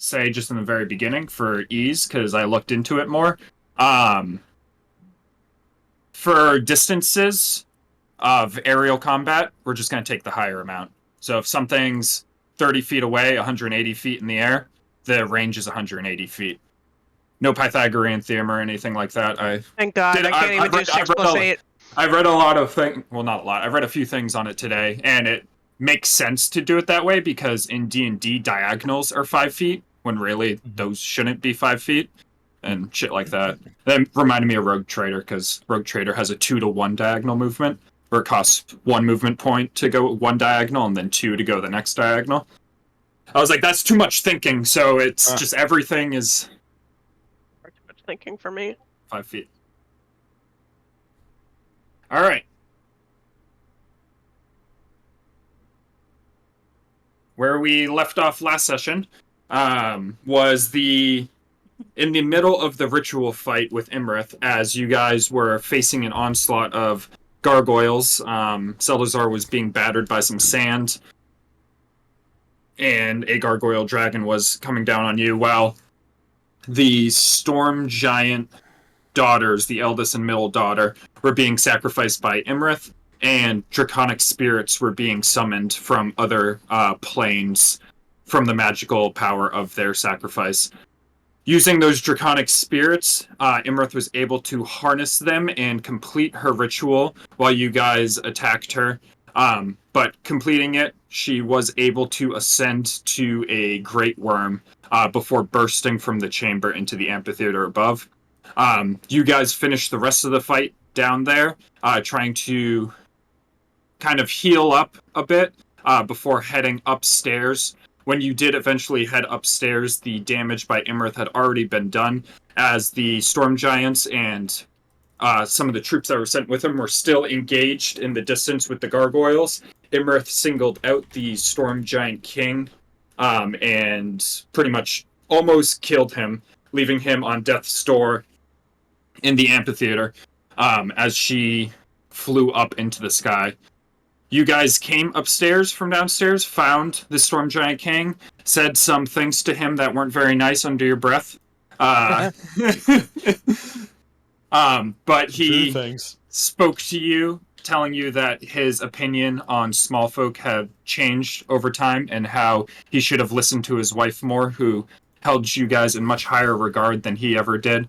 say just in the very beginning for ease, because I looked into it more. Um, for distances of aerial combat, we're just going to take the higher amount. So if something's 30 feet away, 180 feet in the air, the range is 180 feet. No Pythagorean theorem or anything like that. Thank God, I can't even do 6+8. I read a lot of things. Well, not a lot. I read a few things on it today, and it makes sense to do it that way because in D&D, diagonals are 5 feet when really those shouldn't be 5 feet and shit like that. That reminded me of Rogue Trader because Rogue Trader has a 2-to-1 diagonal movement where it costs 1 movement point to go 1 diagonal and then 2 to go the next diagonal. I was like, that's too much thinking, so it's just everything is... Too much thinking for me. 5 feet. All right. Where we left off last session was in the middle of the ritual fight with Iymrith as you guys were facing an onslaught of gargoyles. Salazar was being battered by some sand, and a gargoyle dragon was coming down on you while the storm giant daughters, the eldest and middle daughter, were being sacrificed by Iymrith, and draconic spirits were being summoned from other planes from the magical power of their sacrifice. Using those draconic spirits, Iymrith was able to harness them and complete her ritual while you guys attacked her. But completing it, she was able to ascend to a great worm before bursting from the chamber into the amphitheater above. You guys finished the rest of the fight down there, trying to kind of heal up a bit before heading upstairs. When you did eventually head upstairs, the damage by Iymrith had already been done, as the storm giants and some of the troops that were sent with him were still engaged in the distance with the gargoyles. Iymrith singled out the storm giant king and pretty much almost killed him, leaving him on death's door in the amphitheater as she flew up into the sky. You guys came upstairs from downstairs, found the Storm Giant King, said some things to him that weren't very nice under your breath. But he spoke to you, telling you that his opinion on small folk had changed over time and how he should have listened to his wife more, who held you guys in much higher regard than he ever did.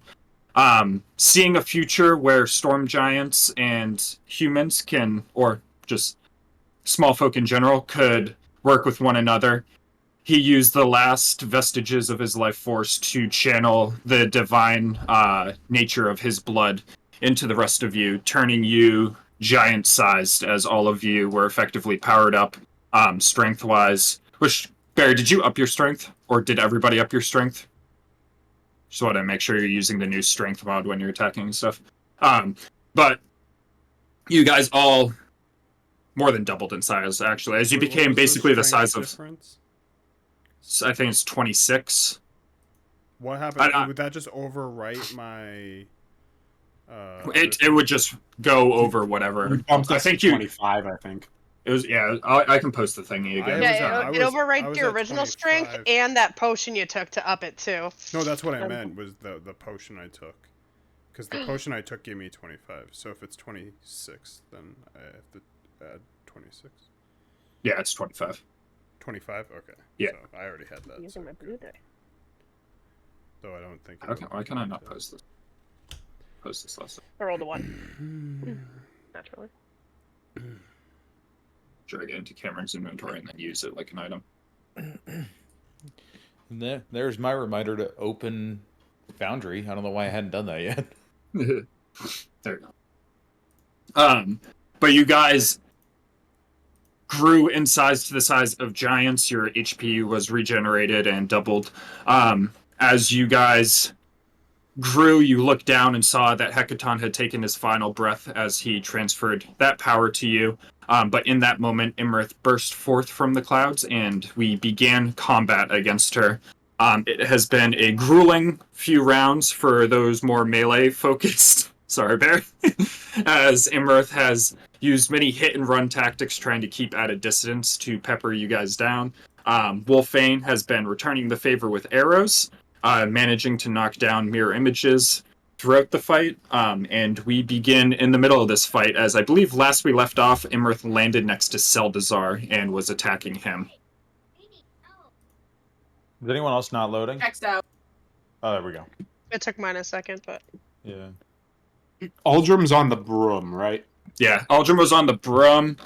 Seeing a future where storm giants and humans can, or just small folk in general, could work with one another, he used the last vestiges of his life force to channel the divine nature of his blood into the rest of you, turning you giant-sized as all of you were effectively powered up strength-wise. Which, Barry, did you up your strength? Or did everybody up your strength? Just want to make sure you're using the new strength mod when you're attacking and stuff. But you guys all more than doubled in size, actually, as you became basically the size of... Difference? I think it's 26. What happened? Would that just overwrite my... It would just go over whatever. I think 25, I think. It was, yeah, I can post the thingy again. Yeah, it overwrites your original strength and that potion you took to up it, too. No, that's what I meant, was the potion I took. Because the potion I took gave me 25. So if it's 26, then I have to add 26. Yeah, it's 25. 25? Okay. Yeah. So I already had that. Using my blue die. So I don't think... Okay, why can I not post this? Post this last time. I rolled a 1. Naturally. Drag it into Cameron's inventory and then use it like an item. There's my reminder to open Foundry. I don't know why I hadn't done that yet. There you go. But you guys grew in size to the size of giants. Your HP was regenerated and doubled. As you guys grew, you looked down and saw that Hecaton had taken his final breath as he transferred that power to you. But in that moment, Iymrith burst forth from the clouds, and we began combat against her. It has been a grueling few rounds for those more melee-focused. Sorry, Bear. As Iymrith has used many hit-and-run tactics trying to keep at a distance to pepper you guys down. Wolfane has been returning the favor with arrows, managing to knock down mirror images throughout the fight. And we begin in the middle of this fight, as I believe last we left off, Iymrith landed next to Seldazar and was attacking him. Is anyone else not loading? X'd out. Oh, there we go. It took mine a second, but... Yeah. Aldrim's on the broom, right? Yeah, Aldrin was on the broom.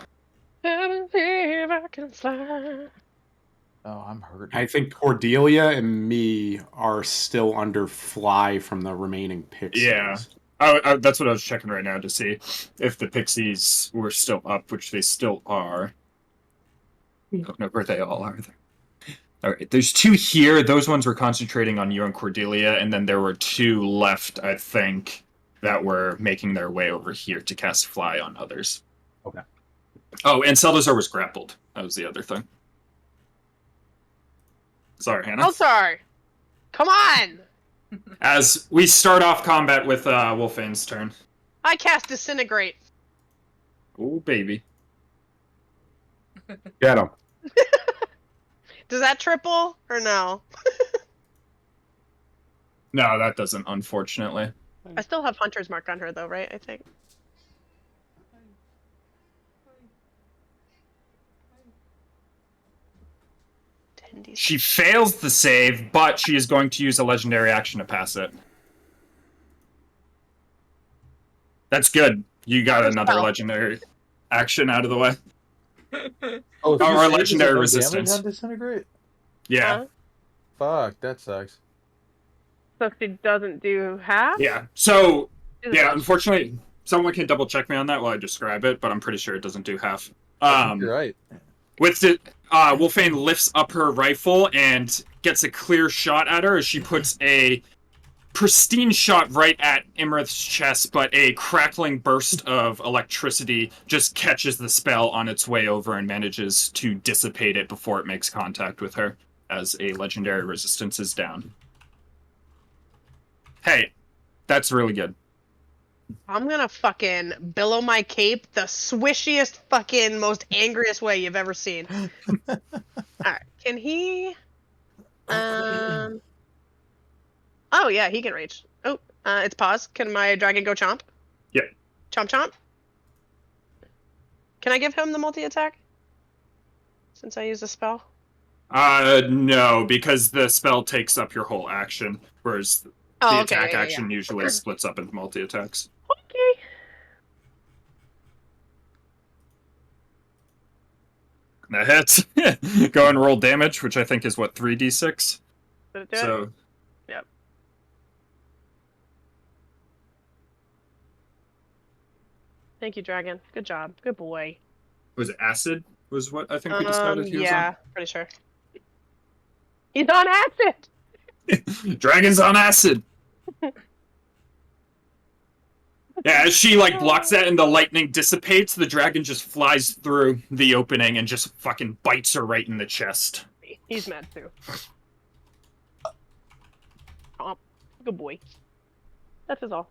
I believe I can fly. Oh, I'm hurt. I think Cordelia and me are still under fly from the remaining pixies. Yeah. That's what I was checking right now to see if the pixies were still up, which they still are. I don't know where they all are. All right, there's 2 here. Those ones were concentrating on you and Cordelia, and then there were 2 left, I think, that were making their way over here to cast Fly on others. Okay. Oh, and Seldazar was grappled. That was the other thing. Sorry, Hannah. Oh, sorry. Come on! As we start off combat with Wolfane's turn. I cast Disintegrate. Oh, baby. Get him. Does that triple or no? No, that doesn't, unfortunately. I still have Hunter's Mark on her, though, right? I think. She fails the save, but she is going to use a legendary action to pass it. That's good. You got another legendary action out of the way. Oh, or legendary resistance. On disintegrate? Yeah. Huh? Fuck, that sucks. So she doesn't do half? Yeah. So, yeah, unfortunately, someone can double check me on that while I describe it, but I'm pretty sure it doesn't do half. You're right. With it, Wolfane lifts up her rifle and gets a clear shot at her as she puts a pristine shot right at Iymrith's chest, but a crackling burst of electricity just catches the spell on its way over and manages to dissipate it before it makes contact with her, as a legendary resistance is down. Hey, that's really good. I'm gonna fucking billow my cape the swishiest fucking most angriest way you've ever seen. Alright, can he... Oh, yeah, he can reach. Oh, it's pause. Can my dragon go chomp? Yeah. Chomp chomp? Can I give him the multi-attack? Since I used a spell? No, because the spell takes up your whole action, whereas the attack action usually splits up into multi-attacks. Okay. That hits. Go and roll damage, which I think is, what, 3d6? Did it do So, it? Yep. Thank you, dragon. Good job. Good boy. was it acid? Was what I think we decided he was yeah, pretty sure. He's on acid! on? Dragon's on acid! Yeah, as she, like, blocks that and the lightning dissipates, the dragon just flies through the opening and just fucking bites her right in the chest. He's mad, too. Oh, good boy. That's his all.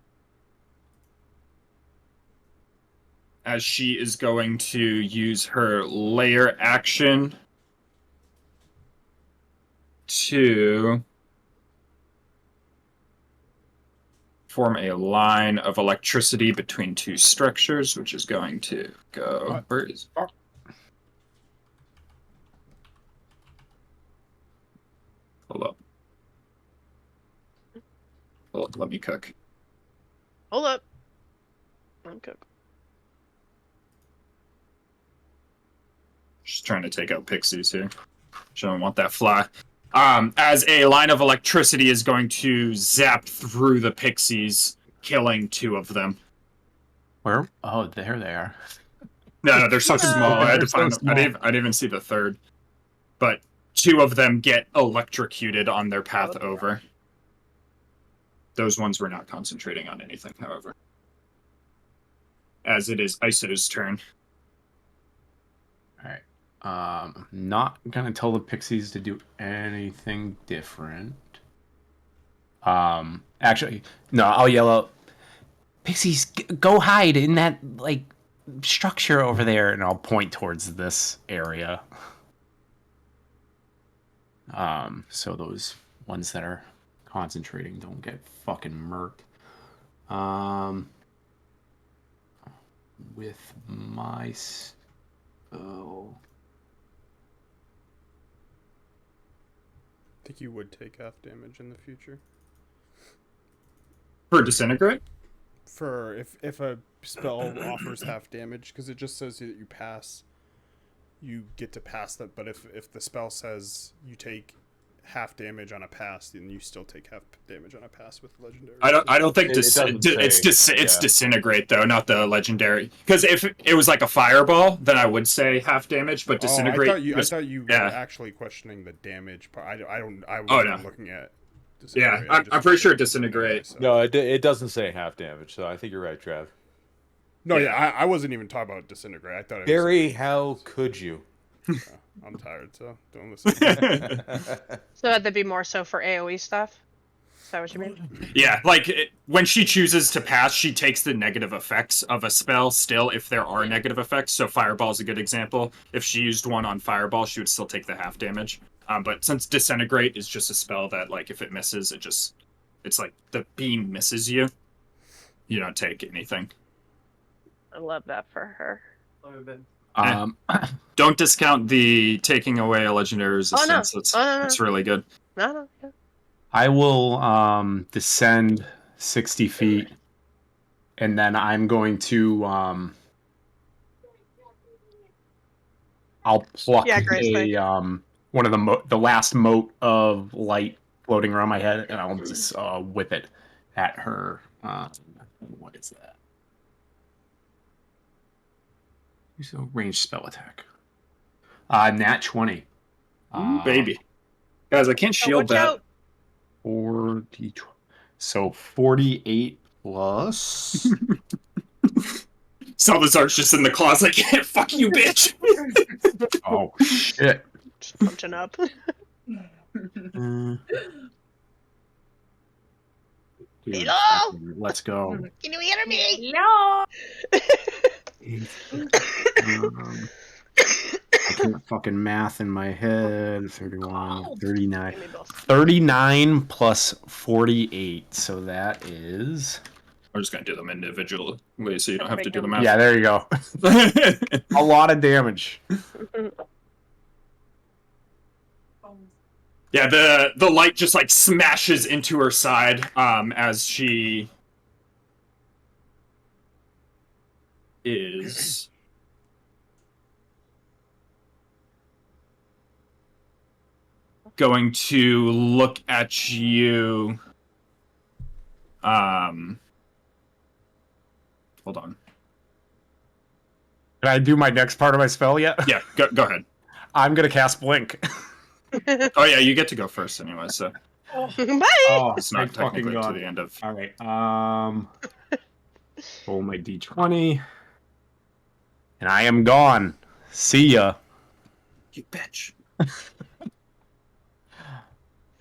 As she is going to use her layer action to form a line of electricity between 2 structures, which is going to go... Where is... Hold up. Well, let me cook. Hold up. I'm cook. Just trying to take out pixies here. She don't want that fly. As a line of electricity is going to zap through the pixies, killing 2 of them. Where? Oh, there they are. No, they're so small. I had to so find them. I didn't even see the third. But 2 of them get electrocuted on their path over. Those ones were not concentrating on anything, however. As it is Iso's turn. All right. I'm not gonna tell the pixies to do anything different. Actually, no. I'll yell out, "Pixies, go hide in that like structure over there," and I'll point towards this area. So those ones that are concentrating don't get fucking murked. With my spell. I think you would take half damage in the future. For disintegrate? For if a spell offers half damage, because it just says that you pass, you get to pass that. But if the spell says you take half damage on a pass, then you still take half damage on a pass with legendary. I don't think It doesn't say, it's yeah. disintegrate though, not the legendary. Because if it was like a fireball, then I would say half damage. But disintegrate. I thought you yeah. were actually questioning the damage part. I Oh, wasn't no. looking at. Yeah, disintegrate. I just I'm pretty sure looked at disintegrate. so. No, it doesn't say half damage, so I think you're right, Trav. No, yeah, I wasn't even talking about disintegrate. I thought it was Barry, how could you? I'm tired, so don't listen. So that'd be more so for AoE stuff? Is that what you mean? Yeah, like when she chooses to pass, she takes the negative effects of a spell still if there are negative effects. So Fireball is a good example. If she used one on Fireball, she would still take the half damage. But since Disintegrate is just a spell that, like, if it misses, it's like the beam misses you. You don't take anything. I love that for her. Don't discount the taking away a legendary resistance. No. It's really good. No. I will descend 60 feet, and then I'm going to I'll pluck one of the last mote of light floating around my head, and I'll just whip it at her. What is that? Use a ranged spell attack. Nat 20. Ooh, baby. Guys, I can't shield that. Out. 4d12. So 48 plus. Salvazar's just in the closet. Fuck you, bitch. Oh, shit. Just punching up. Dude, Hello? let's go. Can you hear me? No. I can't fucking math in my head. 31, 39. Give me both. 39 plus 48. So that is. I'm just going to do them individually so you don't have to do the math. Yeah, there you go. A lot of damage. Yeah, the light just like smashes into her side as she is going to look at you. Hold on. Can I do my next part of my spell yet? Yeah, go ahead. I'm gonna cast Blink. Oh yeah, you get to go first anyway, so Bye. Oh, it's not technically to the end of. All right. Roll my d20, and I am gone. See ya. You bitch.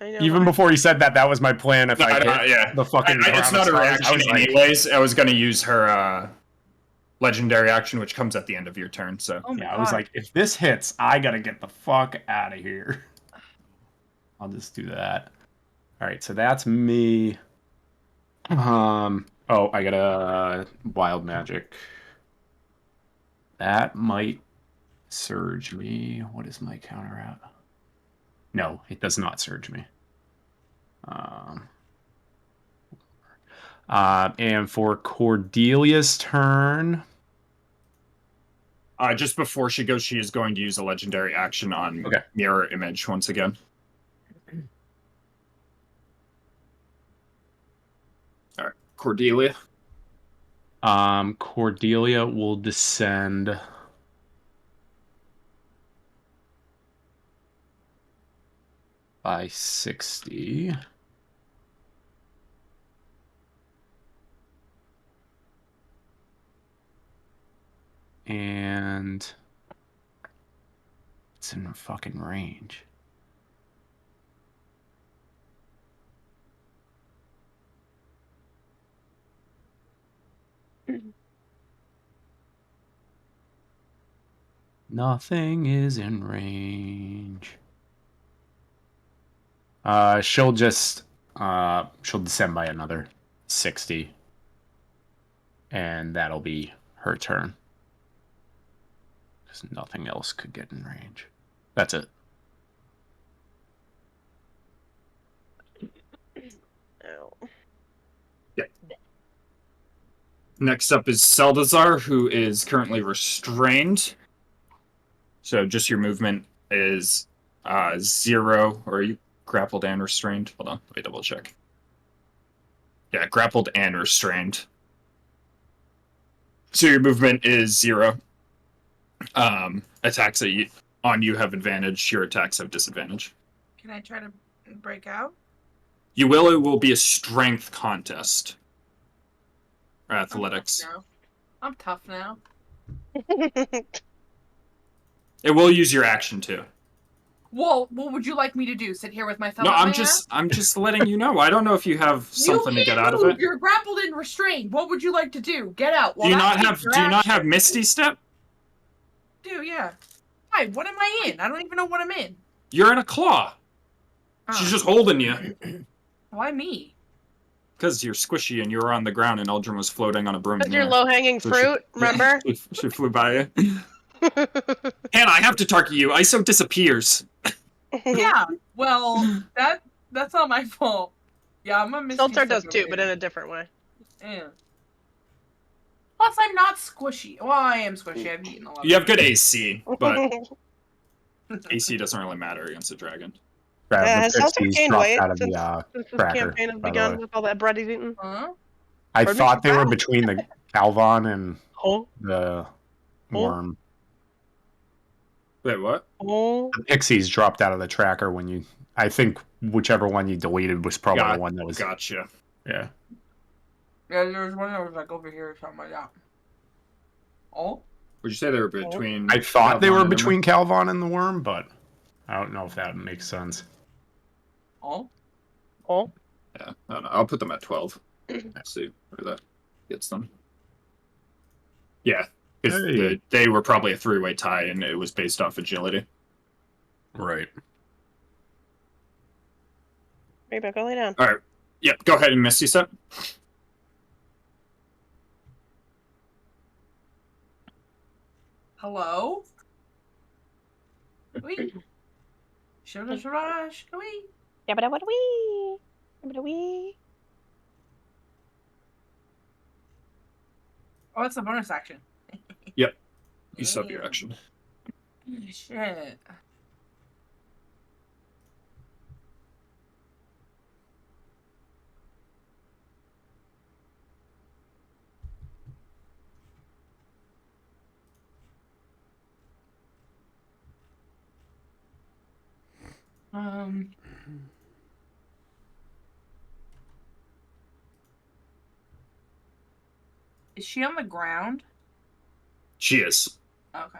Even before he said that, that was my plan. If I hit yeah, the fucking, it's not a reaction anyways. I was gonna use her legendary action, which comes at the end of your turn. So yeah, I was like, if this hits, I gotta get the fuck out of here. I'll just do that. All right, so that's me. Oh, I got a wild magic. That might surge me. What is my counter at? No, it does not surge me. And for Cordelia's turn. Just before she goes, she is going to use a legendary action on Mirror Image once again. All right, Cordelia. Cordelia will descend by 60. And it's in fucking range. Nothing is in range. She'll just she'll descend by another 60, and that'll be her turn. Because nothing else could get in range. That's it. Oh. Next up is Seldazar, who is currently restrained. So just your movement is 0. Or are you grappled and restrained? Hold on, let me double check. Yeah, grappled and restrained. So your movement is 0. Attacks on you have advantage. Your attacks have disadvantage. Can I try to break out? You will. It will be a strength contest. Or athletics. I'm tough now. It will use your action too. Well, what would you like me to do? Sit here with my thumb? No, up I'm my just ass? letting you know. I don't know if you have something to get out of it. You're grappled and restrained. What would you like to do? Get out. Do you not have Misty Step? Yeah. Hi, what am I in? I don't even know what I'm in. You're in a claw. She's just holding you. Why me? Because you're squishy and you're on the ground and Eldrin was floating on a broom. Because you're low-hanging fruit, remember? She flew by you. Hannah, I have to target you. ISO disappears. Yeah, well, that's not my fault. Yeah, I'm a Misty Seltzer Step does over too, here. but in a different way. Yeah. Plus, I'm not squishy. Well, I am squishy. I've eaten a lot. You have good AC, but AC doesn't really matter against a dragon. Has Seltzer Pixies gained dropped weight out of since the this cracker, campaign has by the begun way. with all that bread he's eaten? Huh? I Pardon thought me? they were between the Calvon and Oh, the worm. Wait, what? oh. The pixies dropped out of the tracker when you. I think whichever one you deleted was probably the one that was. Gotcha. Yeah. Yeah, there was one that was like over here or something like that. Oh? Would you say they were between? I thought they Calvon were and between Calvon and the worm, but I don't know if that makes sense. Oh? Oh. Yeah, I don't know. I'll put them at 12. Let's see where that gets them. Yeah, because Hey. they were probably a 3-way tie, and it was based off agility. Right. Maybe I'll go lay down. All right. Yep. Go ahead and Misty Step. Hello? Wee. Shoulders rush. Wee. Yabba dabba wee. Yabba wee. Oh, that's a bonus action. Yep. You sub your action. Shit. Is she on the ground? She is. Okay.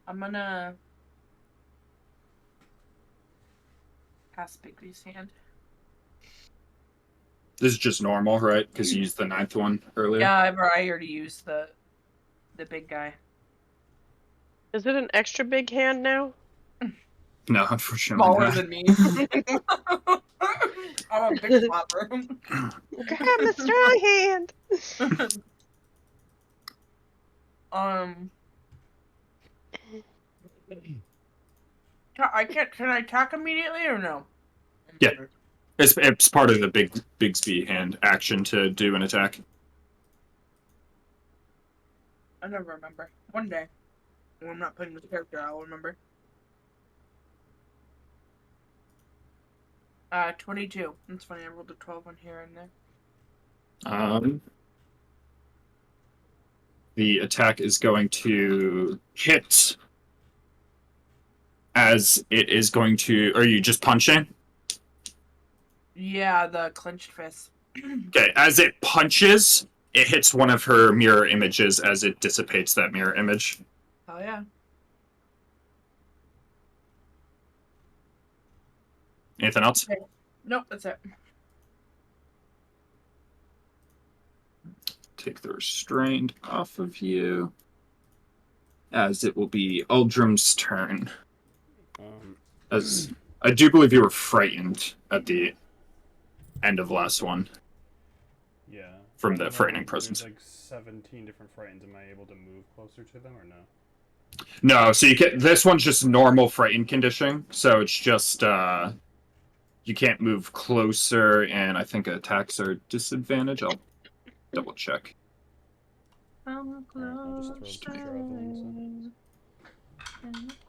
I'm gonna pass Bigby's hand. This is just normal, right? Because you used the 9th one earlier. Yeah, I already used the big guy. Is it an extra big hand now? No, unfortunately Smaller not. than me. I'm a big flopper. Grab the strong hand. Can I attack immediately or no? Yeah. It's part of the Bigsby hand action to do an attack. I never remember. One day, when I'm not playing this character, I'll remember. 22. That's funny. I rolled a 12 on here and there. The attack is going to hit as it is going to. Are you just punching? Yeah, the clenched fist. Okay, as it punches, it hits one of her mirror images as it dissipates that mirror image. Oh yeah. Anything else? Okay. Nope, that's it. Take the restrained off of you. As it will be Uldrum's turn. As I do believe you were frightened at the end of the last one. Yeah. From I the don't know, frightening presence. There's like 17 different frightens. Am I able to move closer to them or no? No, so you can. This one's just normal frightened condition, so it's just you can't move closer, and I think attacks are disadvantage. I'll double check. Come Alright, I'll just throw closer. some javelins.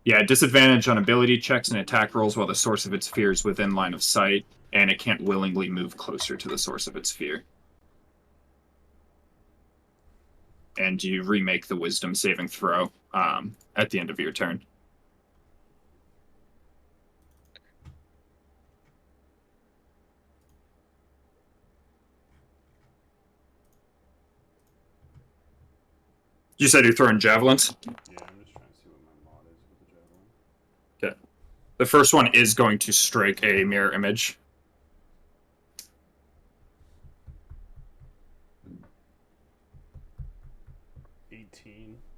Yeah, disadvantage on ability checks and attack rolls while the source of its fear is within line of sight, and it can't willingly move closer to the source of its fear. And you remake the wisdom saving throw at the end of your turn. You said you're throwing javelins? Yeah, I'm just trying to see what my mod is with the javelin. Okay. The first one is going to strike a mirror image.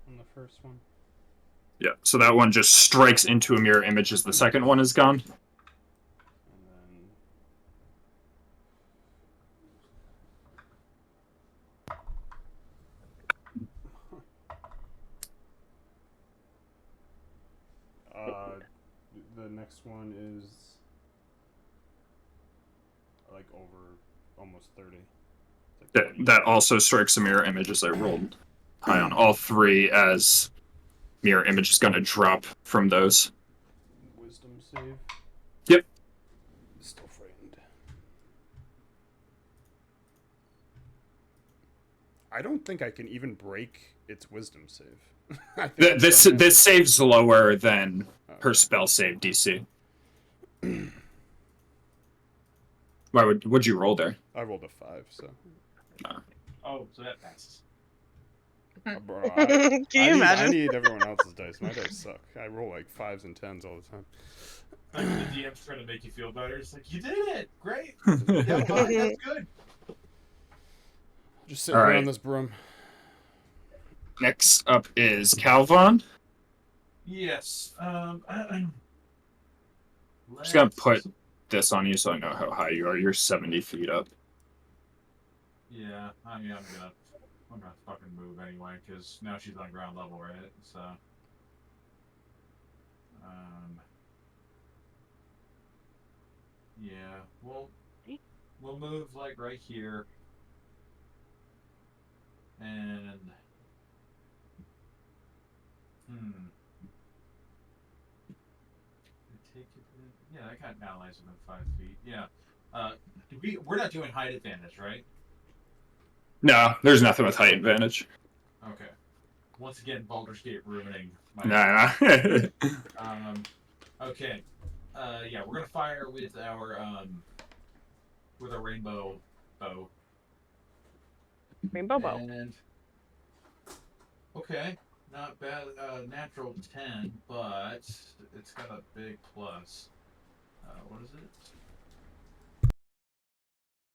On the first one. Yeah, so that one just strikes into a mirror image as the second one is gone. And then the next one is like over almost 30. Like That also strikes a mirror image as I rolled high on all three, as mirror image is going to drop from those. Wisdom save. Yep. Still frightened. I don't think I can even break its wisdom save. I think This saves lower than her Okay. spell save DC. What'd you roll there? I rolled a 5, so. Oh, so that passes. Bro, Can you imagine? I need everyone else's dice. My dice suck. I roll like 5s and 10s all the time. Like the DM's trying to make you feel better. It's like, you did it! Great! Yeah, fine, that's good. Just sitting here Alright. on this broom. Next up is Calvon. Yes. Just gonna put this on you so I know how high you are. You're 70 feet up. Yeah, I mean, I'm gonna fucking move anyway, because now she's on ground level, right? So. Yeah, we'll move like right here. And. Yeah, I got allies within 5 feet. Yeah. We're not doing height advantage, right? No, there's nothing with height advantage. Okay. Once again, Baldur's Gate ruining my. Nah. Okay. Yeah, we're gonna fire with our rainbow bow. Rainbow bow. And okay, not bad. Natural 10, but it's got a big plus. What is it?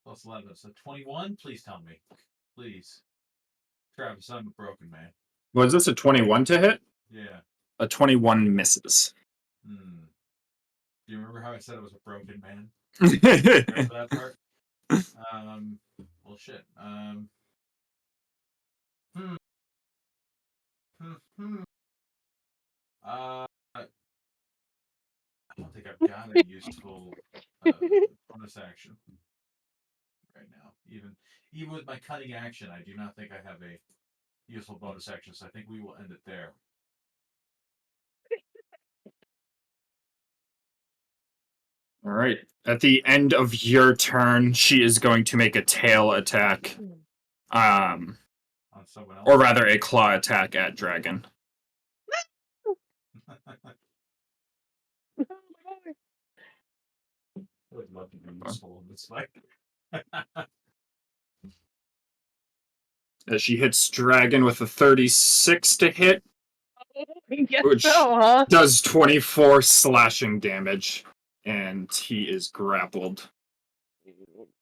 Plus 11, so 21. Please tell me, please, Travis. I'm a broken man. Was this a 21 to hit? Yeah. A 21 misses. Do you remember how I said I was a broken man? Remember that part? Well, shit. I don't think I've got a useful bonus action right now. Even with my cutting action, I do not think I have a useful bonus action. So I think we will end it there. All right. At the end of your turn, she is going to make a tail attack. On someone else. Or rather, a claw attack at Dragon. I would love to be useful in this fight. As she hits Dragon with a 36 to hit, which huh? does 24 slashing damage, and he is grappled.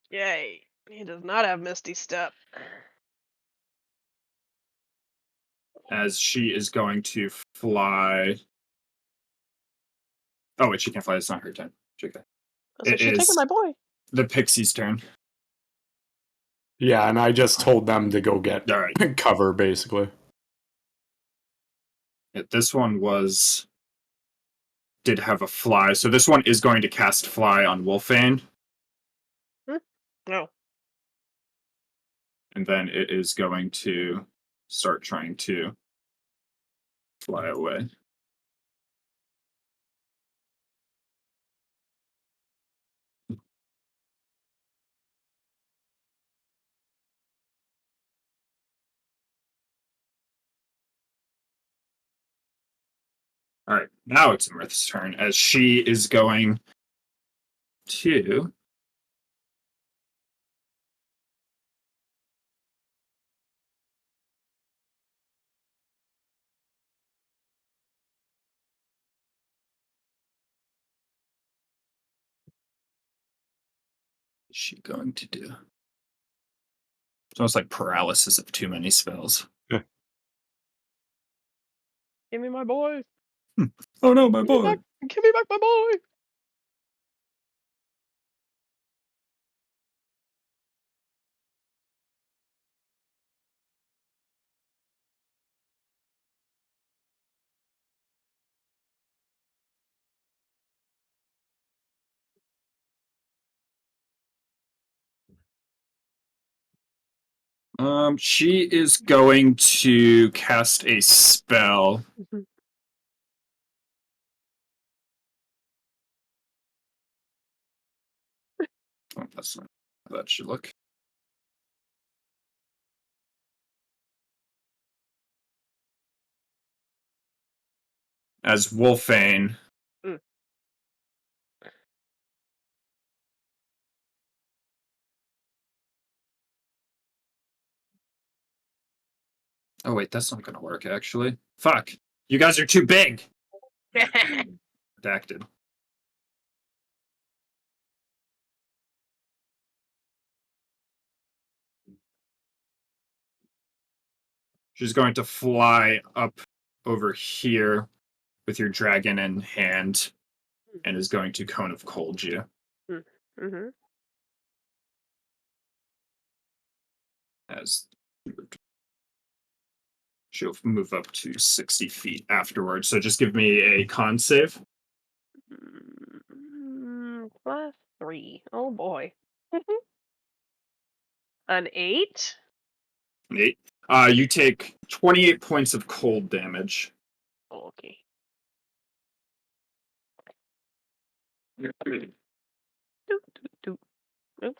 Yay. He does not have Misty Step. As she is going to fly Oh wait, she can't fly. It's not her turn. Check that. I was like, she's taking my boy. The pixie's turn. Yeah, and I just told them to go get All right. cover, basically. Yeah, this one did have a fly, so this one is going to cast fly on Wolfane, No. and then it is going to start trying to fly away. All right, now it's Iymrith's turn as she is going to. What's she going to do? It's almost like paralysis of too many spells. Give me my boy. Oh no, my Give me boy! back, give me back my boy. She is going to cast a spell. Mhm. Oh, that's not how that should look. As Wolfane. Mm. Oh wait, that's not gonna work actually. Fuck. You guys are too big. Redacted. She's going to fly up over here with your dragon in hand and is going to Cone of Cold you. Mm-hmm. As she'll move up to 60 feet afterwards. So just give me a con save. +3. Oh boy. An 8? An 8. You take 28 points of cold damage. Oh, okay. Doop, doop, doop.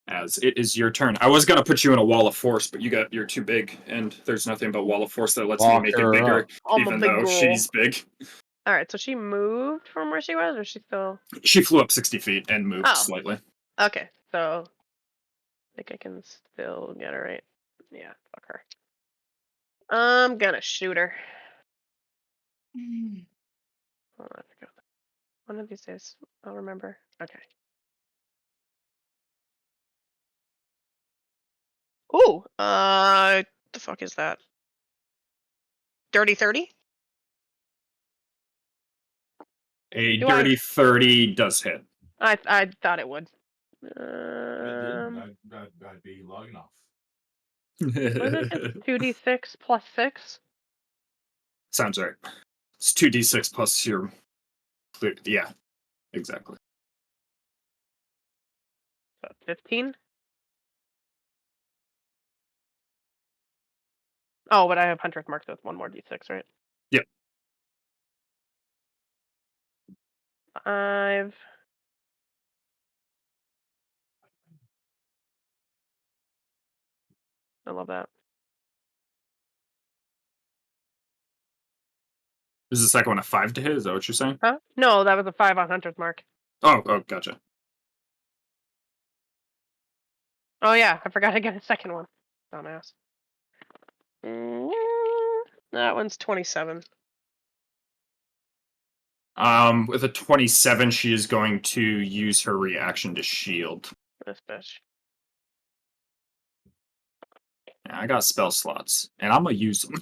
As it is your turn. I was gonna put you in a wall of force, but you're too big, and there's nothing about wall of force that lets me Lock make it her bigger, up. I'm a even big though girl. she's big. Alright, so she moved from where she was, or she still... She flew up 60 feet and moved Oh. slightly. Okay, so... I think I can still get her, right? Yeah, fuck her. I'm gonna shoot her. Hold on, I forgot. One of these days, I'll remember. Okay. Ooh, the fuck is that? Dirty 30? A Do I- dirty 30 does hit. I thought it would. If it didn't, I'd be logging off. What is it? Just 2d6 plus 6? Sounds right. It's 2d6 plus your. Yeah, exactly. So 15? Oh, but I have Hunter's Mark, so it's 1 more d6, right? Yep. 5. I love that. Is the second one a 5 to hit? Is that what you're saying? Huh? No, that was a 5 on Hunter's Mark. Oh, gotcha. Oh yeah, I forgot to get a second one. Dumbass. That one's 27. With a 27, she is going to use her reaction to shield. This bitch. Yeah, I got spell slots, and I'm gonna use them.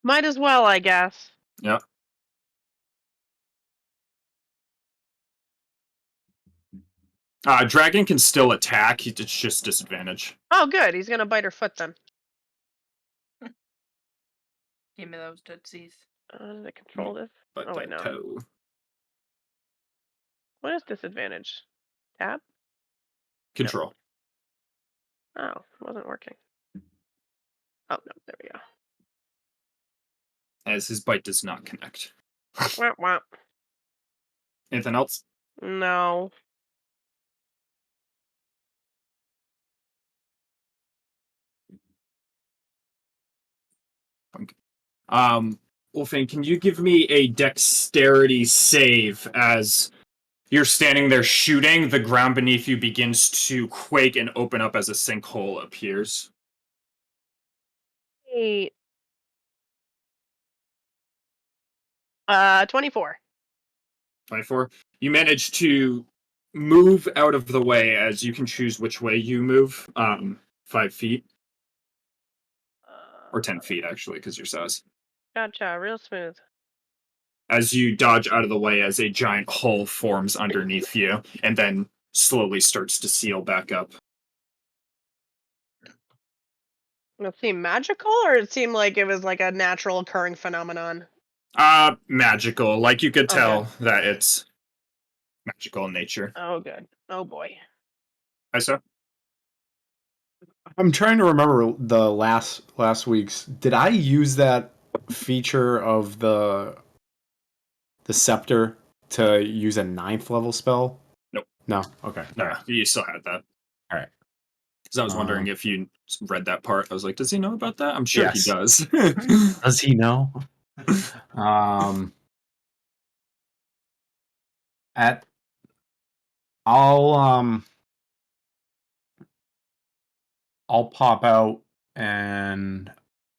Might as well, I guess. Yep. Dragon can still attack. It's just disadvantage. Oh, good. He's gonna bite her foot then. Give me those tootsies. Does it control this? But Oh wait, no. toe. What is disadvantage? Tab? Control. Oh, it wasn't working. Oh no, there we go. As his bite does not connect. Womp womp. Anything else? No. Wolfing, can you give me a dexterity save as you're standing there shooting? The ground beneath you begins to quake and open up as a sinkhole appears. 8. 24. 24. You manage to move out of the way as you can choose which way you move. 5 feet. Or 10 feet, actually, because your size. Gotcha, real smooth. As you dodge out of the way as a giant hole forms underneath you and then slowly starts to seal back up. It seemed magical, or it seemed like it was like a natural occurring phenomenon? Magical. Like you could Okay. tell that it's magical in nature. Oh, good. Oh boy. I saw. I'm trying to remember the last week's. Did I use that feature of the scepter to use a 9th level spell? Nope. No. Okay. No, you still had that. All right. Because I was wondering if you read that part. I was like, does he know about that? I'm sure Yes. he does. Does he know? I'll pop out and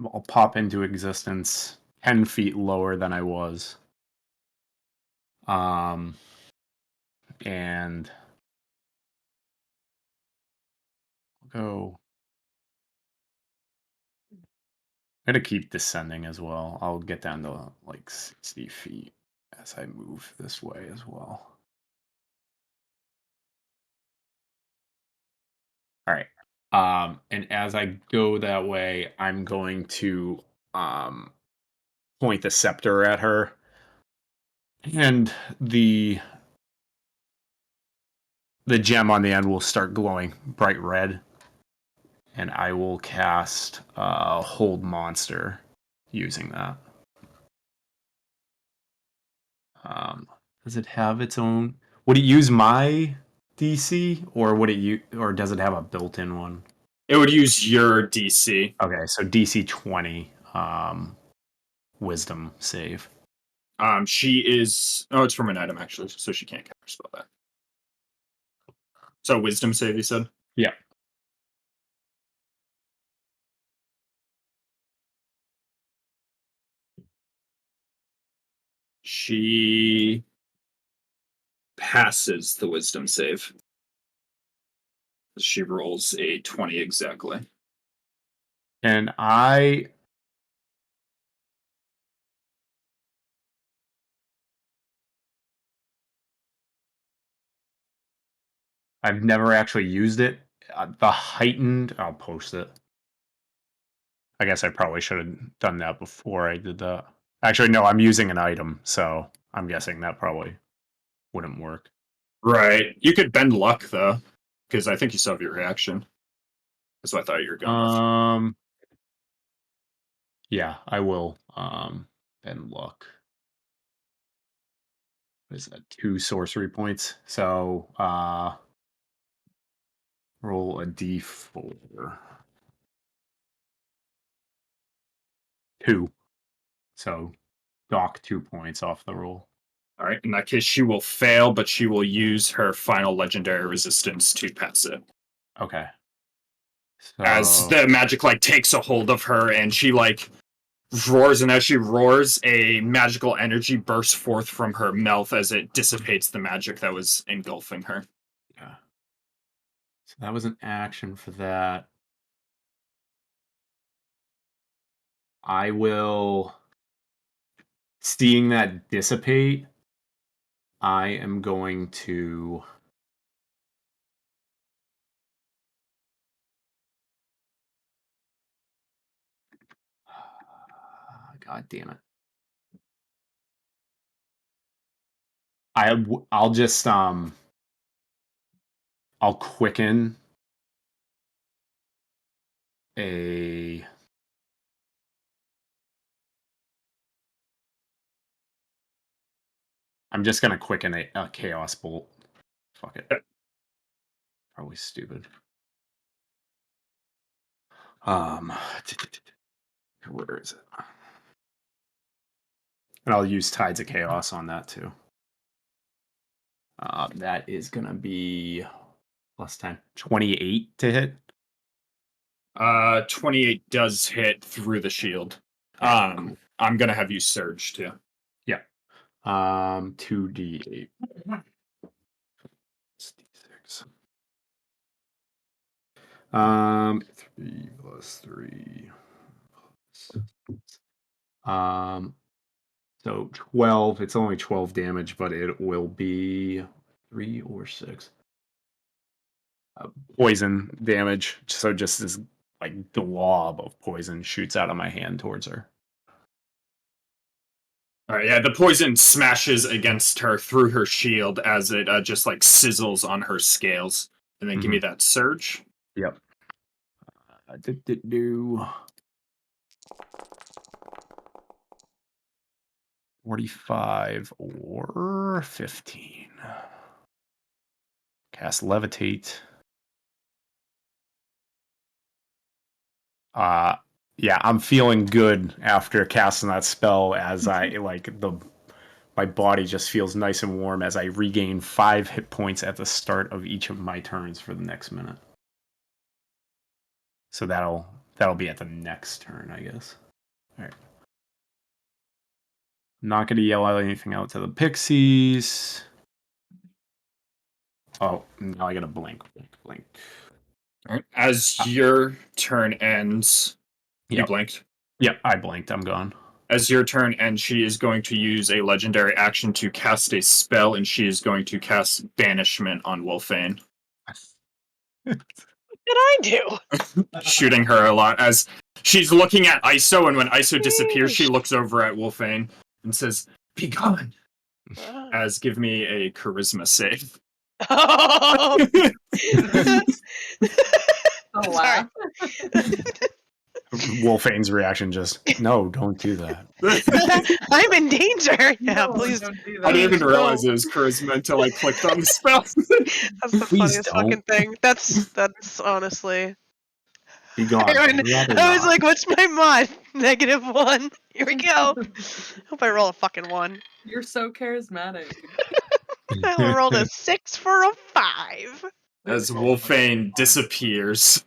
I'll pop into existence 10 feet lower than I was. And I'll go. I'm gonna keep descending as well. I'll get down to like 60 feet as I move this way as well. All right. And as I go that way, I'm going to point the scepter at her, and the gem on the end will start glowing bright red, and I will cast Hold Monster using that. Does it have its own? Would it use my DC, or or does it have a built-in one? It would use your DC. Okay, so DC 20, Wisdom save. She is. Oh, it's from an item actually, so she can't counterspell that. So Wisdom save, you said? Yeah. She passes the Wisdom save. She rolls a 20 exactly. And I've never actually used it. The heightened, I'll post it. I guess I probably should have done that before I did that. Actually, no, I'm using an item, so I'm guessing that probably wouldn't work. Right. You could bend luck though, because I think you still have your reaction. That's what I thought you were going with. Yeah, I will. Bend luck. What is that? 2 sorcery points. So, roll a d4. 2. So, dock 2 points off the roll. All right. In that case, she will fail, but she will use her final legendary resistance to pass it. Okay. So, As the magic takes a hold of her, and she roars, and as she roars, a magical energy bursts forth from her mouth as it dissipates the magic that was engulfing her. yeah. So that was an action for that. I will seeing that dissipate, I am going to... God damn it. I'll just I'll quicken a I'm just gonna quicken a chaos bolt. Fuck it. Probably stupid. Where is it? And I'll use Tides of Chaos on that too. That is gonna be plus 10. 28 to hit. 28 does hit through the shield. I'm gonna have you surge too. Yeah. 2d8. D6. 3 plus 3. So 12. It's only 12 damage, but it will be 3 or 6. Poison damage. So just this like glob of poison shoots out of my hand towards her. All right, yeah, the poison smashes against her through her shield as it just like sizzles on her scales. And then give me that surge. Yep. Do 45 or 15. Cast Levitate. Yeah, I'm feeling good after casting that spell as I my body just feels nice and warm as I regain 5 hit points at the start of each of my turns for the next minute. So that'll be at the next turn, I guess. All right. I'm not going to yell anything out to the pixies. Oh, now I got to blink. All right. As your turn ends, you blinked. Yep, I blinked. I'm gone. As your turn ends, she is going to use a legendary action to cast a spell, and she is going to cast Banishment on Wolfane. What did I do? Shooting her a lot as she's looking at ISO, and when ISO disappears, she looks over at Wolfane and says, "Be gone." As give me a charisma save. Oh. Oh, wow. Wolfane's reaction just, no, don't do that. I'm in danger. Yeah, No, please. don't do I that. didn't even realize it was charisma until I clicked on the spell. That's the Please funniest don't. fucking thing. That's honestly. Be gone. I was like, what's my mod? -1. Here we go. Hope I roll a fucking 1. You're so charismatic. I rolled a 6 for a 5. As Wolfane disappears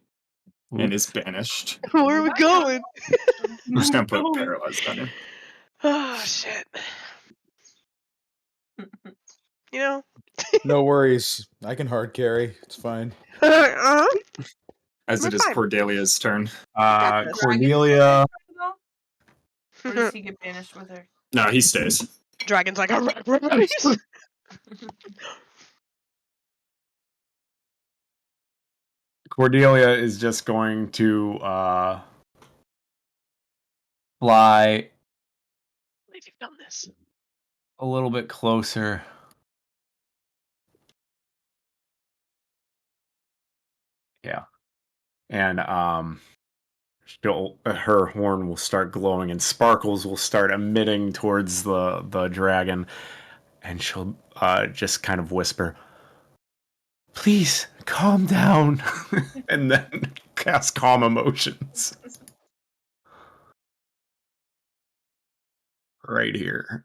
and is banished. Where are we going? I'm just gonna put paralyzed on her. Oh shit. You know? No worries. I can hard carry. It's fine. As it is Fine. Cordelia's turn. Cordelia. Or does he get banished with her? No, he stays. Dragon's like, Cordelia is just going to fly I believe you've done this. a little bit closer. Yeah. And her horn will start glowing and sparkles will start emitting towards the dragon, and she'll just kind of whisper, "Please calm down," and then cast calm emotions right here.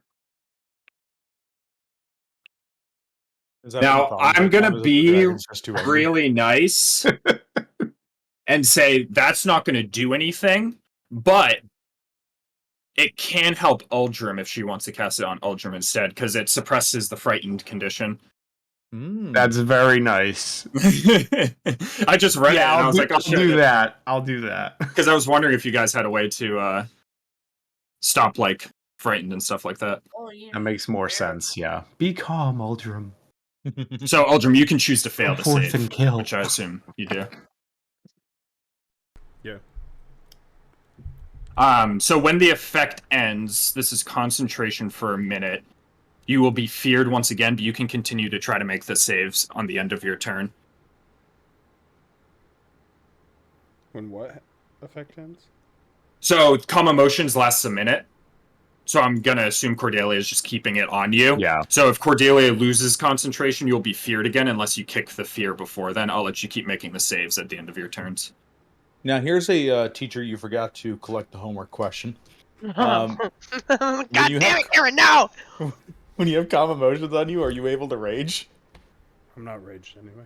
Now I'm gonna be really nice and say that's not gonna do anything, but it can help Uldrim if she wants to cast it on Uldrim instead, because it suppresses the frightened condition. That's very nice. I just read it and I was like, I'll do that. I'll do that. Because I was wondering if you guys had a way to stop like frightened and stuff like that. Oh yeah. That makes more sense. Yeah. Be calm, Uldrum. So, Uldrum, you can choose to fail Go the forth save, and kill. which I assume you do. Yeah. So when the effect ends, this is concentration for a minute. You will be feared once again, but you can continue to try to make the saves on the end of your turn. When what effect ends? So calm emotions lasts a minute. So I'm gonna assume Cordelia is just keeping it on you. Yeah. So if Cordelia loses concentration, you'll be feared again unless you kick the fear before then. I'll let you keep making the saves at the end of your turns. Now, here's a teacher you forgot to collect the homework question. God you damn have- it, Aaron, no! When you have calm emotions on you, are you able to rage? I'm not raged anyway.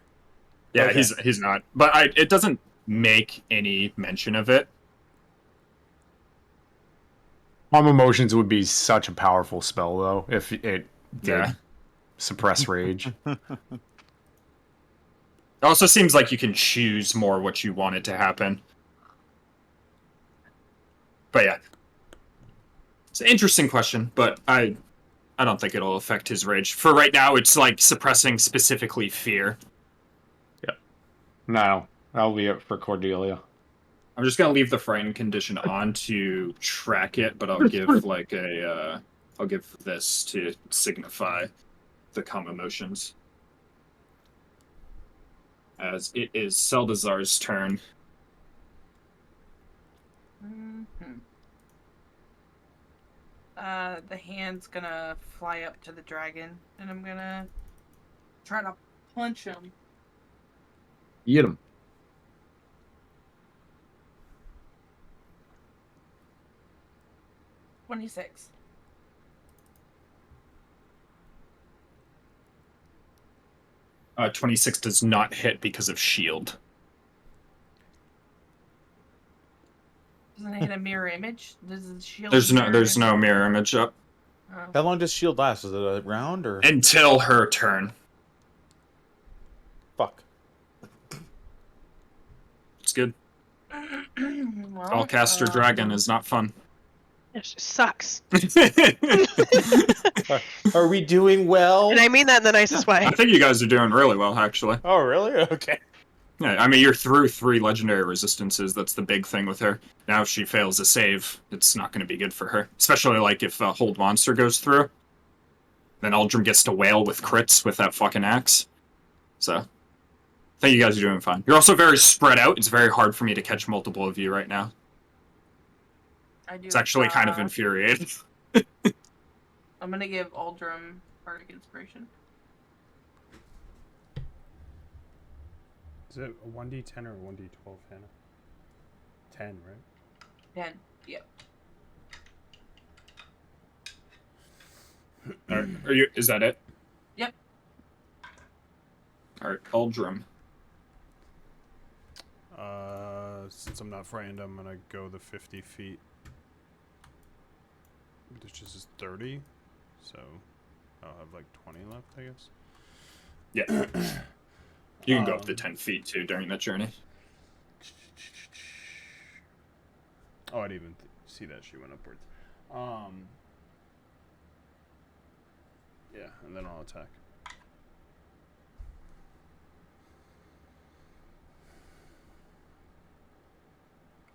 Yeah, Okay. he's not. But it doesn't make any mention of it. Calm emotions would be such a powerful spell, though, if it did Yeah. suppress rage. It also seems like you can choose more what you want it to happen. But yeah. It's an interesting question, but I don't think it'll affect his rage. For right now, it's like suppressing specifically fear. No, that'll be it for Cordelia. I'm just gonna leave the frightened condition on to track it, but I'll give like a I'll give this to signify the calm emotions. As it is Seldazar's turn. The hand's gonna fly up to the dragon, and I'm gonna try to punch him. Eat him. 26. 26 does not hit because of shield. Doesn't it hit a mirror image? Does the shield? There's mirror no image? mirror image up Oh. How long does shield last? Is it a round or until her turn. fuck? It's good. Well, Spellcaster dragon is not fun. It just sucks. Are we doing well? And I mean that in the nicest way. I think you guys are doing really well, actually. Oh, really? Okay. Yeah, I mean, you're through 3 legendary resistances. That's the big thing with her. Now, if she fails a save, it's not going to be good for her. Especially, like, if a Hold Monster goes through. Then Uldrum gets to wail with crits with that fucking axe. So, I think you guys are doing fine. You're also very spread out. It's very hard for me to catch multiple of you right now. I do. It's actually kind of infuriating. I'm gonna give Uldrum Bardic Inspiration. Is it a 1d10 or a 1d12, Hannah? 10, right? 10. Yep. Is that it? Yep. Alright, Uldrum. Since I'm not frightened, I'm gonna go the 50 feet. Which is 30. So I'll have like 20 left, I guess. Yeah. You can go up to 10 feet, too, during that journey. Oh, I didn't even see that she went upwards. Yeah, and then I'll attack.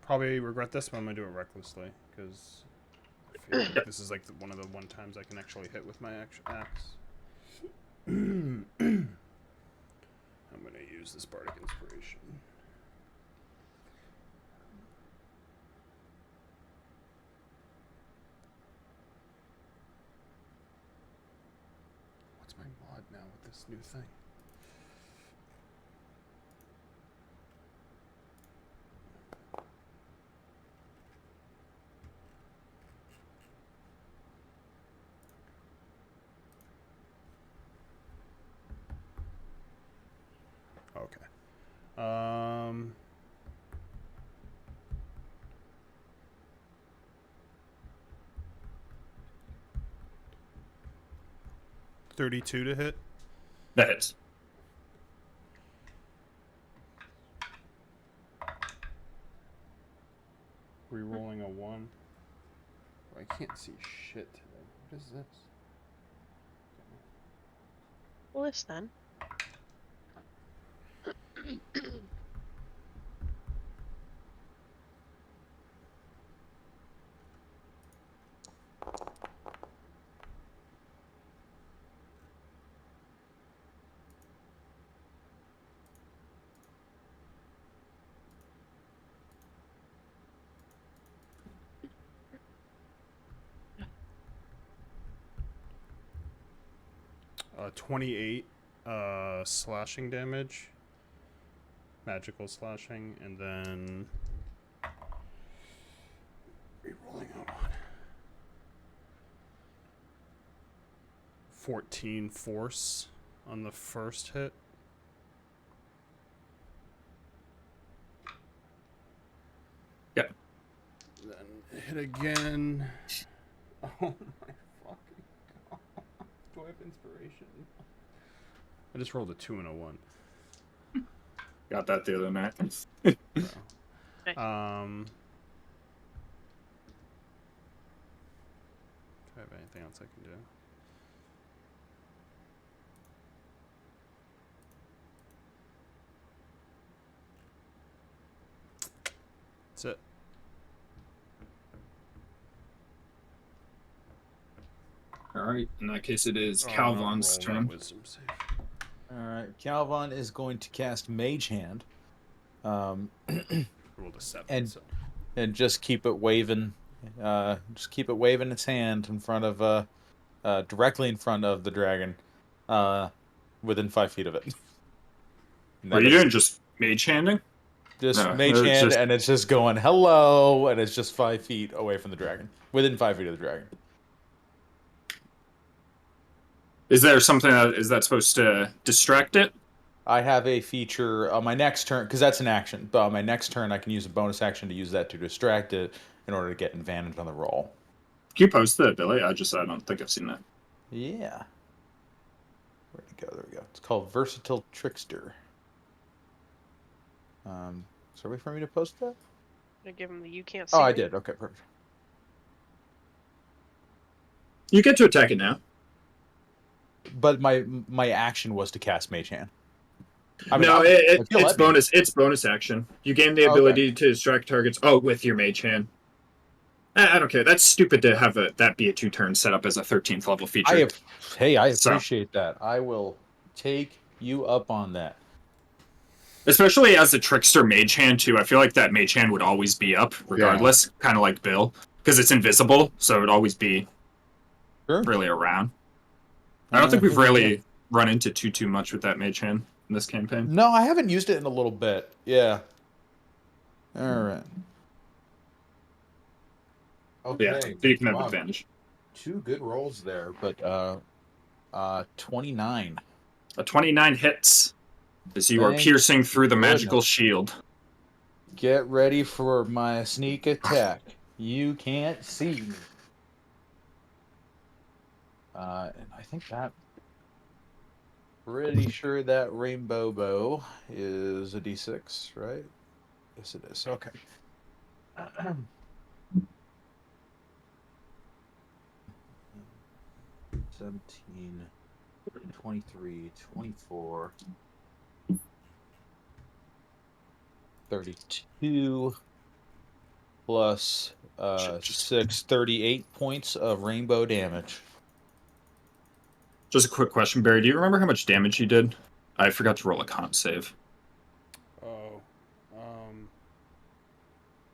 Probably regret this, but I'm gonna do it recklessly because I feel like this is like one of the times I can actually hit with my axe. I'm gonna use this bardic inspiration. What's my mod now with this new thing? Okay. 32 to hit. That hits. Rerolling a 1. I can't see shit today. What is this? List then. 28 slashing damage. Magical slashing, and then rerolling out on 14 force on the first hit. Yep. Then hit again. Oh my fucking god. Do I have inspiration? I just rolled a 2 and a 1. Got that the other night. So, Nice. do I have anything else I can do? That's it. All right. In that case, it is Oh, Calvon's roll that turn. wisdom save. Alright, Calvon is going to cast Mage Hand. Rolled a 7. And- so. And just keep it waving. Just keep it waving its hand in front of, directly in front of the dragon, within 5 feet of it. And Are that you is doing just mage handing? just No, mage it's hand, just- and it's just going hello, and it's just 5 feet away from the dragon, within 5 feet of the dragon. Is there something is that supposed to distract it? I have a feature on my next turn, because that's an action, but on my next turn I can use a bonus action to use that to distract it in order to get advantage on the roll. Can you post that, Billy? I don't think I've seen that. Yeah. Where'd it go? There we go. It's called Versatile Trickster. So wait for me to post that? I give him the you can't see. Oh, I me. did. Okay, perfect. You get to attack it now. But my action was to cast Mage Hand. No, if you'll it's let me. bonus. It's bonus action. You gain the Okay. ability to distract targets. Oh, with your mage hand. I don't care. That's stupid to have that be a 2-turn setup as a 13th level feature. I So- appreciate that. I will take you up on that. Especially as a trickster mage hand too. I feel like that mage hand would always be up, regardless. Kind of like Bill, because it's invisible, so it'd always be Sure. really around. I don't think we've really run into too much with that mage hand in this campaign. No, I haven't used it in a little bit. Yeah. All right. Okay. Yeah, so you can have Wow. advantage. 2 good rolls there, but 29. A 29 hits as you are Thank piercing through the goodness. magical shield. Get ready for my sneak attack. You can't see me. And I think that. Pretty sure that rainbow bow is a d6, right? Yes, it is. Okay. 17, 23, 24, 32 plus 6, 38 points of rainbow damage. Just a quick question, Barry. Do you remember how much damage you did? I forgot to roll a con save. Oh.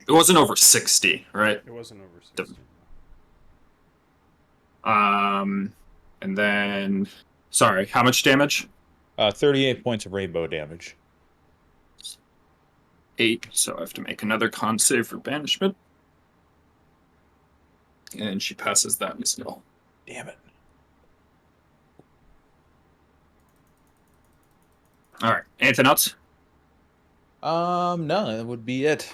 It wasn't over 60, right? It wasn't over 60. And then, sorry, how much damage? 38 points of rainbow damage. 8, so I have to make another con save for banishment. And she passes that as well. Damn it. All right, anything else? No, that would be it.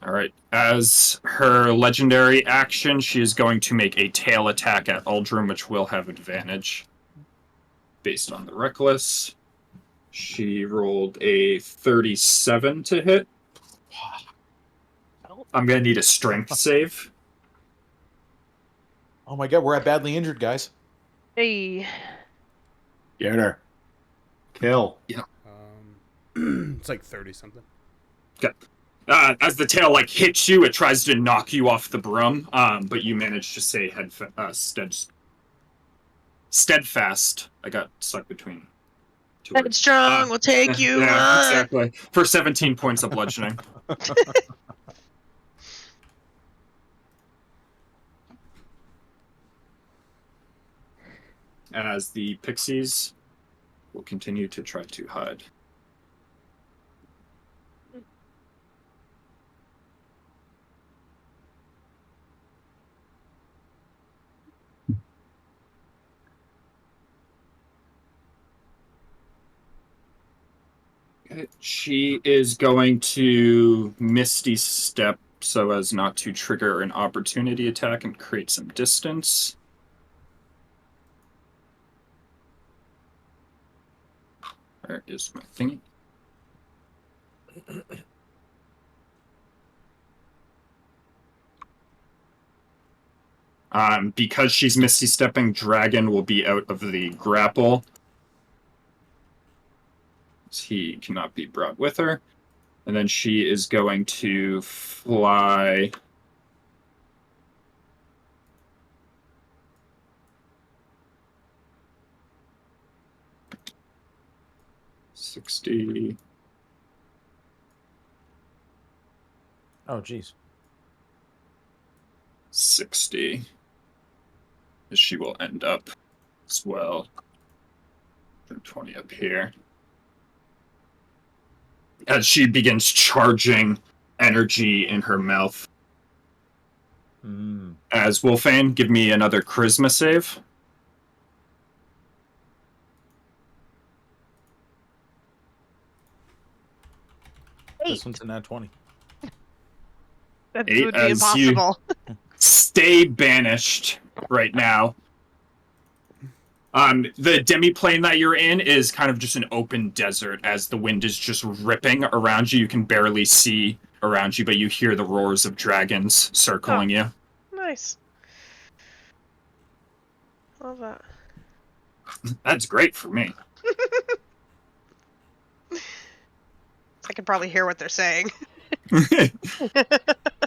All right, as her legendary action, she is going to make a tail attack at Uldrum, which will have advantage based on the reckless. She rolled a 37 to hit. I'm going to need a strength save. Oh my god, we're at badly injured, guys. Hey. Get her. Kill. It's like 30 something. As the tail like hits you, it tries to knock you off the broom, but you manage to stay steadfast. I got stuck between two words. Headstrong will take you. Yeah, exactly. For 17 points of bludgeoning. As the pixies will continue to try to hide. She is going to Misty Step so as not to trigger an opportunity attack and create some distance. Where is my thingy? Because she's Misty Stepping, Dragon will be out of the grapple. He cannot be brought with her. And then she is going to fly. $60. Oh, jeez. 60. She will end up as well. 20 up here. As she begins charging energy in her mouth. As Wolfane, give me another charisma save. This one's a nat 20. That 8 would be as impossible. you stay banished right now. The demiplane that you're in is kind of just an open desert as the wind is just ripping around you. You can barely see around you, but you hear the roars of dragons circling you. Nice. Love that. That's great for me. I can probably hear what they're saying.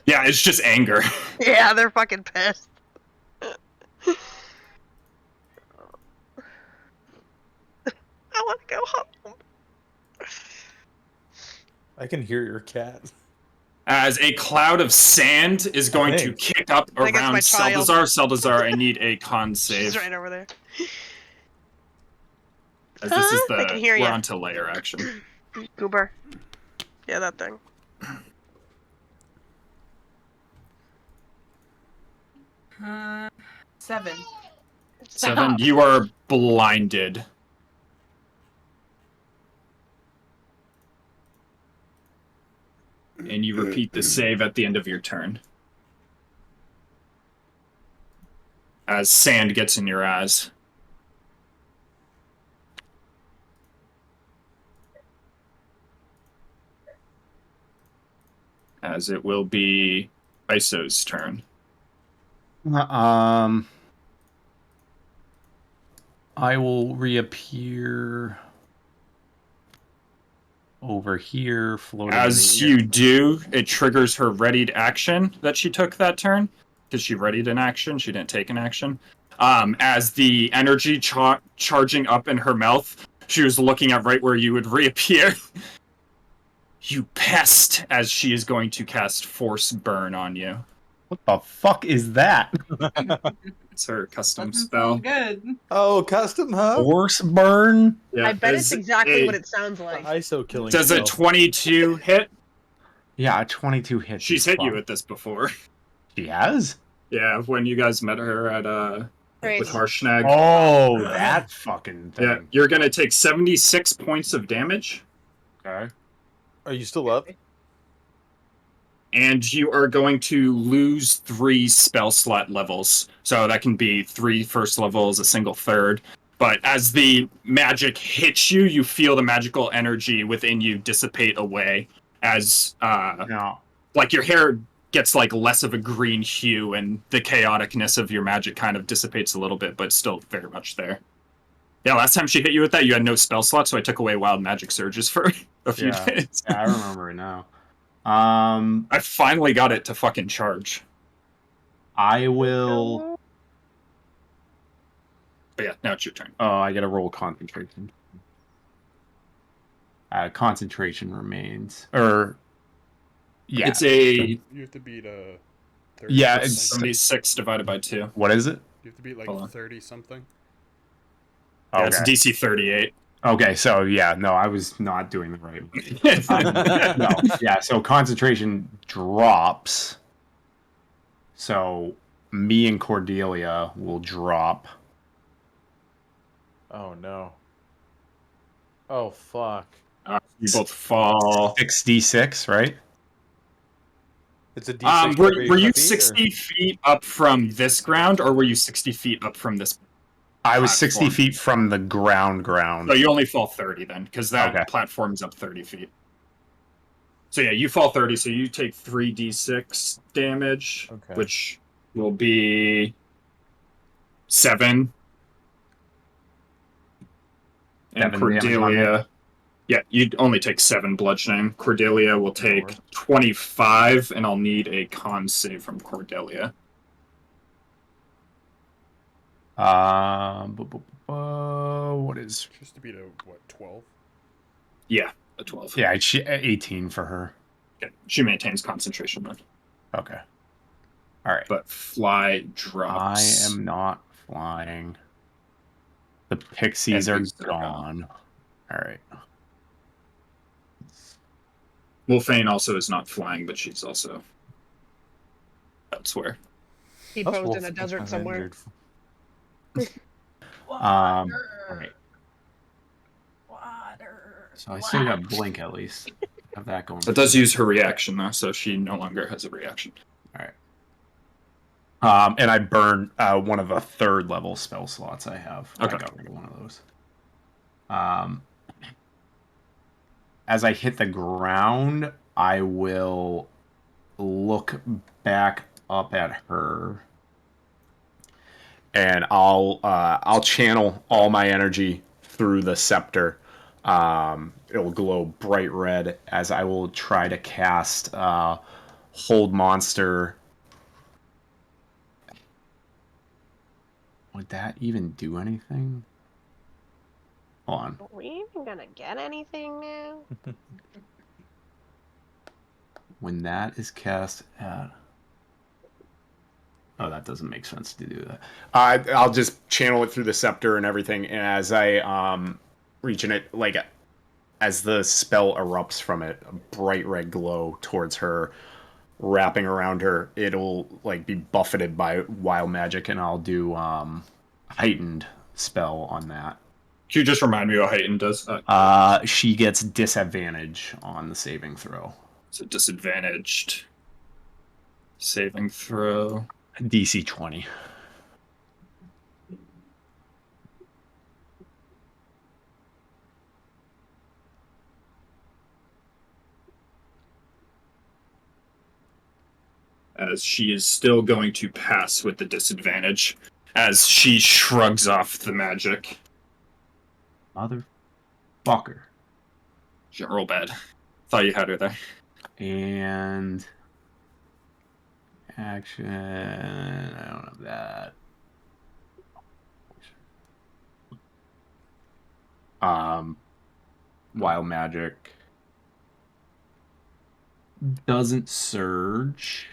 Yeah, it's just anger. Yeah, they're fucking pissed. I want to go home. I can hear your cat. As a cloud of sand is going to Thanks. kick up I think it's around my child. Seldazar, I need a con save. She's right over there. As this is I can hear we're ya. on to layer action. Goober. Yeah, that thing. Seven. 7, you are blinded. And you repeat the save at the end of your turn. As sand gets in your eyes. As it will be Iso's turn. I will reappear over here, floating. As in the air. you do, it triggers her readied action that she took that turn. Because she readied an action, she didn't take an action. As the energy charging up in her mouth, she was looking at right where you would reappear. You pest, as she is going to cast Force Burn on you. What the fuck is that? It's her custom Doesn't spell. sound good. Oh, custom, huh? Force burn? Yeah, I bet it's exactly what it sounds like. ISO killing. Does a spell. 22 hit? Yeah, 22 hits. She's is hit you fine. with this before. She has? Yeah, when you guys met her at Great. with Harshnag. Oh, that fucking thing. Yeah, you're gonna take 76 points of damage, Okay. Are you still up? and you are going to lose 3 spell slot levels. So that can be 3 first levels, a single third. But as the magic hits you, you feel the magical energy within you dissipate away as No. like your hair gets like less of a green hue, and the chaoticness of your magic kind of dissipates a little bit, but it's still very much there. Yeah, last time she hit you with that, you had no spell slot, so I took away Wild Magic Surges for a few days. Yeah, I remember it now. I finally got it to fucking charge. I will. But yeah, now it's your turn. Oh, I gotta roll concentration. Concentration remains, or yeah, It's a You have to beat 30 Yeah, something. it's- 76 divided by 2. what is it? You have to beat like Hold on. 30 something. Yeah, it's Okay. DC 38. Okay, so yeah, no, I was not doing the right. No, yeah, so concentration drops. So me and Cordelia will drop. Oh no. Oh fuck. You both fall. 6d6, right? It's a D6 Were every you 5 feet, 60 feet up from this ground, or were you 60 feet up from this? I was 60 Platform. feet from the ground. So you only fall 30 then, because that Okay. platform's up 30 feet. So yeah, you fall 30, so you take 3d6 damage, Okay. which will be 7. And 7 damage on Cordelia, yeah, you'd only take 7 bludgeoning. Cordelia will take Lord. 25, and I'll need a con save from Cordelia. What is? Just to beat a, what, 12? Yeah, a 12. Yeah, 18 for her. Okay. She maintains concentration then. Okay. All right. But fly I drops. am not flying. The pixies are And these are gone. All right. Wolfane also is not flying, but she's also elsewhere. He That's posed in a Wolf- desert I'm somewhere. injured. All right. Water. So I still got blink at least. Have that going. It does use her reaction though, so she no longer has a reaction. All right. And I burn one of the 3rd level spell slots I have. Okay. I got rid of one of those. As I hit the ground, I will look back up at her, and I'll channel all my energy through the scepter. It will glow bright red as I will try to cast Hold Monster. Would that even do anything? Hold on. Are we even gonna get anything now? When that is cast at... Oh, that doesn't make sense to do that. I'll just channel it through the scepter and everything, and as I reach in it, like, as the spell erupts from it, a bright red glow towards her, wrapping around her, it'll, like, be buffeted by wild magic, and I'll do heightened spell on that. Can you just remind me what Heighten does? She gets disadvantage on the saving throw. It's a disadvantaged saving throw. DC 20. As she is still going to pass with the disadvantage, as she shrugs off the magic. Motherfucker. She didn't roll bad. Thought you had her there. And action. I don't have that. Wild magic doesn't surge.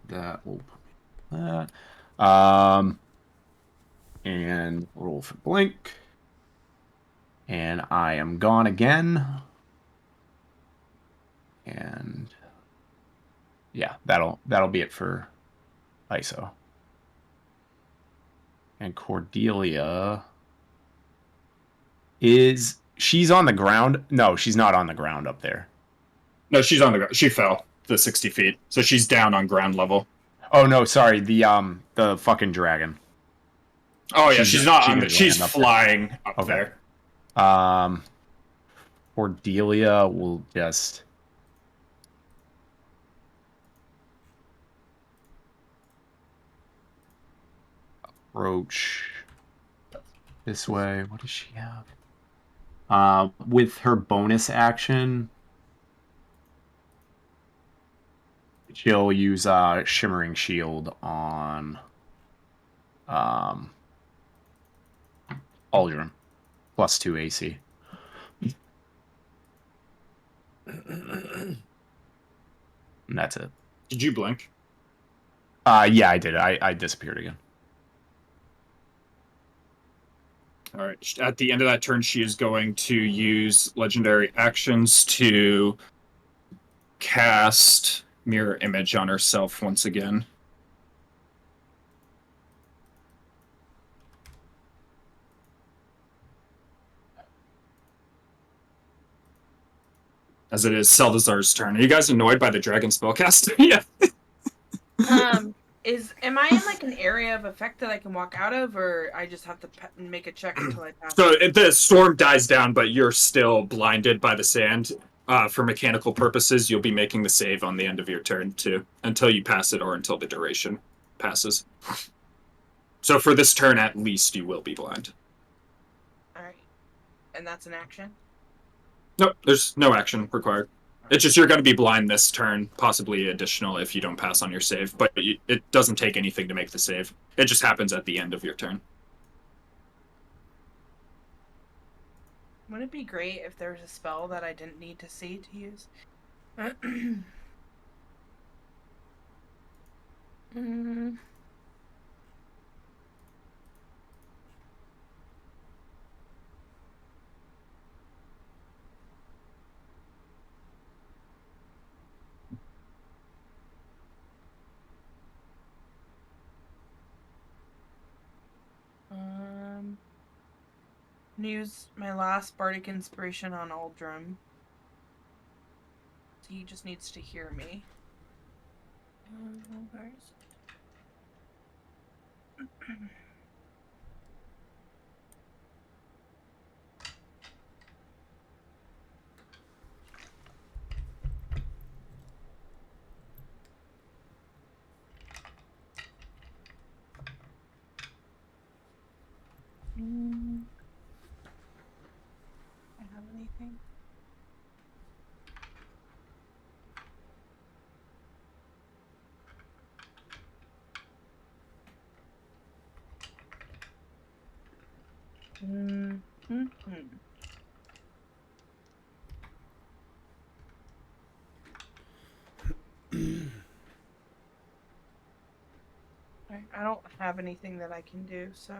That will put me that. And roll for blink. And I am gone again. And yeah, that'll be it for ISO. And Cordelia she's on the ground? No, she's not on the ground up there. No, she's on the ground. She fell the 60 feet, so she's down on ground level. Oh no, sorry, the fucking dragon. Oh yeah, she's not on. She's land up flying up Okay. there. Cordelia will just approach this way. What does she have? With her bonus action, she'll use Shimmering Shield on Aldrin, +2 AC. And that's it. Did you blink? Yeah, I did. I disappeared again. All right. At the end of that turn, she is going to use legendary actions to cast Mirror Image on herself once again. As it is Salazar's turn. Are you guys annoyed by the dragon spellcast? Yeah. Am I in like an area of effect that I can walk out of, or I just have to make a check until I pass? So the storm dies down, but you're still blinded by the sand. For mechanical purposes, you'll be making the save on the end of your turn too, until you pass it or until the duration passes. So for this turn, at least, you will be blind. All right, and that's an action. Nope, there's no action required. It's just you're going to be blind this turn, possibly additional if you don't pass on your save, but it doesn't take anything to make the save. It just happens at the end of your turn. Wouldn't it be great if there was a spell that I didn't need to see to use? Use my last bardic inspiration on Aldrum. So he just needs to hear me. Where is it? I have anything? I don't have anything that I can do, so.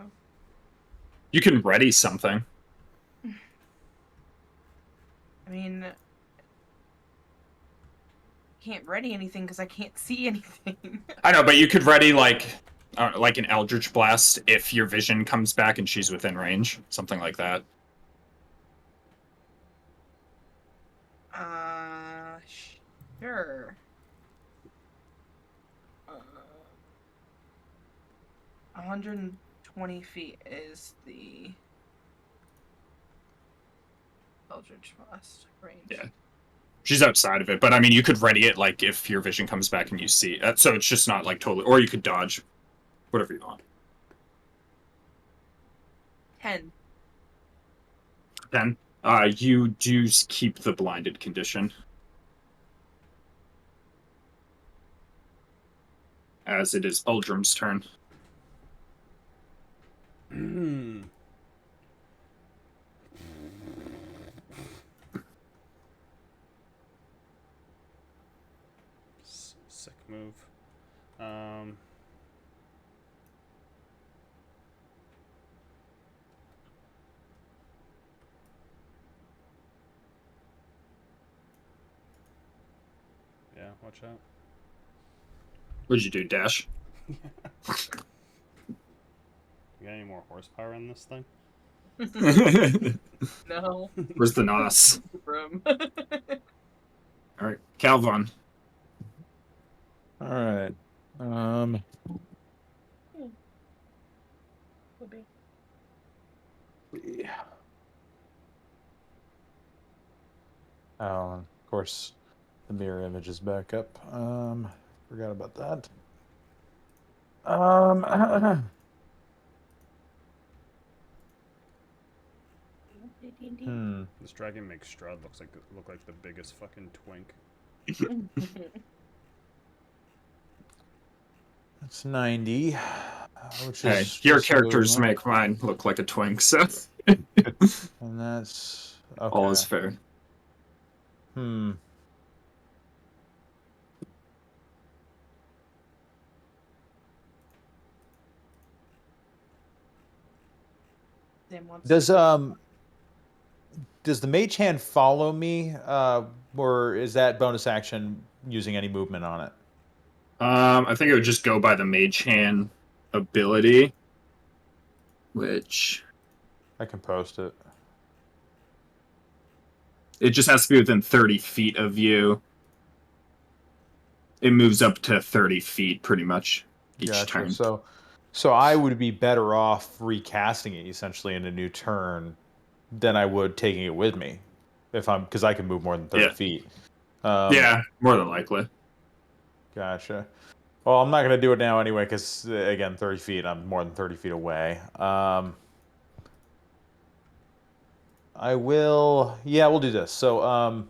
You can ready something. I mean, can't ready anything because I can't see anything. I know, but you could ready like an Eldritch Blast if your vision comes back and she's within range, something like that. Sure. 120 feet is the Eldritch Blast range. Yeah. She's outside of it, but I mean, you could ready it like if your vision comes back and you see. So it's just not like totally, or you could dodge, whatever you want. 10. 10. You do keep the blinded condition. As it is Uldrum's turn. Sick move. Yeah, watch out. What'd you do, Dash? You got any more horsepower in this thing? No. Where's the NOS? Room. Alright, Calvon. Alright. Oh, and of course, the mirror image is back up. Forgot about that. This dragon makes Strahd look like the biggest fucking twink. That's 90, which Hey, is your just a little characters more. make mine look like a twink, so And that's all is okay. fair. Hmm. Then once Does the mage hand follow me, or is that bonus action using any movement on it? I think it would just go by the mage hand ability, which I can post it. it just has to be within 30 feet of you. It moves up to 30 feet pretty much each Gotcha. turn. So I would be better off recasting it essentially in a new turn than I would taking it with me, because I can move more than 30 Yeah. feet. Yeah, more than likely. Gotcha. Well, I'm not gonna do it now anyway, because again, 30 feet. I'm more than 30 feet away. I will. Yeah, we'll do this. So,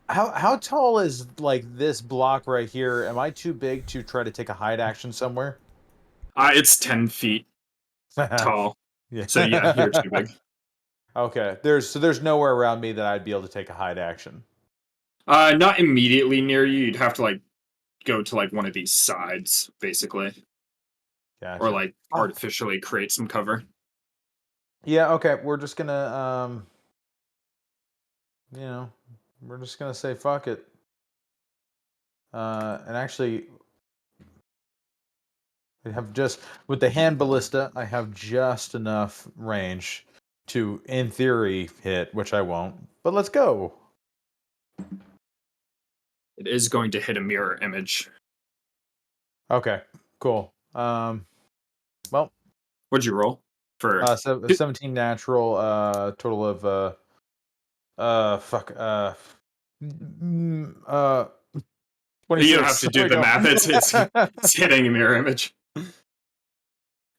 how tall is like this block right here? Am I too big to try to take a hide action somewhere? It's 10 feet tall. Yeah. So yeah, you're too big. Okay. There's nowhere around me that I'd be able to take a hide action. Not immediately near you. You'd have to like go to like one of these sides, basically, Gotcha. or like artificially create some cover. Yeah. Okay. We're just gonna we're just gonna say fuck it. And actually, I have just with the hand ballista, I have just enough range to, in theory, hit, which I won't. But let's go. It is going to hit a mirror image. Okay, cool. Well, What'd you roll for? 17 natural, total of fuck, 26. You don't have to do the math. It's hitting a mirror image.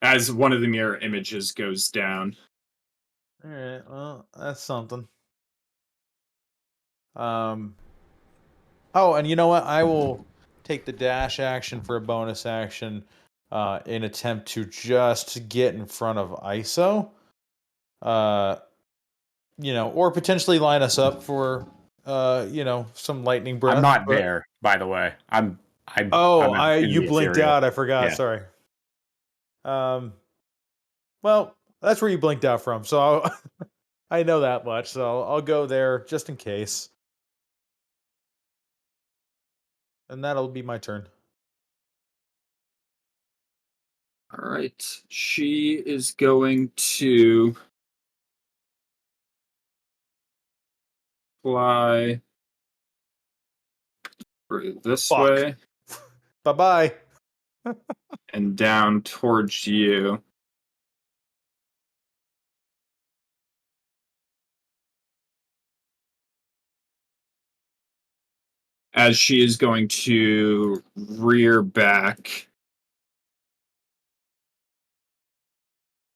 As one of the mirror images goes down. All right, well, that's something. Oh, and you know what? I will take the dash action for a bonus action in attempt to just get in front of ISO. Or potentially line us up for some lightning breath. I'm not there, by the way. I'm You blinked ethereal. out. I forgot. Yeah. Sorry. Well, that's where you blinked out from. So I know that much. So I'll go there just in case. And that'll be my turn. All right. She is going to fly through this Fuck. way Bye-bye. and down towards you. As she is going to rear back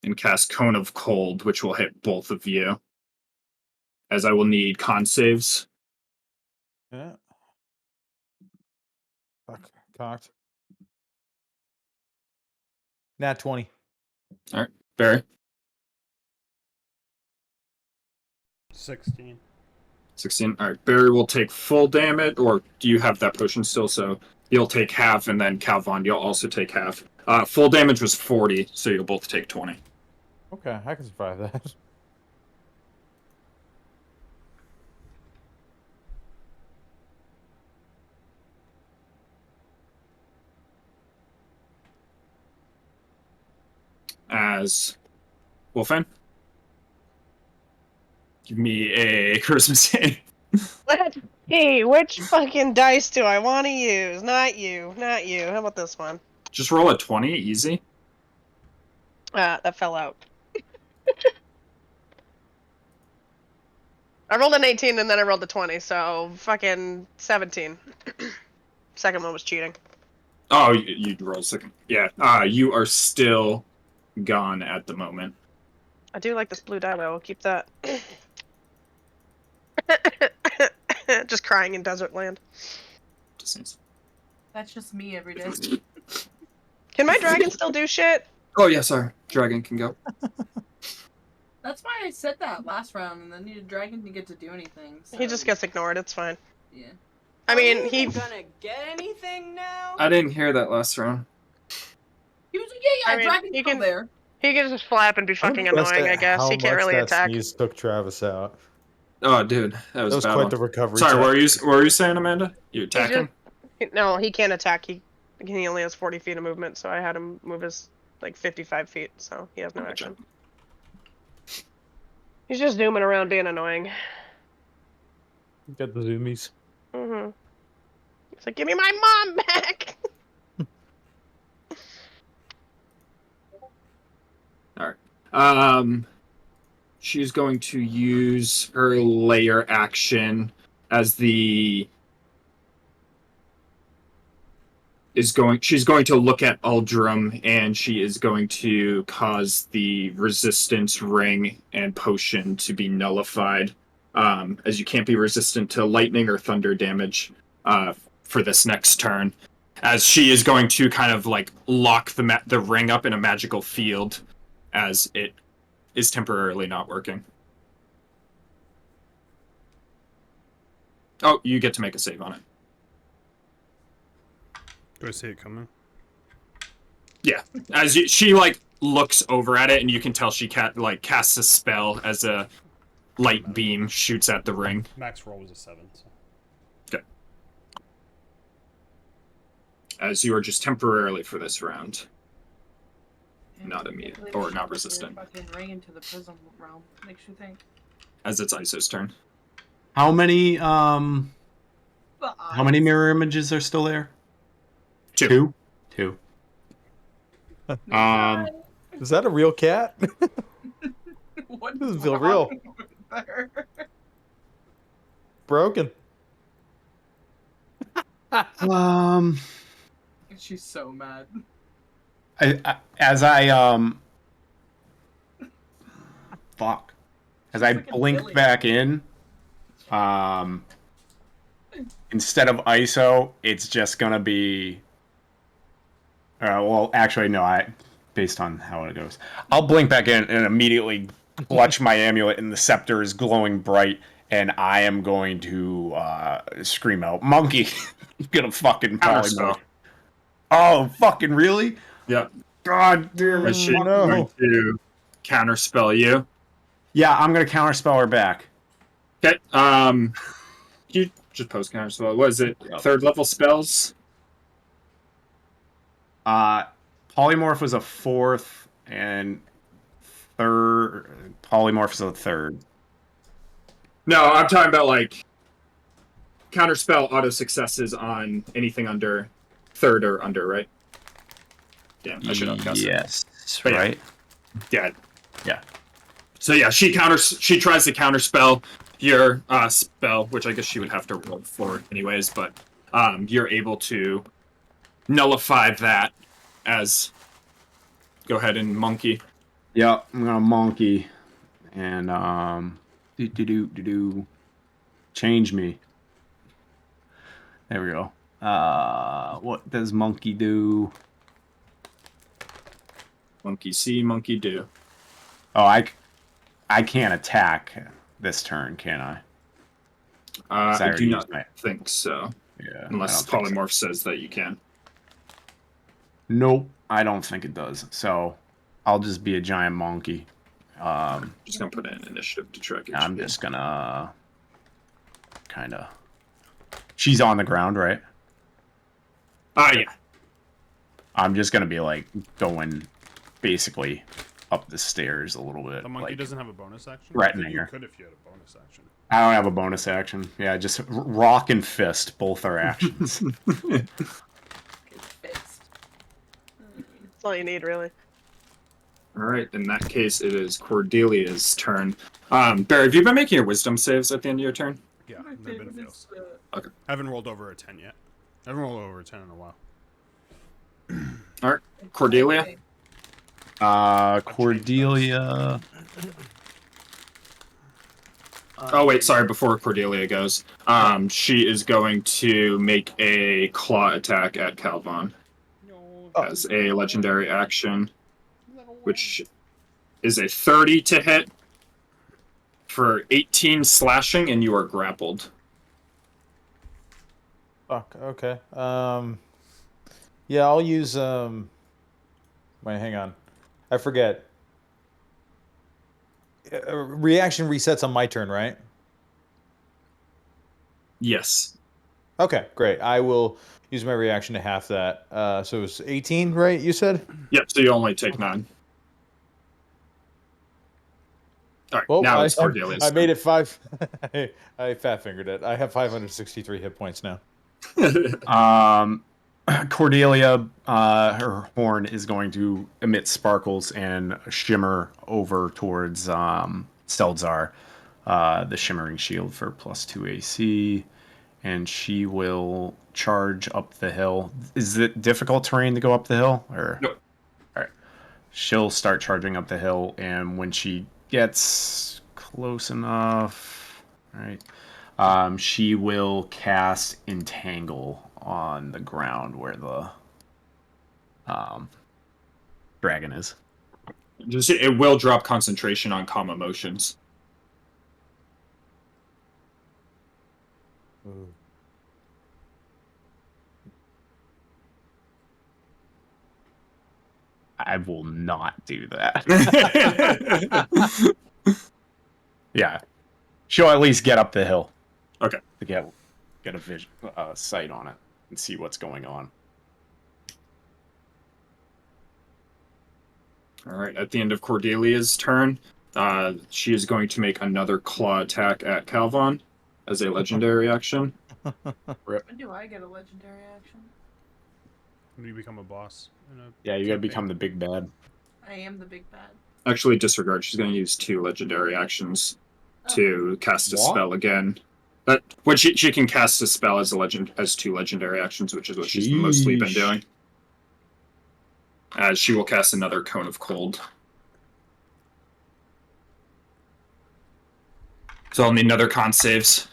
and cast Cone of Cold, which will hit both of you. As I will need con saves. Yeah. Fuck. Cocked. Nat 20. All right, Barry. 16. 16. All right, Barry will take full damage, or do you have that potion still? So you'll take half, and then Calvon, you'll also take half. Full damage was 40, so you'll both take 20. Okay, I can survive that. As Wolfan, give me a charisma save. Let's see, which fucking dice do I want to use? Not you, not you. How about this one? Just roll a 20, easy. That fell out. I rolled an 18 and then I rolled a 20, so fucking 17. Second one was cheating. Oh, you roll second. Yeah, you are still gone at the moment. I do like this blue dye, but I will keep that. Just crying in desert land. That's just me every day. Can my dragon still do shit? Oh yeah, sorry. Dragon can go. That's why I said that last round, and then the dragon didn't get to do anything. So... He just gets ignored. It's fine. Yeah. I mean, he. gonna get anything now? I didn't hear that last round. He was yeah, I mean, dragon's he still can- there. He can just fly up and be fucking annoying. I guess he can't really attack. Sneeze took Travis out. Oh, dude, that was, That was a bad quite one. the recovery. Sorry, time. what were you saying, Amanda? You attacking? No, he can't attack. He only has 40 feet of movement, so I had him move his like 55 feet, so he has no action. He's just zooming around being annoying. Got the zoomies. Mm-hmm. He's like, give me my mom back! Alright. She's going to use her layer action as she's going to look at Uldrum, and she is going to cause the resistance ring and potion to be nullified, as you can't be resistant to lightning or thunder damage for this next turn, as she is going to kind of like lock the ring up in a magical field as it is temporarily not working. Oh, you get to make a save on it. Do I see it coming? Yeah, as she like looks over at it, and you can tell she casts a spell as a light beam shoots at the ring. Max roll was a 7. So. Okay. As you are just temporarily for this round, not immune or not resistant. Fucking ring into the prism realm makes you think. As it's Iso's turn. How many mirror images are still there? Two. Two. Is that a real cat? What Doesn't feel real. There? Broken. She's so mad. As I blink Billy. back in, instead of ISO, it's just gonna be. Well, actually, no. Based on how it goes, I'll blink back in and immediately clutch my amulet, and the scepter is glowing bright, and I am going to scream out, "Monkey!" I'm gonna fucking Counterspell. Oh, fucking really? Yep. God damn Is it! she no. going to counterspell you? Yeah, I'm gonna counterspell her back. Okay. You just post counterspell. What is it? Yep. 3rd level spells? Polymorph was a 4th, and polymorph is a 3rd. No, I'm talking about like counterspell auto successes on anything under 3rd or under, right? Damn, I should have guessed. Yes, But yeah. right. Yeah. So yeah, she tries to counterspell your spell, which I guess she would have to roll for anyways, but you're able to nullify that as go ahead and monkey. Yeah, I'm gonna monkey and change me. There we go. What does monkey do? Monkey see, monkey do. Oh, I can't attack this turn, can I? I do already not used my- think so. Yeah. Unless I don't think so. polymorph says that you can. Nope, I don't think it does. So I'll just be a giant monkey. Just gonna put in initiative to track it. I'm just gonna kind of. She's on the ground, right? Yeah. I'm just gonna be like going basically up the stairs a little bit. The monkey like, doesn't have a bonus action? threatening You her. could if you had a bonus action. I don't have a bonus action. Yeah, just rock and fist, both are actions. Get fixed. That's all you need, really. All right. In that case, it is Cordelia's turn. Barry, have you been making your wisdom saves at the end of your turn? Yeah, My they've been favorite fails. is, Okay. I haven't rolled over a 10 yet. I haven't rolled over a 10 in a while. All right. Cordelia? Cordelia. Oh wait, sorry. Before Cordelia goes, she is going to make a claw attack at Calvon No. as a legendary action, which is a 30 to hit for 18 slashing, and you are grappled. Fuck. Okay. Yeah, I'll use Wait, hang on. I forget. Reaction resets on my turn, right? Yes. Okay, great. I will use my reaction to half that. So it was 18, right? You said? Yep. So you only take 9. All right. Well, Now it's Cordelia's I made it 5. I fat fingered it. I have 563 hit points now. Cordelia, her horn is going to emit sparkles and shimmer over towards Seldzar, the shimmering shield for +2 AC, and she will charge up the hill. Is it difficult terrain to go up the hill? Or No. All right. She'll start charging up the hill, and when she gets close enough, right, she will cast Entangle on the ground where the dragon is. Just it will drop concentration on calm emotions. I will not do that. Yeah, she'll at least get up the hill. Okay. To get a vision, sight on it, and see what's going on. All right. At the end of Cordelia's turn, she is going to make another claw attack at Calvon as a legendary action. When do I get a legendary action? When you become a boss. Yeah, you gotta become the big bad. I am the big bad. Actually, disregard. She's going to use 2 legendary actions to cast a spell again. But when she can cast a spell as 2 legendary actions, which is what she's mostly been doing. As she will cast another Cone of Cold. So I'll need another con saves.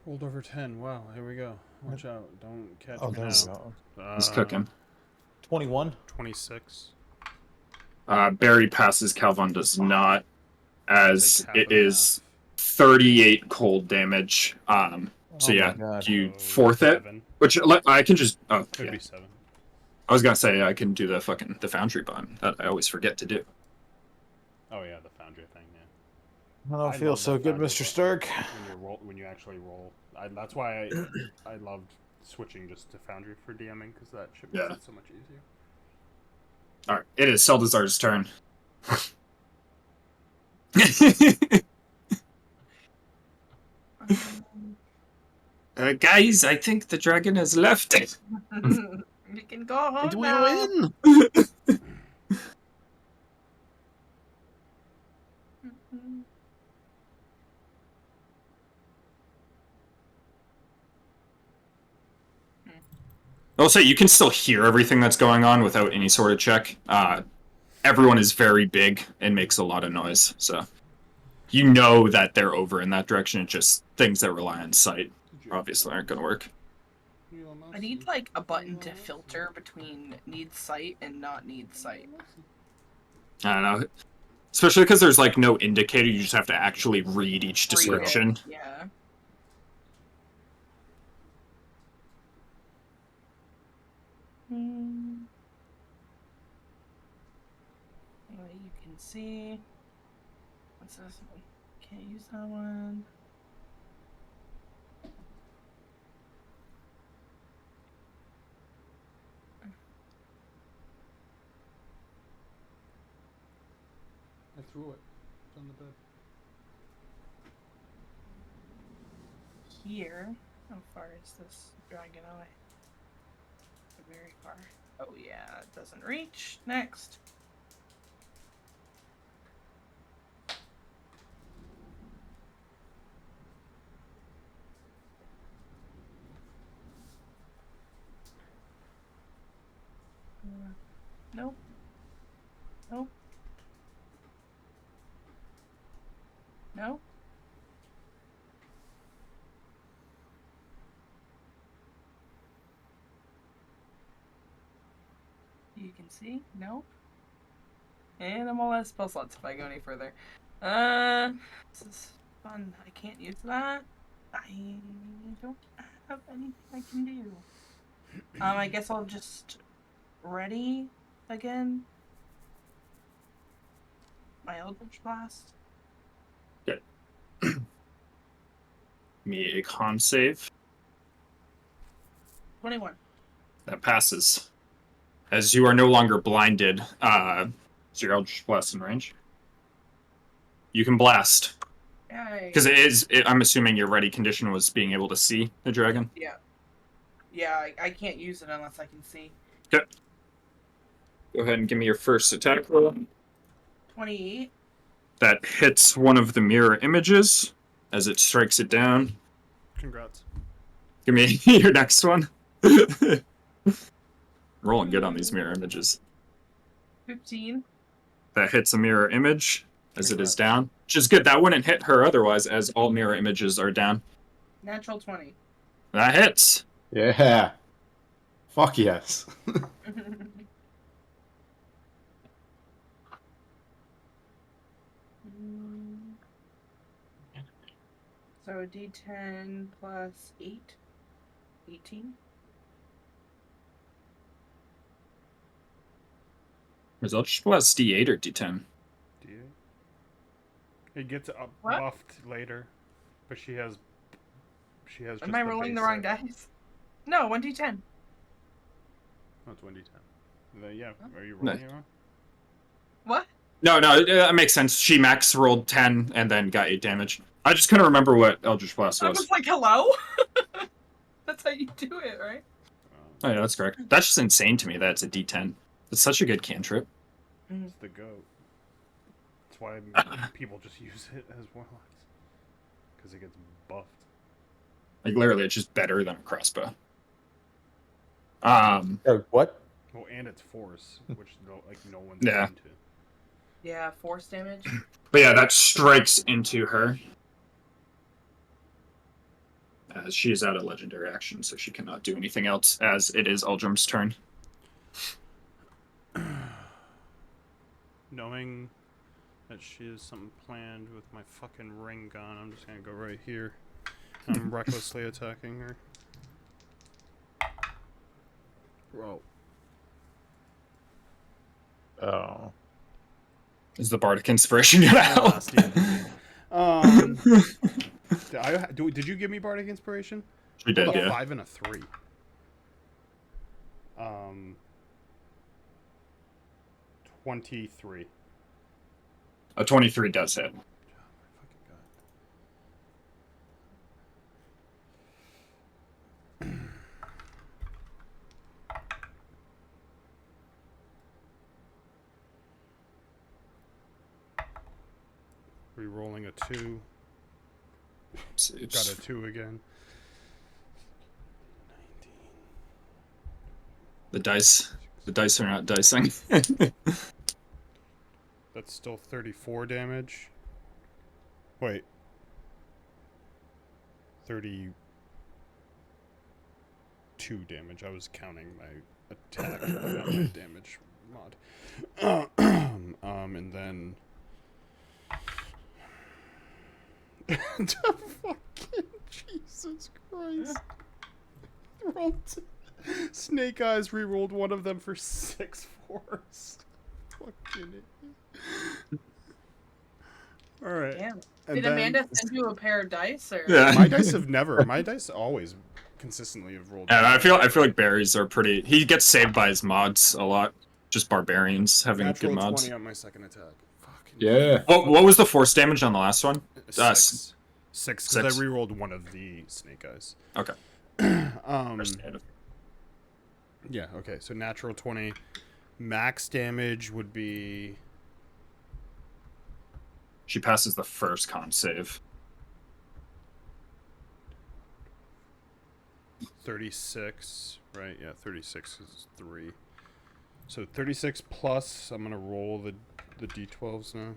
Rolled over 10. Wow, here we go. Watch out. Don't catch me there's now. He's cooking. 21. 26. Barry passes, Calvon does not, as Take half it and is 38 cold damage. So Oh my yeah, God. do you half. forfeit? 7. Which I can just. Oh, Could yeah. be 7. I was gonna say I can do the foundry button that I always forget to do. Oh yeah, the foundry thing. Yeah. I don't feel love so that good, foundry Mr. button Stark. when you actually roll. That's why I loved switching just to foundry for DMing because that shit makes Yeah. it so much easier. All right, it is Seldazar's turn. Guys, I think the dragon has left. You can go home Do we now. win? I'll say you can still hear everything that's going on without any sort of check. Everyone is very big and makes a lot of noise, so you know that they're over in that direction. It's just things that rely on sight obviously aren't going to work. I need like a button to filter between need sight and not need sight. I don't know. Especially because there's like no indicator, you just have to actually read each description. Yeah. Anyway, you can see. What's this one? Can't use that one. I threw it. It's on the bed. Here. How far is this dragon away? Very far. Oh yeah, it doesn't reach. Next. Nope. Nope. Nope. You can see? Nope. And I'm all out of spell slots if I go any further. This is fun. I can't use that. I don't have anything I can do. I guess I'll just ready again. My Eldritch Blast. Me a con save. 21. That passes. As you are no longer blinded, so your Eldritch Blast in range. You can blast. Yay. Because I'm assuming your ready condition was being able to see the dragon. Yeah. Yeah, I can't use it unless I can see. Okay. Go ahead and give me your first attack roll. 28. That hits one of the mirror images as it strikes it down. Congrats. Give me your next one. Rolling good on these mirror images. 15. That hits a mirror image as it is down. Which is good. That wouldn't hit her otherwise, as all mirror images are down. Natural 20. That hits. Yeah. Fuck yes. So D10 plus 8. 18. Results plus D8 or D10. D8. It gets up What? buffed later, but she has. Just Am I rolling the wrong basic. dice? No, 1d10. Oh, it's 1d10. Yeah, are you rolling it wrong? What? No, that makes sense. She max rolled 10 and then got 8 damage. I just couldn't remember what Eldritch Blast I was. was like, hello? That's how you do it, right? Oh yeah, that's correct. That's just insane to me that it's a D10. It's such a good cantrip. It's the goat. That's why people just use it as warlocks. Because it gets buffed. Like literally, it's just better than a crossbow. What? Well, and it's force, which no one's Yeah. into. Yeah, force damage. But yeah, that strikes into her. As she is out of legendary action, so she cannot do anything else, as it is Eldrum's turn. Knowing that she has something planned with my fucking ring gun, I'm just gonna go right here. I'm recklessly attacking her. Bro. Oh. Is the Bardic Inspiration gonna help? Did you give me Bardic Inspiration? She did, A yeah. 5 and a 3. 23. A 23 does hit. Re-rolling a 2. Oops. Got a 2 again. 19. The dice are not dicing. That's still 34 damage. Wait. 32 damage. I was counting my attack, not my damage mod. And then... Fucking Jesus Christ. Snake Eyes re-rolled one of them for 6 force. Fucking it. Alright. Damn. And Did then- Amanda send you a pair of dice, or? Yeah. My dice always consistently have rolled. And I feel like berries are pretty. He gets saved by his mods a lot. Just barbarians having Natural good mods. 20 on my second attack. Fucking Yeah. What was the force damage on the last one? 6. 6, because I Six. re-rolled one of the Snake Eyes. Okay. Um, yeah, okay, so natural 20. Max damage would be... She passes the first con save. 36, right? Yeah, 36 is 3. So 36 plus. I'm gonna roll the d12s now.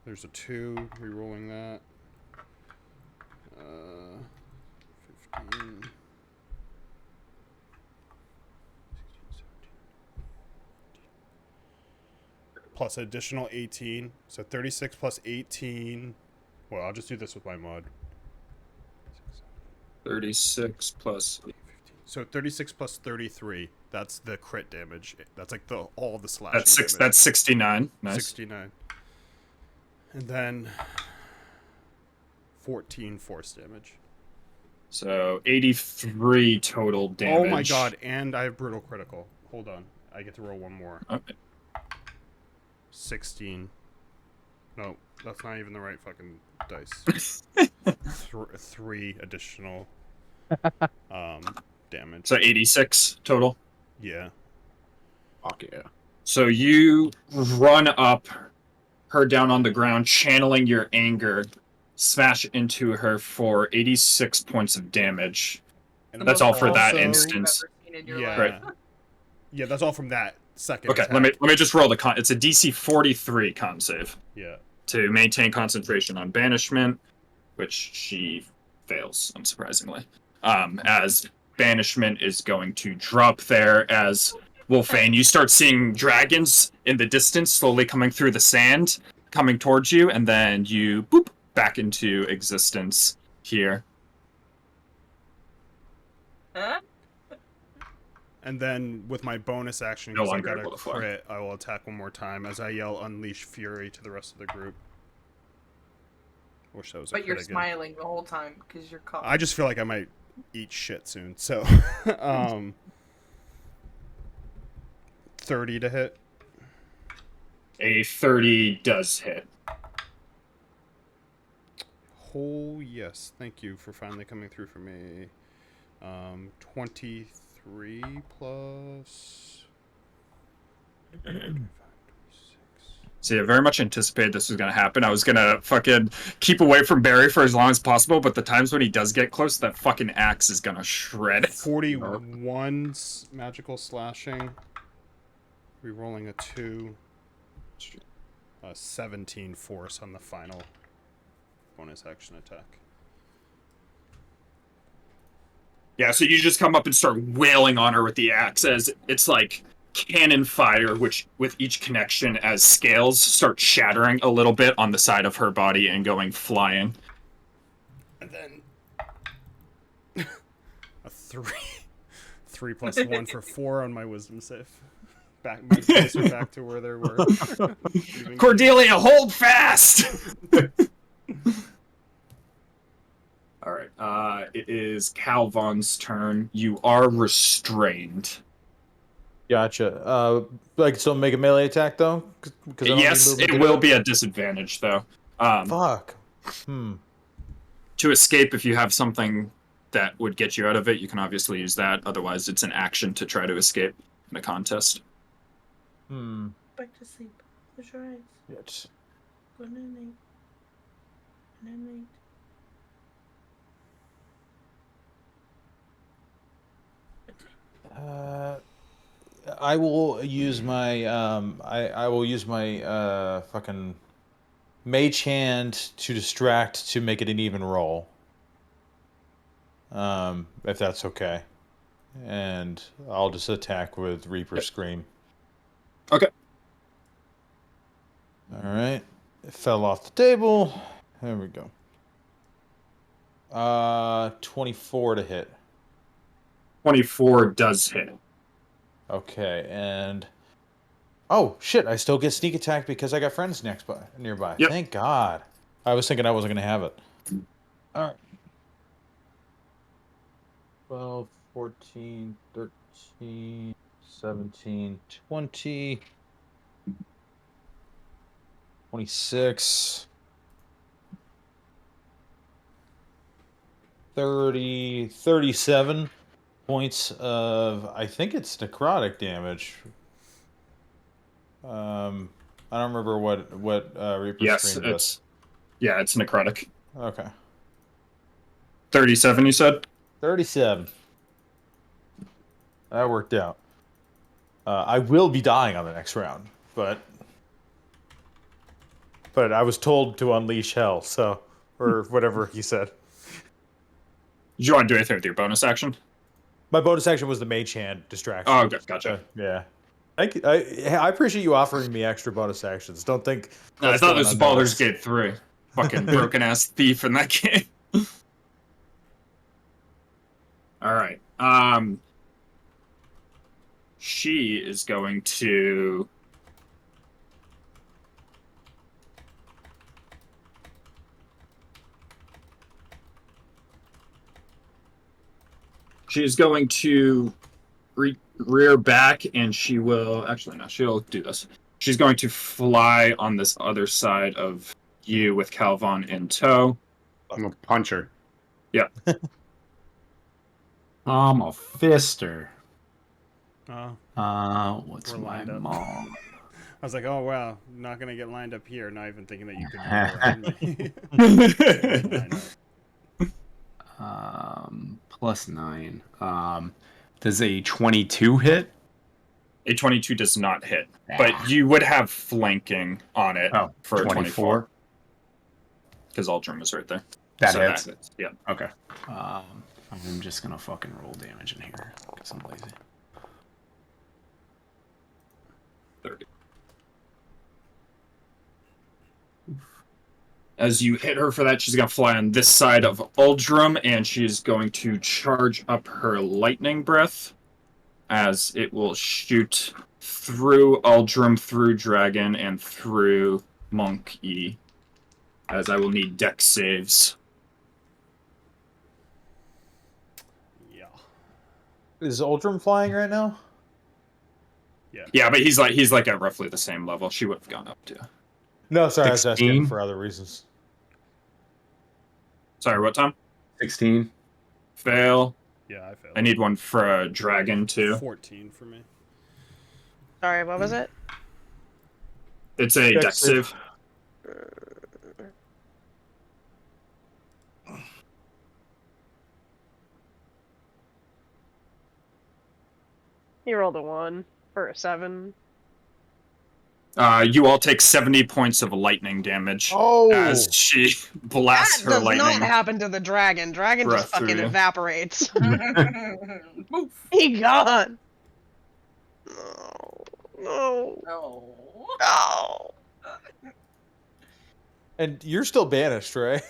There's a 2. Rerolling that. 15. 16, 17. Plus additional 18. So 36 plus 18. Well, I'll just do this with my mod. 36 plus. So 36 plus 33. That's the crit damage. That's like all the slashing That's damage. That's 69. Nice. 69. And then 14 force damage. So 83 total damage. Oh my god, and I have brutal critical. Hold on. I get to roll one more. Okay. 16. No, that's not even the right fucking dice. 3 additional damage. So 86 total. Yeah. Fuck yeah. So you run up, her down on the ground, channeling your anger, smash into her for 86 points of damage. And That's all for that also- instance. Yeah. Right. Yeah, that's all from that second Okay, attack. let me just roll the con. It's a DC 43 con save Yeah. to maintain concentration on banishment, which she fails, unsurprisingly. As banishment is going to drop there as Wolfane, you start seeing dragons in the distance slowly coming through the sand, coming towards you, and then you boop back into existence here. Huh? And then with my bonus action, No because I longer got a able to fly. crit, I will attack one more time as I yell Unleash Fury to the rest of the group. Wish that was a But you're crit again. smiling the whole time because you're caught. I just feel like I might eat shit soon, so 30 to hit. A 30 does hit. Oh yes, thank you for finally coming through for me. 23 plus. See, I very much anticipated this was going to happen. I was going to fucking keep away from Barry for as long as possible, but the times when he does get close, that fucking axe is going to shred it. 41 magical slashing. Rerolling a 2. 17 force on the final bonus action attack. Yeah, so you just come up and start wailing on her with the axe as it's like cannon fire, which with each connection as scales start shattering a little bit on the side of her body and going flying. And then a 3 plus 1 for 4 on my wisdom save. Back my dice are back to where they were. Cordelia, hold fast! Alright, it is Calvon's turn. You are restrained. Gotcha. Like, so make a melee attack though. 'Cause I don't Yes, need movement it to will do be a disadvantage though. Fuck. To escape, if you have something that would get you out of it, you can obviously use that. Otherwise, it's an action to try to escape in a contest. Back to sleep. Close your eyes. Yes. Good night. Good night. I will use my I will use my fucking mage hand to distract to make it an even roll. If that's okay. And I'll just attack with Reaper Scream. Okay. Alright. It fell off the table. There we go. 24 to hit. 24 does hit. Okay, and oh shit! I still get sneak attack because I got friends nearby. Yep. Thank God. I was thinking I wasn't gonna have it. All right. 12, 14, 13, 17, 20, 26, 30, 37 points of, I think it's necrotic damage. I don't remember what Reaper Yes, Scream does. it's necrotic. Okay. 37, you said? 37. That worked out. I will be dying on the next round, but I was told to unleash hell, so or whatever he said. Do you want to do anything with your bonus action? My bonus action was the mage hand distraction. Oh, okay, gotcha. Yeah. I appreciate you offering me extra bonus actions. Don't think. No, I that's thought going this was Baldur's Gate 3. Fucking broken ass thief in that game. Alright. She is going to. She is going to rear back, and she will. Actually, no, she'll do this. She's going to fly on this other side of you with Calvon in tow. I'm gonna punch her. Yeah. I'm a fister. Oh, What's We're my lined up. mom? I was like, oh wow, not gonna get lined up here. Not even thinking that you could go around me. +9. Does a 22 hit? A 22 does not hit, but you would have flanking on it Oh, for a 24. Because Aldrin was right there. That So hits. that hits. Yeah. Okay. I'm just gonna fucking roll damage in here because I'm lazy. 30. As you hit her for that, she's going to fly on this side of Uldrum, and she's going to charge up her lightning breath as it will shoot through Uldrum, through Dragon, and through Monk E. As I will need dex saves. Yeah. Is Uldrum flying right now? Yeah, but he's like at roughly the same level. She would have gone up to. No, sorry, I was 16? asking for other reasons. Sorry, what time? 16. Fail. Yeah, I failed. I need one for a dragon too. 14 for me. Sorry, what was it? It's a dex save. You rolled a 1 for a 7. You all take 70 points of lightning damage as she blasts That her does lightning. not happen to the dragon. Dragon breath just fucking through you. evaporates. Poof. He gone. No. No. No. And you're still banished, right?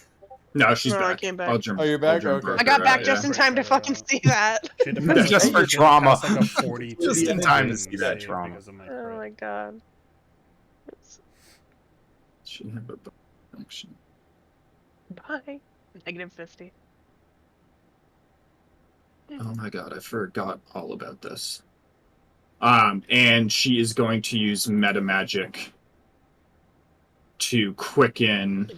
No, she's No, I back. came back. Aldrin- Oh, you're back? Aldrin Okay. broke I got her back out, just yeah. in time to fucking see that. She had to pass Just like, for she had to trauma. pass like a 40 Just in to time to save see that trauma. because of my Oh crit. my god. She had a bonus action. Bye. -50. Oh my god, I forgot all about this. And she is going to use meta magic to quicken.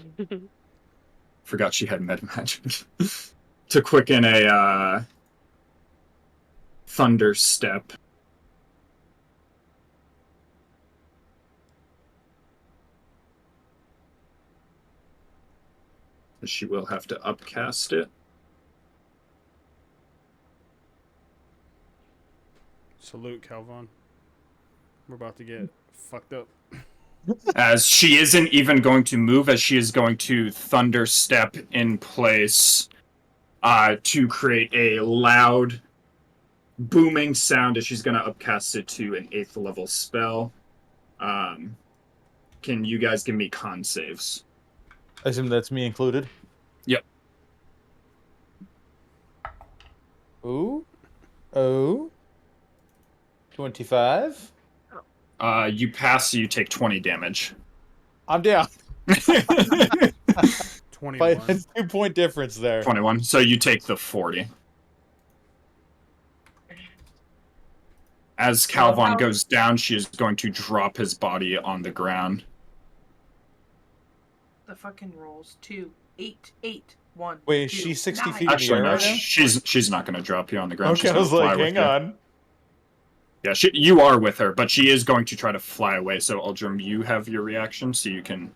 Forgot she had meta magic to quicken a thunder step. She will have to upcast it. Salute, Calvon. We're about to get fucked up. As she isn't even going to move, as she is going to thunder step in place to create a loud booming sound as she's going to upcast it to an 8th level spell. Can you guys give me con saves? I assume that's me included. Yep. Ooh. Oh. 25. You pass, so you take 20 damage. I'm down. 21. By a 2-point difference there. 21. So you take the 40. As Calvon goes down, she is going to drop his body on the ground. The fucking rolls. 2, 8, 8, 1. Wait, 2, she's 60 9. feet in the Actually, air no, right now? she's not going to drop you on the ground. Okay, She's I was gonna fly like, with hang you. on. Yeah, you are with her, but she is going to try to fly away. So, Uldrum, you have your reaction, so you can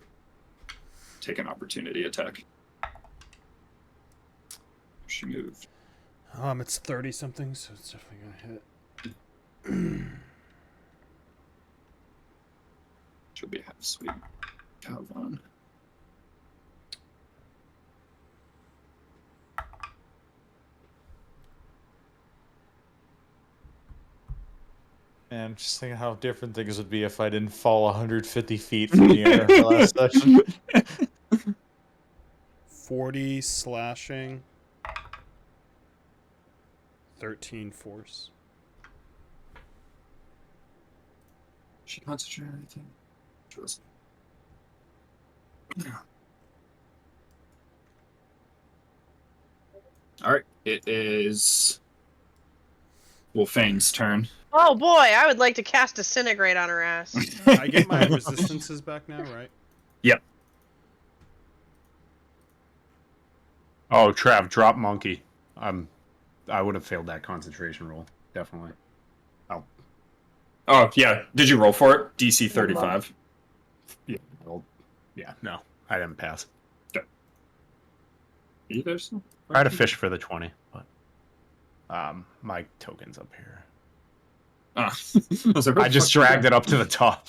take an opportunity attack. She moved. It's 30 something, so it's definitely gonna hit. She'll be half sweet. Calvon. Man, I'm just thinking how different things would be if I didn't fall 150 feet from the air last session. 40 slashing. 13 force. She concentrated on anything. Trust. All right, it is Wolfane's turn. Oh boy, I would like to cast Disintegrate on her ass. I get my resistances back now, right? Yep. Oh, Trav, drop monkey. I would have failed that concentration roll. Definitely. Oh yeah. Did you roll for it? DC 35. Yeah. Well, yeah. No, I didn't pass. Either. So? I had to fish for the 20, but my token's up here. I I just dragged it up to the top.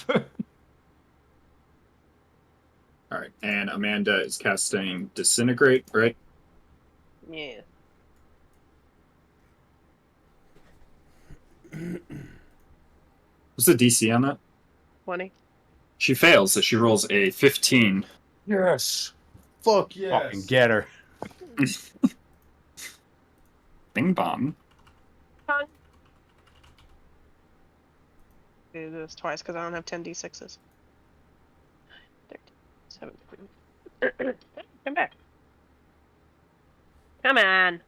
All right, and Amanda is casting Disintegrate, right? Yeah. What's the DC on that? 20. She fails, so she rolls a 15. Yes. Fuck yes. Fucking get her. Bing bong. Do this twice because I don't have 10 d6s. 13, 17. Come back. Come on.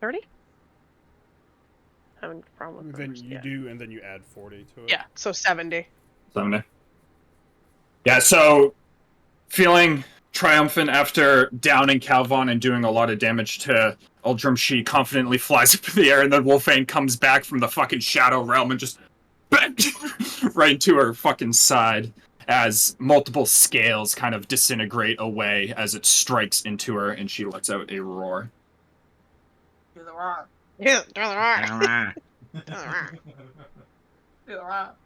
$30? Having a problem with Then numbers, you yeah. do, and then you add 40 to it. Yeah, so 70. 70. Yeah, so feeling triumphant after downing Calvon and doing a lot of damage to Uldrum, she confidently flies up in the air, and then Wolfane comes back from the fucking Shadow Realm and just right into her fucking side as multiple scales kind of disintegrate away as it strikes into her, and she lets out a roar. Do the rock. Yeah, do the rock. Do the rock. Do the rock.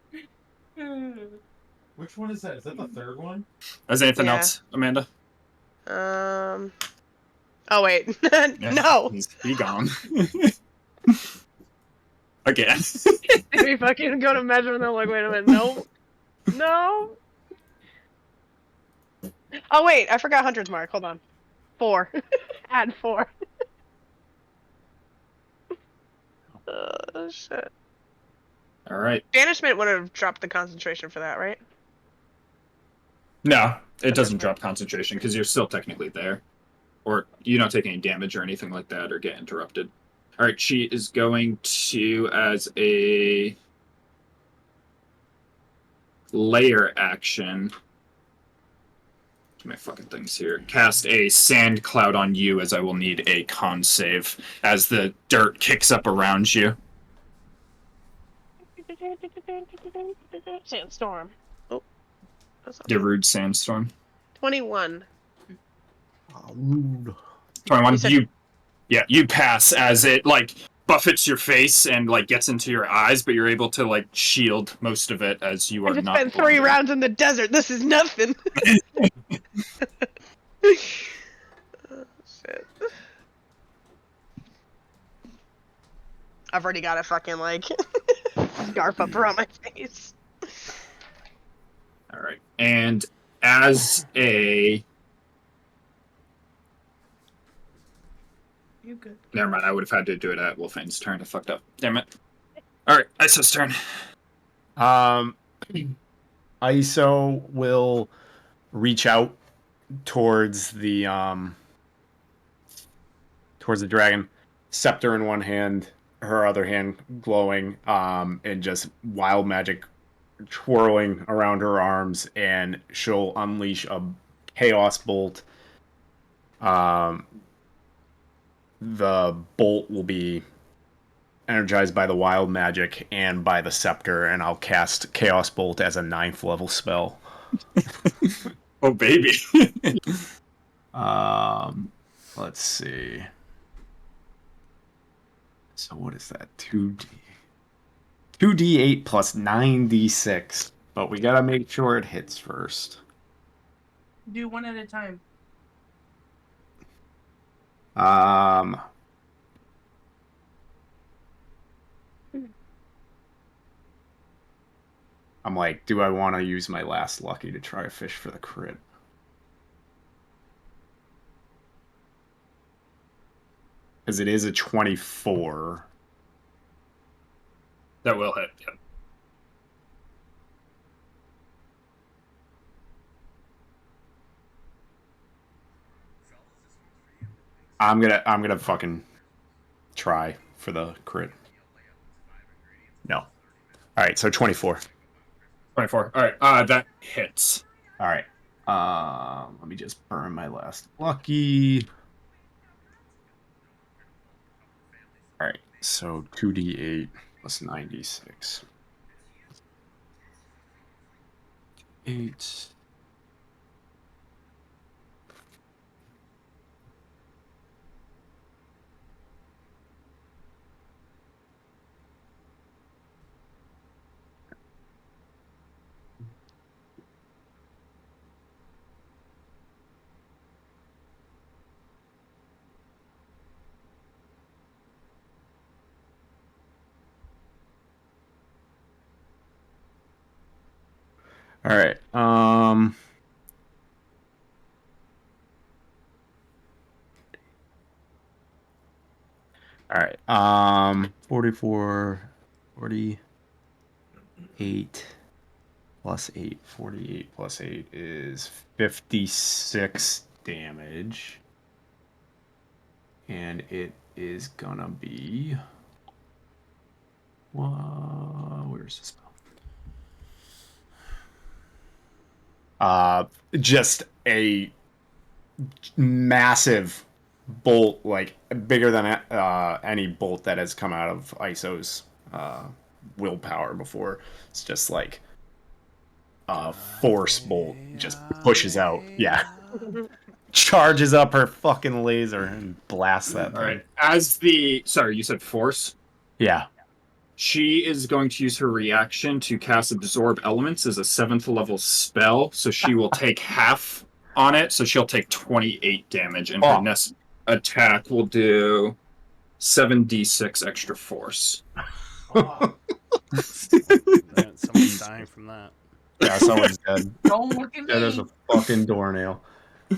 Which one is that? Is that the third one? Is there anything Yeah. else, Amanda? Oh wait, Yeah, no. He gone. Again. We fucking go to measure and I'm like, wait a minute, no, no. Oh wait, I forgot Hunter's Mark. Hold on, 4. Add 4. Oh shit. All right. Banishment would have dropped the concentration for that, right? No, it Okay, doesn't fine. drop concentration because you're still technically there. Or you don't take any damage or anything like that or get interrupted. All right, she is going to, as a layer action, my fucking things here, cast a sand cloud on you, as I will need a con save as the dirt kicks up around you. Sandstorm. Oh, that's not The rude sandstorm. 21. Oh, rude. 21. You said- You pass as it like buffets your face and like gets into your eyes, but you're able to like shield most of it as you I are just not. spent 3 blinded. rounds in the desert. This is nothing. Oh, shit. I've already got a fucking like scarf up around my face. All right, and as a You good? never mind, I would have had to do it at Wolfane's turn. I fucked up. Damn it. All right, Iso's turn. ISO will reach out towards the dragon, scepter in one hand, her other hand glowing, and just wild magic twirling around her arms, and she'll unleash a chaos bolt. The bolt will be energized by the wild magic and by the scepter, and I'll cast Chaos Bolt as a 9th level spell. Oh, baby. Let's see. So what is that? 2d8 plus 9d6. But we gotta make sure it hits first. Do one at a time. I'm like, do I want to use my last lucky to try to fish for the crit? Because it is a 24. That will hit. Yep. I'm gonna fucking try for the crit. No. All right, so 24. 24. All right. That hits. All right. Let me just burn my last lucky. All right, so 2d8 plus 96. 8. All right. All right. 44, 48 plus 8. 48 plus 8 is 56 damage. And it is gonna be. Where's the spell? Just a massive bolt, like bigger than any bolt that has come out of ISO's willpower before. It's just like a force bolt, just pushes out. Yeah. Charges up her fucking laser and blasts that All thing. right. Sorry, you said force? Yeah. She is going to use her reaction to cast Absorb Elements as a 7th level spell, so she will take half on it, so she'll take 28 damage, and her next attack will do 7d6 extra force. Man, someone's dying from that. Yeah, someone's dead. Don't look at me. Yeah, there's a fucking doornail.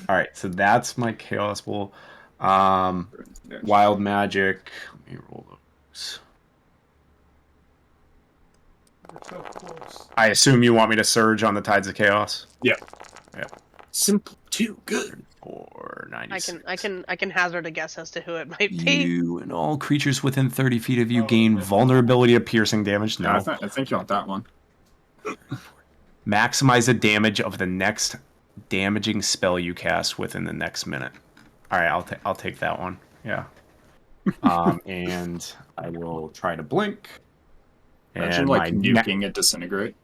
All right, so that's my Chaos Bolt. Wild Magic. Let me roll those. So close. I assume you want me to surge on the Tides of Chaos? Yeah. Yeah. Simple too good. Or 96. I can hazard a guess as to who it might be. You and all creatures within 30 feet of you gain vulnerability to piercing damage. No. I think you want that one. Maximize the damage of the next damaging spell you cast within the next minute. All right, I'll take that one. Yeah. And I will try to blink. Imagine And like nuking a disintegrate.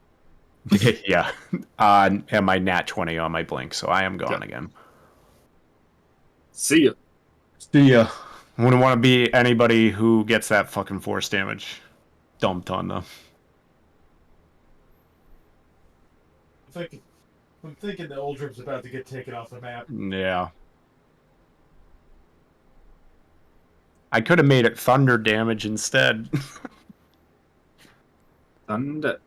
yeah. And my nat 20 on my blink, so I am gone again. See ya. See ya. Wouldn't want to be anybody who gets that fucking force damage dumped on them. I'm thinking the Uldrim's about to get taken off the map. Yeah. I could have made it thunder damage instead. Thunder.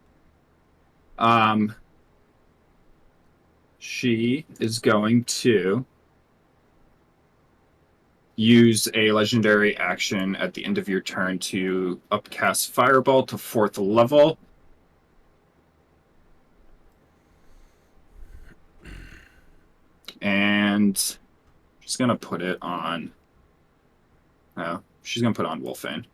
She is going to use a legendary action at the end of your turn to upcast Fireball to 4th level. And she's going to put it on... Oh, she's going to put it on Wolfane.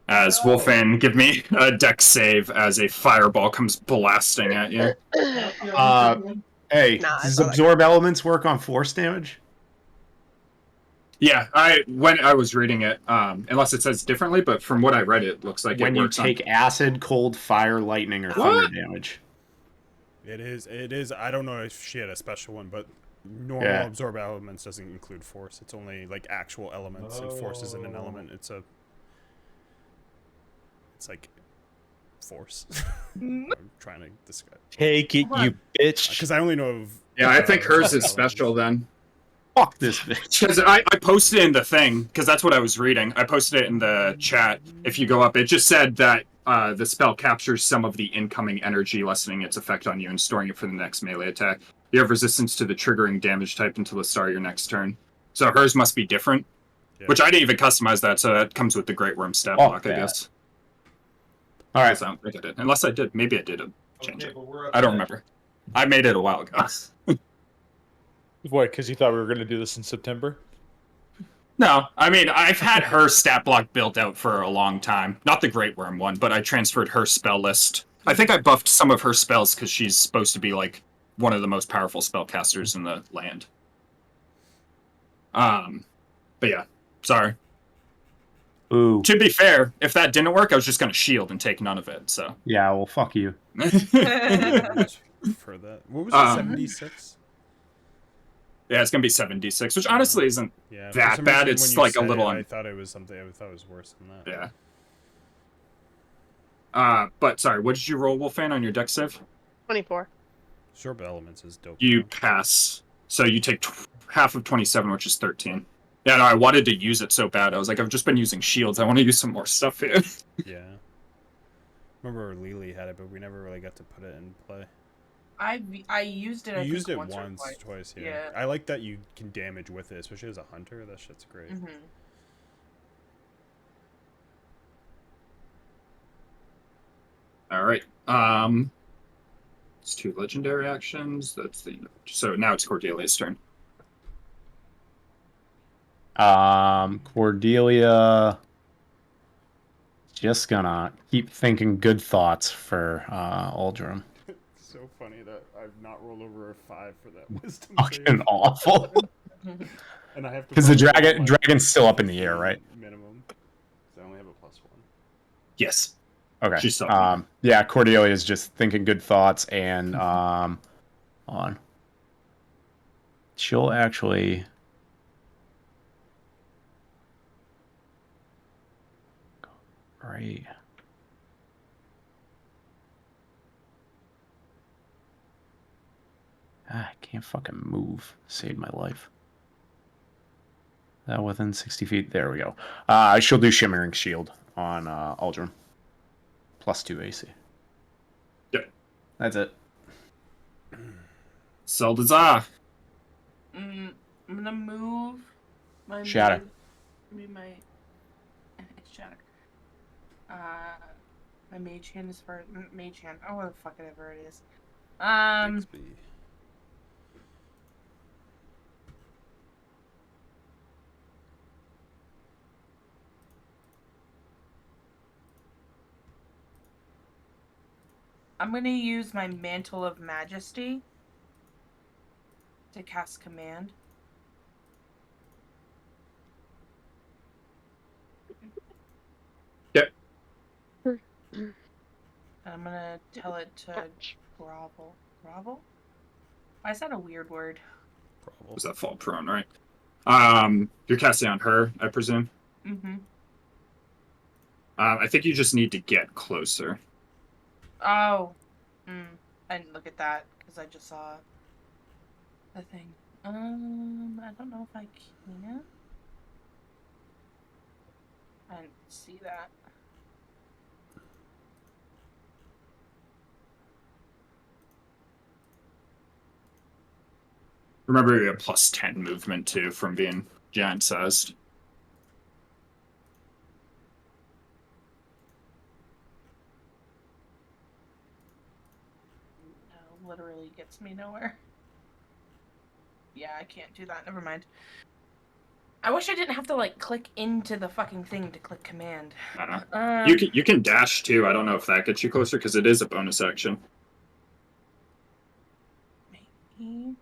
As Wolfane, give me a dex save as a fireball comes blasting at you. Hey, does Absorb Elements work on force damage? Yeah, when I was reading it, unless it says differently, but from what I read, it looks like when it you works take acid, cold, fire, lightning, or thunder damage. It is. I don't know if she had a special one, but normal Yeah. absorb elements doesn't include force. It's only like actual elements, and force isn't an element. It's like force. I'm trying to describe. Take it, you bitch. Because I only know of. Yeah, I think hers is elements. special then. Fuck this bitch. Because I posted it in the thing, because that's what I was reading. I posted it in the chat. If you go up, it just said that the spell captures some of the incoming energy, lessening its effect on you and storing it for the next melee attack. You have resistance to the triggering damage type until the start of your next turn. So hers must be different, Yeah. which I didn't even customize that, so that comes with the Great Worm stat Fuck block, I that. guess. All right. I don't think I did. Unless I did. Maybe I did change Okay, it. but we're up I don't to- remember. I made it a while ago. What, because you thought we were going to do this in September? No, I mean, I've had her stat block built out for a long time. Not the Great Worm one, but I transferred her spell list. I think I buffed some of her spells because she's supposed to be, like, one of the most powerful spellcasters in the land. But yeah, sorry. Ooh. To be fair, if that didn't work, I was just going to shield and take none of it, so. Yeah, well, fuck you. For that, what was it? 76. Yeah, it's going to be 7d6, which honestly isn't Yeah. that for some bad. reason, It's when you like a said little it, I un- thought it was something. I thought it was worse than that. Yeah. But sorry, what did you roll, Wolfan, on your dex save? 24. Absorb elements is dope. You though. pass. So you take half of 27, which is 13. Yeah, no, I wanted to use it so bad. I was like, I've just been using shields. I want to use some more stuff here. Yeah. Remember Lily had it, but we never really got to put it in play. I used it. I You used think, it once or once, twice. Yeah. Yeah. I like that you can damage with it, especially as a hunter. That shit's great. Mm-hmm. All right. It's 2 legendary actions. That's the so now it's Cordelia's turn. Cordelia. Just gonna keep thinking good thoughts for Uldrum. It's so funny that I've not rolled over a 5 for that wisdom Fucking save. awful. And I have to. Because the probably roll, dragon's still up in the air, 15 right? Minimum. So I only have a +1. Yes. Okay. She's still up in yeah, Cordelia is just thinking good thoughts and on. She'll actually. Right. I can't fucking move. Saved my life. That within 60 feet. There we go. She'll do Shimmering Shield on Uldrum. +2 AC. Yep. That's it. Seldazah. I'm gonna move my Shatter. my it's shatter. My mage hand is for mage hand. Oh, what the fuck ever it is. Bixby. I'm gonna use my Mantle of Majesty to cast command. Yep. I'm gonna tell it to grovel. Grovel? Why is that a weird word? Probably. Was that fall prone, right? You're casting on her, I presume. Mm-hmm. I think you just need to get closer. Oh. I didn't look at that because I just saw the thing. I don't know if I can. I didn't see that. Remember, you have +10 movement too from being giant sized. No, literally gets me nowhere. Yeah, I can't do that. Never mind. I wish I didn't have to like click into the fucking thing to click command. You can dash too. I don't know if that gets you closer because it is a bonus action. Maybe.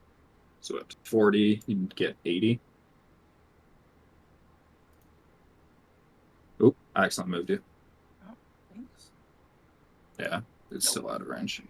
So at 40, you can get 80. Oop, I accidentally moved you. Oh, thanks. Yeah, it's still out of range.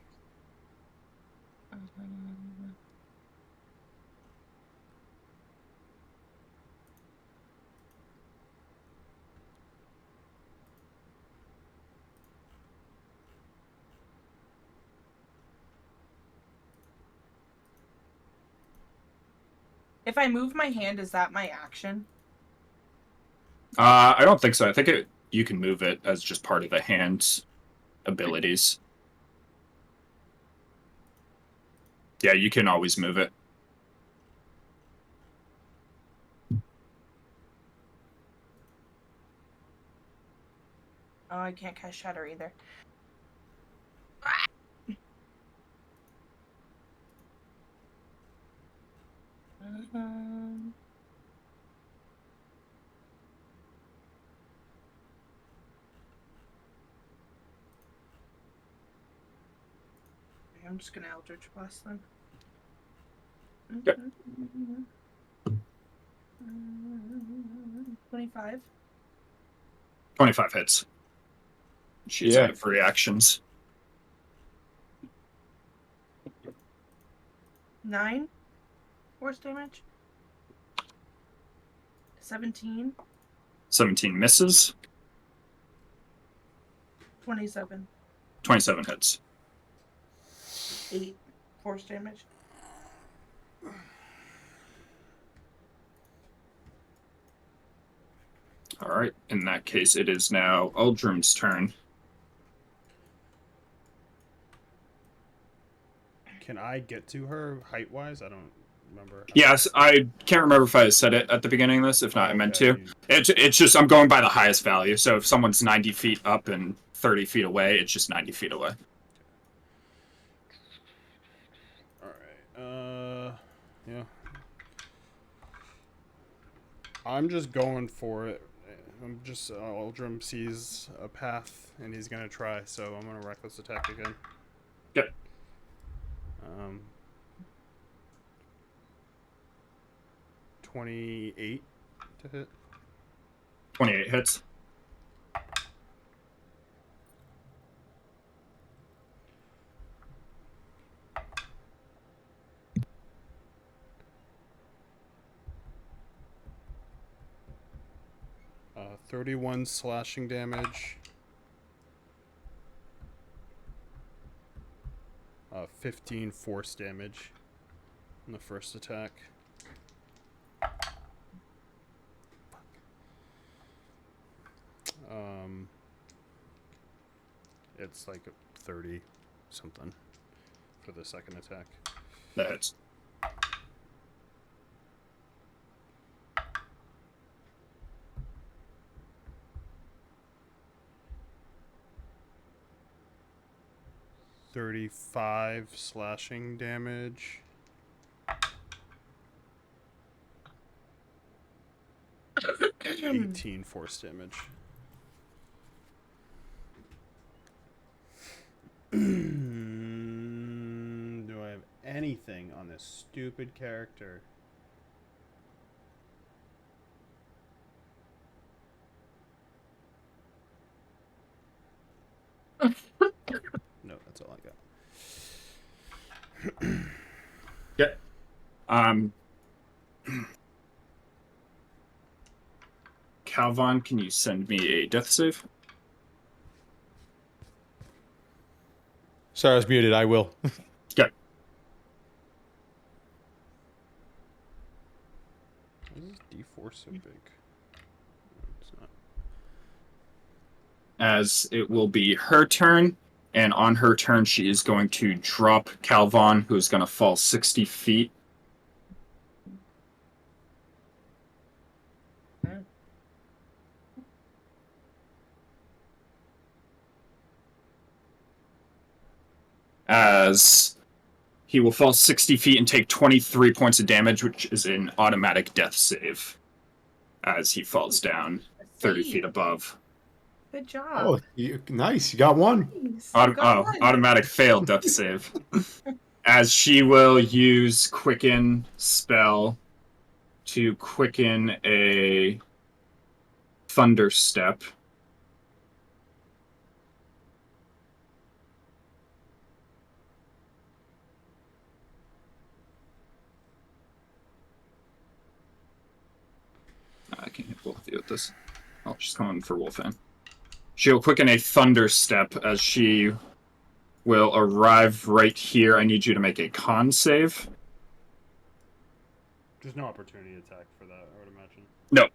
If I move my hand, is that my action? I don't think so. I think you can move it as just part of the hand's abilities. Yeah, you can always move it. Oh, I can't cast Shatter either. Mhm. I'm just gonna Eldritch Blast then. Yep. 25. 25 hits. She's Yeah. out of reactions. 9 force damage. 17. 17 misses. 27. 27 hits. 8 force damage. All right. In that case, it is now Uldrum's turn. Can I get to her height wise? I don't remember. Yes, I can't remember if I said it at the beginning of this. If not, I meant to. Okay, It's just I'm going by the highest value. So if someone's 90 feet up and 30 feet away, it's just 90 feet away. All right. Yeah. I'm just going for it. I'm just Uldrum sees a path and he's gonna try. So I'm gonna reckless attack again. Yep. 28 to hit. 28 hits. Uh, 31 slashing damage. 15 force damage in the first attack. It's like 30 something for the second attack. That hits. $35 slashing damage. And 18 force damage. Do I have anything on this stupid character? No, that's all I got. Yep. Calvin, can you send me a death save? Sorry, I was muted. I will. Yep. Why is this D4 so big? It's not. As it will be her turn, and on her turn, she is going to drop Calvin, who is going to fall 60 feet. As he will fall 60 feet and take 23 points of damage, which is an automatic death save, as he falls down 30 feet above. Good job. Oh, nice. You got one. Nice. You got one. Automatic failed death save. As she will use Quicken spell to quicken a Thunder Step. can't hit both of you with this. Oh, she's coming for Wolfan. She'll quicken a thunder step as she will arrive right here. I need you to make a con save. There's no opportunity attack for that, I would imagine. No.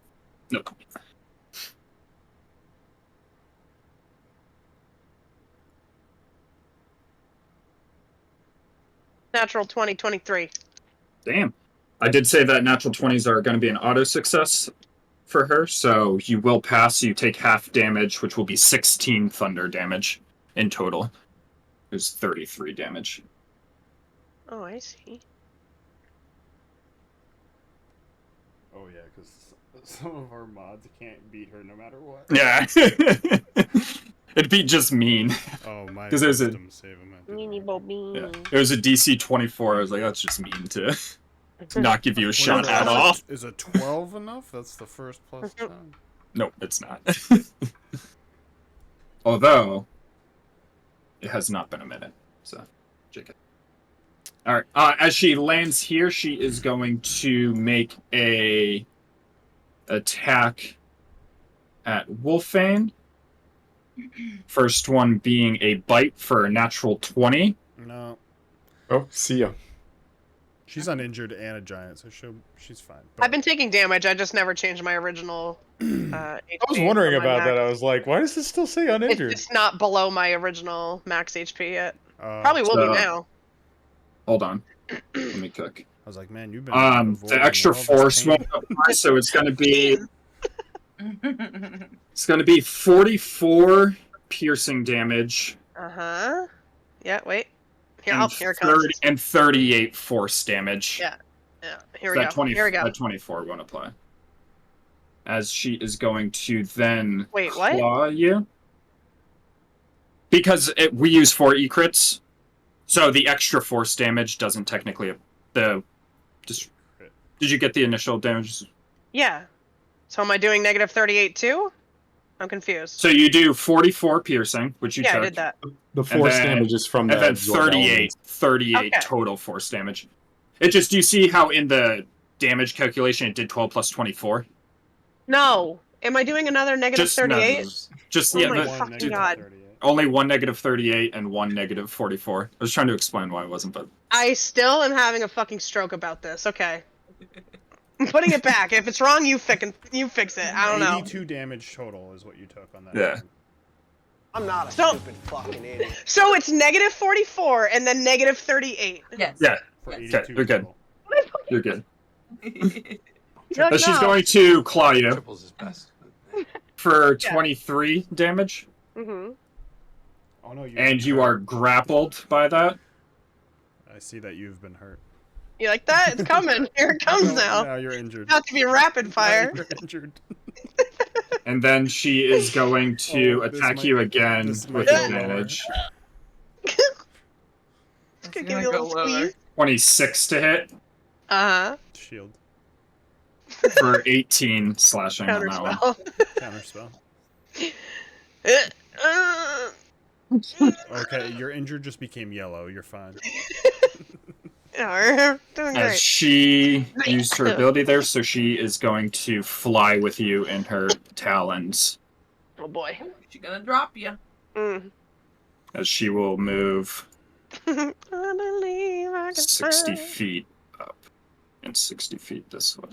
Natural 20, 23. Damn. I did say that natural 20s are going to be an auto success for her, so you will pass. You take half damage, which will be 16 thunder damage in total. There's 33 damage. Oh, I see. Oh yeah, because some of our mods can't beat her no matter what. Yeah. It'd be just mean. Oh, my 'Cause there's a- wisdom save him. Yeah. It was a DC 24. I was like, that's just mean to not give you a shot at all. Is a 12 enough? That's the first plus 10. No, it's not. Although, it has not been a minute. So, check it. Alright, as she lands here, she is going to make a attack at Wolfane. First one being a bite for a natural 20. No. Oh, see ya. She's uninjured and a giant, so she's fine. I've been taking damage. I just never changed my original HP. I was wondering from my about that. max. I was like, why does this still say uninjured? It's not below my original max HP yet. Probably will be now. Hold on. Let me cook. I was like, man, you've been. The extra avoiding all this force pain. won't apply, so it's going to be 44 piercing damage. Uh-huh. Yeah, wait. Here, and here it comes. 38 force damage. Yeah. Yeah. Here So we go. Here we go. That 24 won't apply. As she is going to then Wait, what? claw you. Because we use 4 E-crits, so the extra force damage doesn't technically... Did you get the initial damage? Yeah. So am I doing negative 38 too? I'm confused. So you do 44 piercing, which you yeah, took. I did that. The force then- damage is from And the then absorb 38 Okay. total force damage. It just, do you see how in the damage calculation it did 12 plus 24? No. Am I doing another negative Just 38? Just, Oh yeah, my but fucking negative God. 38. only one negative 38 and one negative 44. I was trying to explain why it wasn't, but... I still am having a fucking stroke about this. Okay. I'm putting it back. If it's wrong, you fix it. I don't know. 82 damage total is what you took on that. Yeah. one. I'm not a So- stupid fucking idiot. So it's negative 44 and then negative 38. Yes. Yeah, For Okay, 82 you're good. total. you're good. You're like, But she's no. going to claw you Triples his best. for Yeah. 23 damage, Mm-hmm. Oh no, and you are grappled by that. I see that you've been hurt. You like that? It's coming. Here it comes now. Now you're injured. About to be rapid fire. Now you're injured. And then she is going to Oh, this attack might- you again this with might go advantage. It's gonna give gonna you a go little lower. squeeze. 26 to hit Uh-huh. Shield. for 18 slashing on that one. Counterspell. Counterspell. Okay, your injured just became yellow. You're fine. Yeah, doing As great. she used her ability there, so she is going to fly with you in her talons. Oh boy. She's gonna drop you. Mm. As she will move I believe I can 60 fly. feet up and 60 feet this way.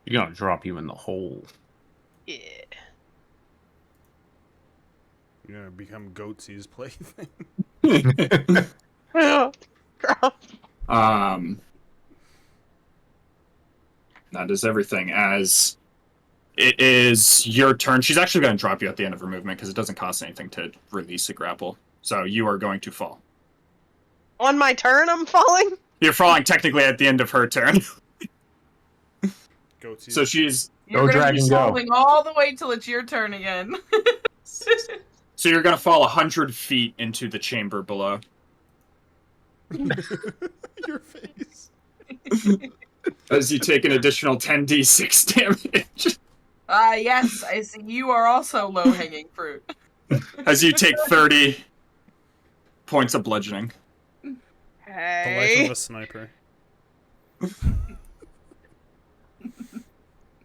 You're gonna drop you in the hole. Yeah. You're gonna become Goatsy's plaything. That is everything. As it is your turn, she's actually going to drop you at the end of her movement because it doesn't cost anything to release a grapple. So you are going to fall. On my turn, I'm falling? You're falling technically at the end of her turn. Goatsy. So she's You're Go, gonna dragon, be go. falling all the way till it's your turn again. so you're going to fall 100 feet into the chamber below. Your face. As you take an additional 10d6 damage. Yes, I see you are also low-hanging fruit. As you take 30 points of bludgeoning. The life of Okay. a sniper.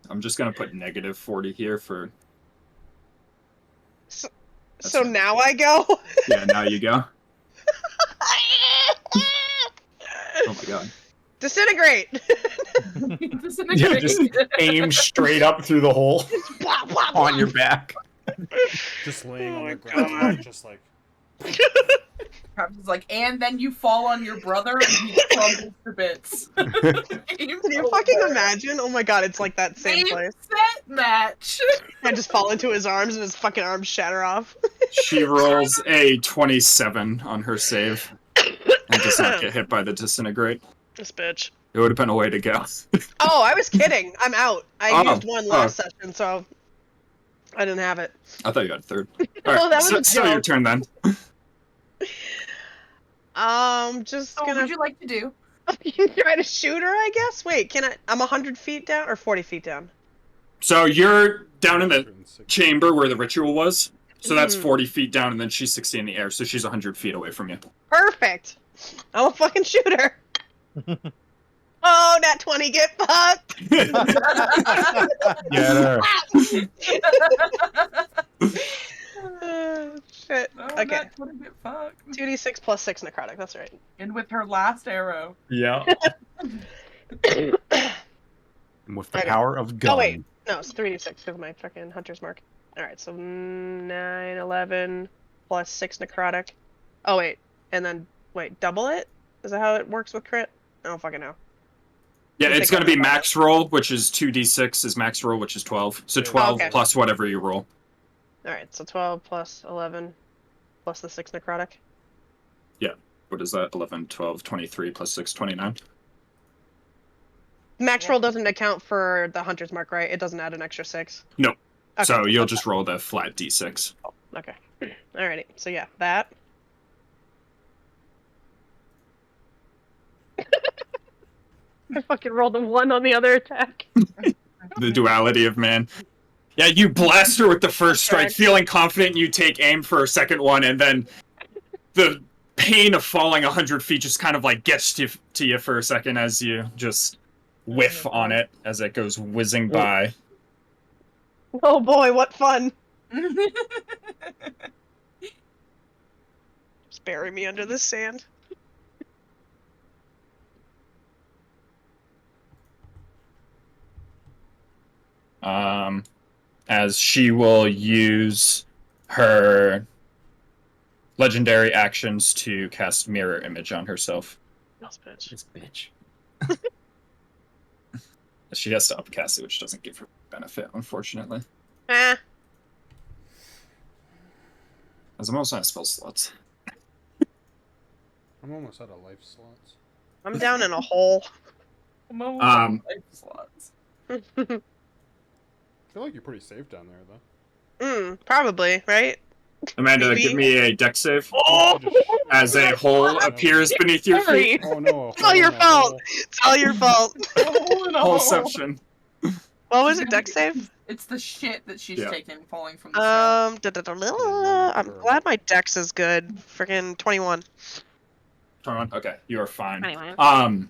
I'm just gonna put negative 40 here for. So, That's so fine. now I go. Yeah, now you go. Oh my god. Disintegrate. Yeah, just aim straight up through the hole Blah, blah, blah. on your back. Just laying Oh on my the ground, God. just like. Travis is like, and then you fall on your brother and he crumbles to bits. Can you fucking imagine? Oh my god, it's like that same place. Set match. I just fall into his arms and his fucking arms shatter off. She rolls a 27 on her save and does not get hit by the disintegrate. This bitch. It would have been a way to go. Oh, I was kidding. I'm out. I Oh, used one last session, so I didn't have it. I thought you had a third. Oh, Alright, that was a so your joke. turn then. Just So what gonna would you like to do? try to shoot her, I guess. Wait, can I? I'm 100 feet down or 40 feet down. So you're down in the 160. chamber where the ritual was. So that's Mhm. 40 feet down, and then she's 60 in the air, so she's 100 feet away from you. Perfect. I'm a fucking shooter. Oh, that 20 get fucked. Get her. Shit. Oh, Okay. that would get fucked. 2d6 plus 6 necrotic. That's right. And with her last arrow. Yeah. And with the Okay. power of gun. Oh wait, no, it's 3d6 because of my fucking hunter's mark. All right, so 9, 11 plus 6 necrotic. Oh wait, and then wait, double it? Is that how it works with crit? I don't fucking know. Yeah, I it's think going to I be know about max roll, which is 2d6 is max roll, which is 12. So 12 Okay. plus whatever you roll. All right, so 12 plus 11 plus the 6 necrotic. What is that? 11, 12, 23 plus 6, 29. Max roll doesn't account for the hunter's mark, right? It doesn't add an extra 6. No. Okay, So you'll just roll the flat d6. okay. Alrighty, so yeah, that. I fucking rolled a 1 on the other attack. The duality of man. Yeah, you blast her with the first strike, Correct. feeling confident. You take aim for a second one, and then the pain of falling 100 feet just kind of like gets to you for a second as you just whiff on it as it goes whizzing by. Oh boy, what fun! Just bury me under the sand. As she will use her legendary actions to cast mirror image on herself. This bitch. This bitch. She has to upcast it, which doesn't give her benefit, unfortunately. Eh. As I'm almost out of spell slots. I'm almost out of life slots. I'm down in a hole. I'm almost out of Um, life slots. I feel like you're pretty safe down there, though. Probably, right? Amanda, Maybe. give me a deck save. Oh! As a hole appears beneath your feet. Oh no! It's all your fault! It's all your fault! Holeception. What was it, deck save? It's the shit that she's Yeah. taken falling from the sky. I'm glad my dex is good. Freaking 21. Okay, you are fine. 21.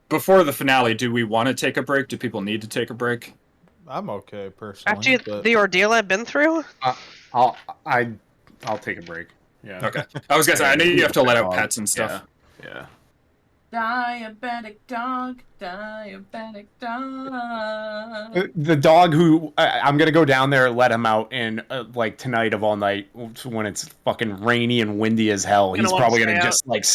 Before the finale, do we want to take a break? Do people need to take a break? I'm okay personally. After but the ordeal I've been through? I'll take a break. Yeah. Okay. I was gonna say, I know you have to let out pets and stuff. Yeah. Diabetic dog, diabetic dog. The dog who I'm gonna go down there and let him out in like tonight of all night when it's fucking rainy and windy as hell. Gonna He's wanna probably stay gonna out. just like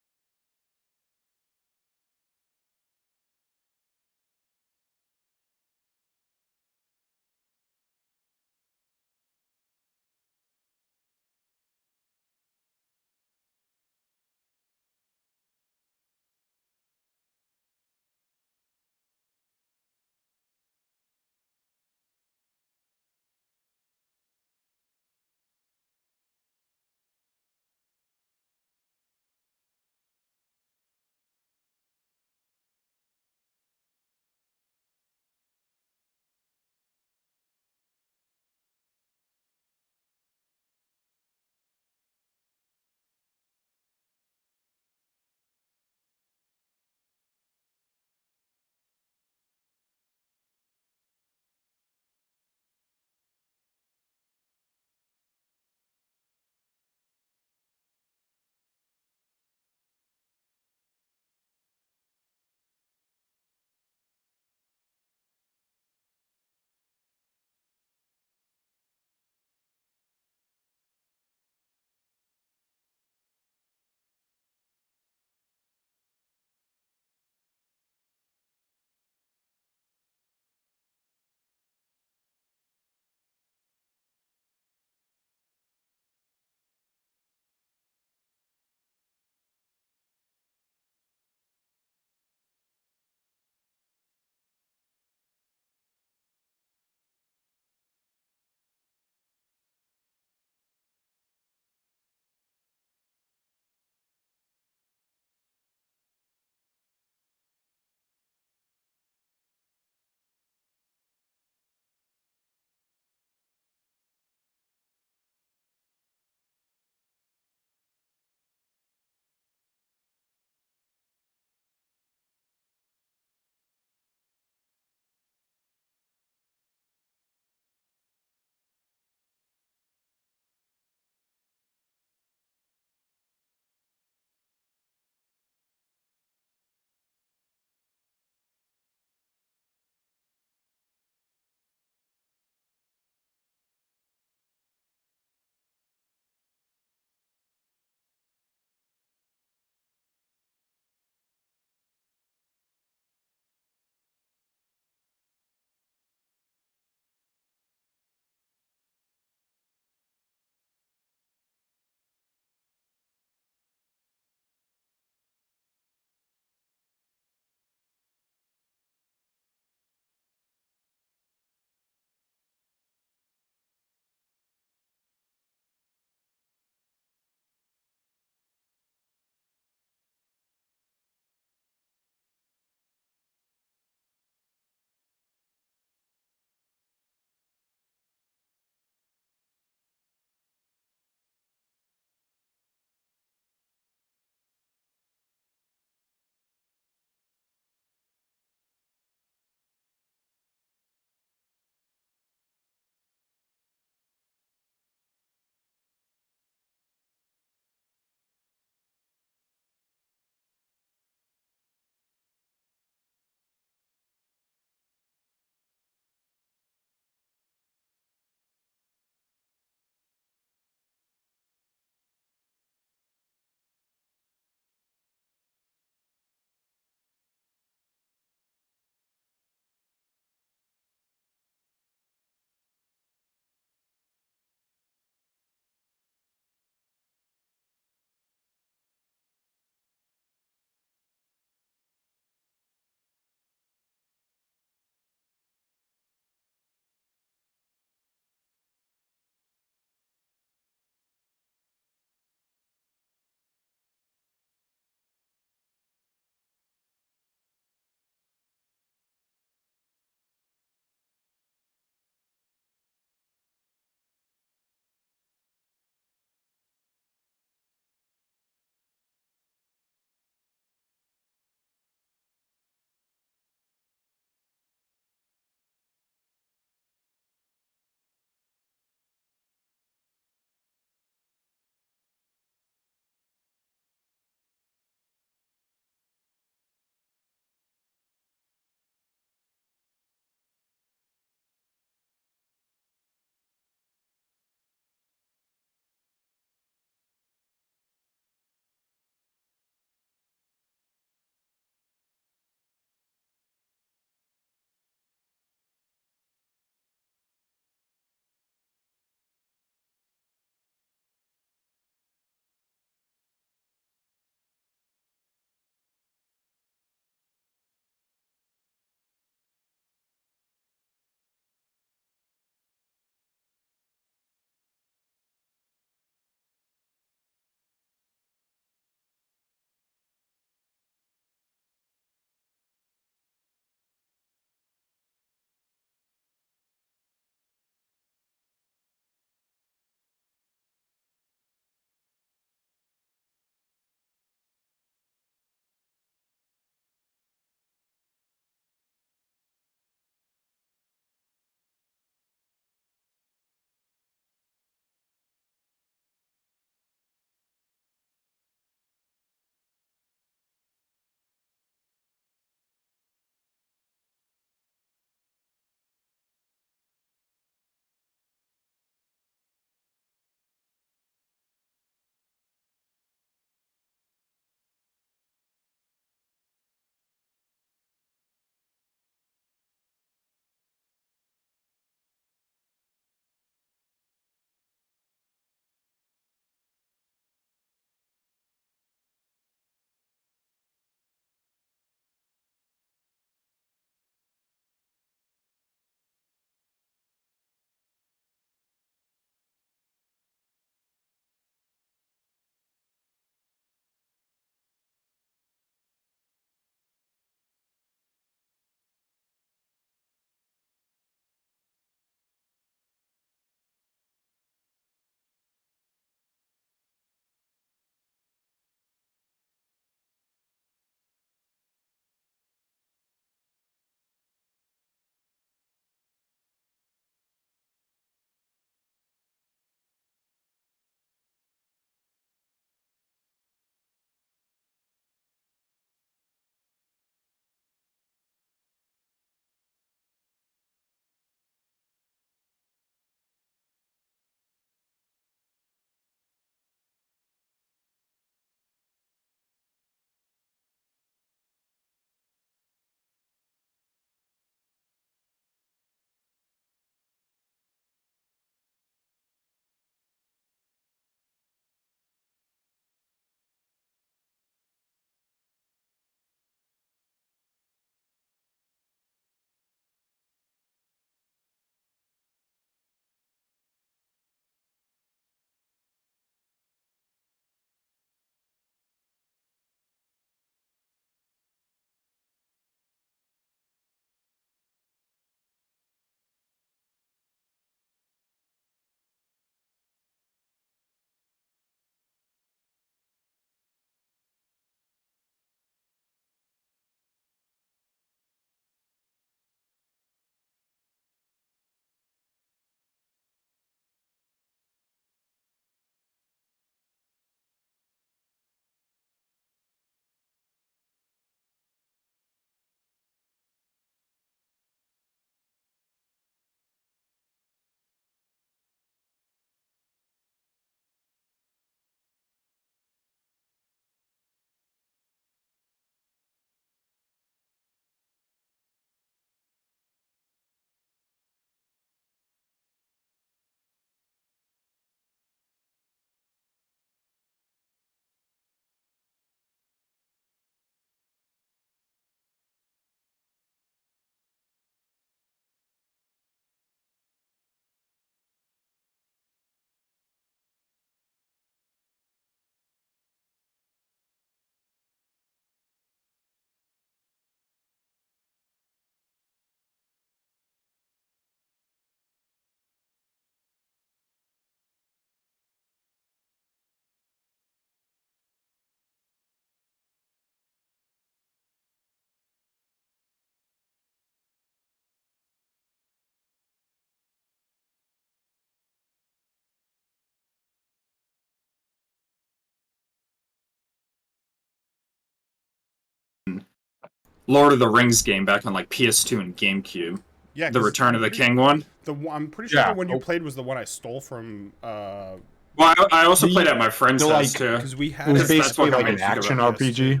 Lord of the Rings game back on like PS2 and GameCube. Yeah, The 'cause Return of the pretty- King one. I'm pretty sure Yeah. the one you played was the one I stole from. Well, I also played at my friend's the, house like, too. Because we had It was That's it what basically got like me an into action PS2. RPG.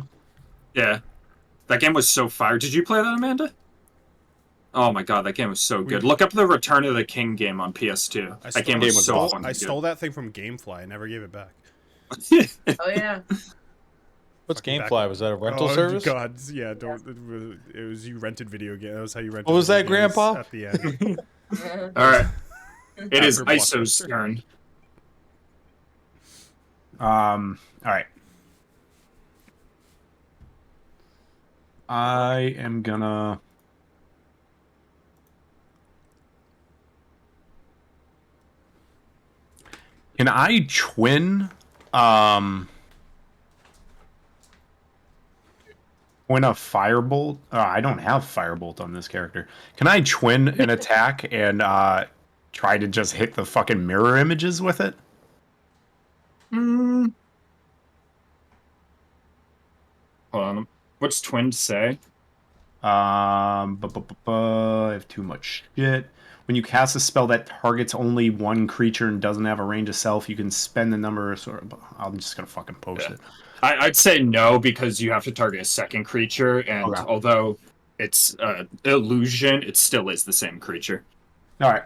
Yeah, that game was so fire. Did you play that, Amanda? Oh my god, that game was so good. Look up the Return of the King game on PS2. That game was so fun. I stole that thing from GameFly. I never gave it back. Oh yeah. What's Fucking back- GameFly? Was that a rental oh, service? God, yeah, don't. It was you rented video game. That was how you rented. What was video that, games Grandpa? At the end. All right, it is After ISO's Blockbuster. turn. All right. I am gonna. Can I twin? Twin a firebolt? I don't have firebolt on this character. Can I twin an attack and try to just hit the fucking mirror images with it? Hold on. What's twin say? I have too much shit. When you cast a spell that targets only one creature and doesn't have a range of self, you can spend the number of sort of. I'm just gonna fucking post it. I'd say no because you have to target a second creature, and Okay. although it's illusion, it still is the same creature. All right.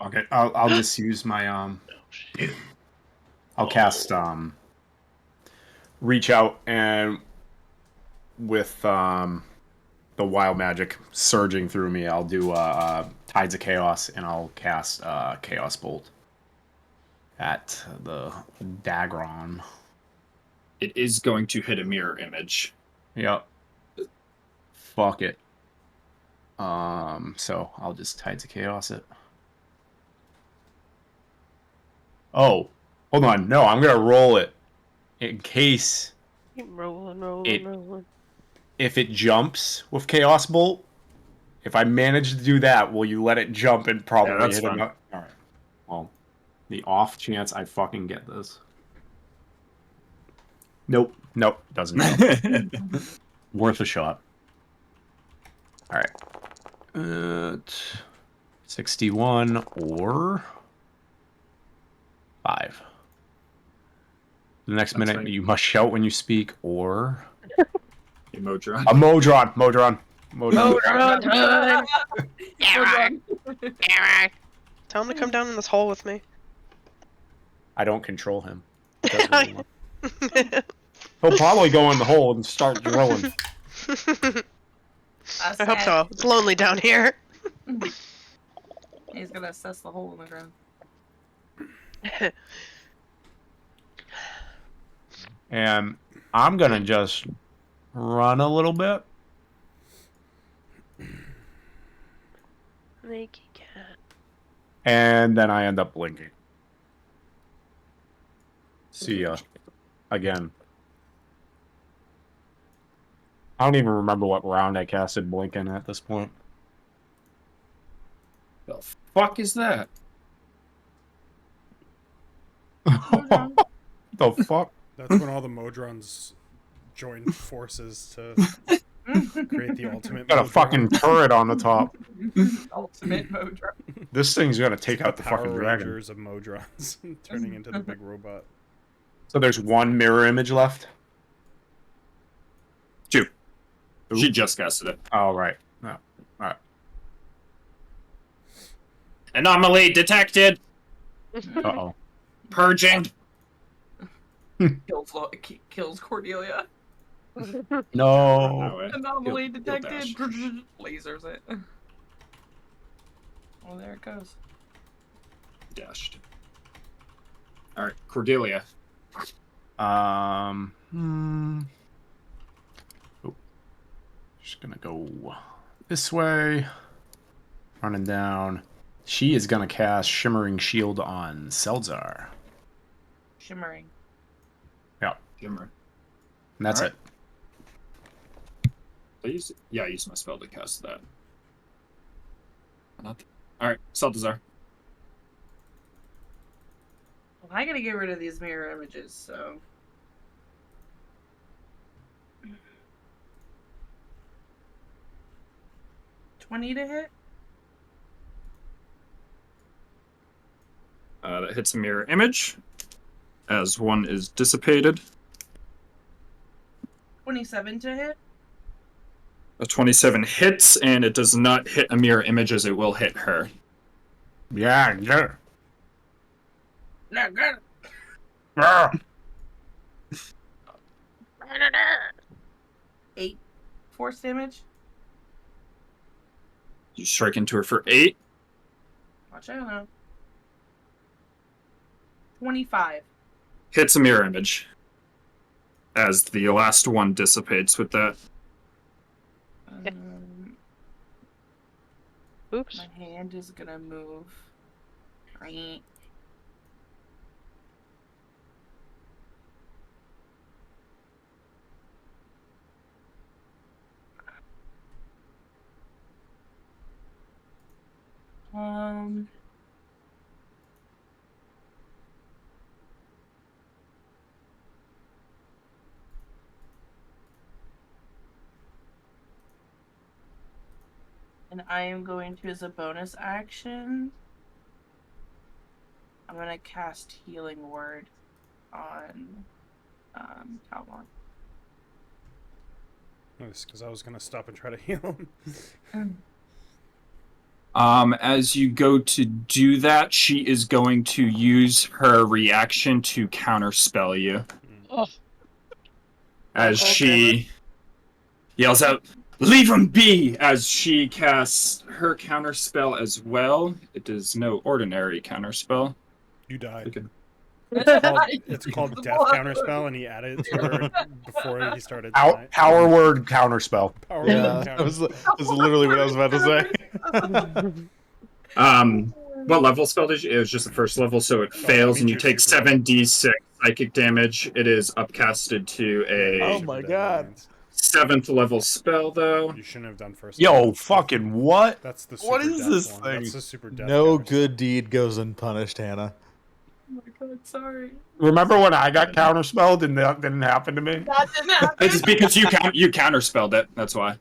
Okay, I'll just use my I'll cast reach out, and with the wild magic surging through me, I'll do Tides of Chaos, and I'll cast Chaos Bolt at the Dagron. It is going to hit a mirror image. Yep. Fuck it. So I'll just Tides of Chaos it. Oh, hold on. No, I'm gonna roll it in case Keep rolling, It- rolling. if it jumps with Chaos Bolt. If I manage to do that, will you let it jump and probably that's hit fine. him? All right. Well, the off chance I fucking get this. Nope. Doesn't jump. Worth a shot. All right. 61 or 5. The next That's minute, right. you must shout when you speak, or Emodron. a Modron. Tell him to come down in this hole with me. I don't control him. He does what he wants. He'll probably go in the hole and start drilling. I hope so. It's lonely down here. He's gonna assess the hole in the ground. And I'm gonna just run a little bit. Naked cat. And then I end up blinking. See ya. Again. I don't even remember what round I casted blinking at this point. The fuck is that? The fuck? That's when all the Modrons joined forces to create the ultimate. Got a Modron. fucking turret on the top. Ultimate Modron. This thing's gonna take out the Power fucking dragon. Rangers of Modrons turning into the big robot. So there's one mirror image left? 2. Ooh. She just casted it. Oh, right. No. Alright. Anomaly detected. Uh-oh. Purging. Kills Cordelia. No. No way. Anomaly He'll detected. dash. Lasers it. Oh, there it goes. Dashed. Alright, Cordelia. Oh. Just gonna go this way. Running down. She is gonna cast Shimmering Shield on Seltzar. Shimmering. Shimmer. And that's Alright. it. I used my spell to cast that. Alright, Saltazar. I gotta get rid of these mirror images, so. $20 to hit? That hits a mirror image, as one is dissipated. 27 to hit? A 27 hits, and it does not hit a mirror image as it will hit her. Yeah, yeah. No, good. Ah. 8 force damage. You strike into her for 8. Watch out now. 25. Hits a mirror image. As the last one dissipates with that. Oops. My hand is gonna move. Right. And I am going to, as a bonus action, I'm gonna cast Healing Word on Calvon. Nice, because I was gonna stop and try to heal him. As you go to do that, she is going to use her reaction to counterspell you. Oh. As she yells out, "Leave him be!" as she casts her counterspell as well. It is no ordinary counterspell. You died. Okay. It's called Death Counterspell, and he added it to her before he started tonight. Power word counterspell. Power Yeah, word that was counterspell. literally what I was about to say. What level spell did you? It was just the first level, so it fails, means and you you're take super 7d6 psychic damage. It is upcasted to a Oh my God. 7th level spell, though. You shouldn't have done first. Yo, level. fucking what? That's the What super is death this one. thing? That's the super death No counterspell. good deed goes unpunished, Hannah. Oh my god, sorry. Remember when I got counterspelled and that didn't happen to me? That didn't happen. It's because you counterspelled it. That's why.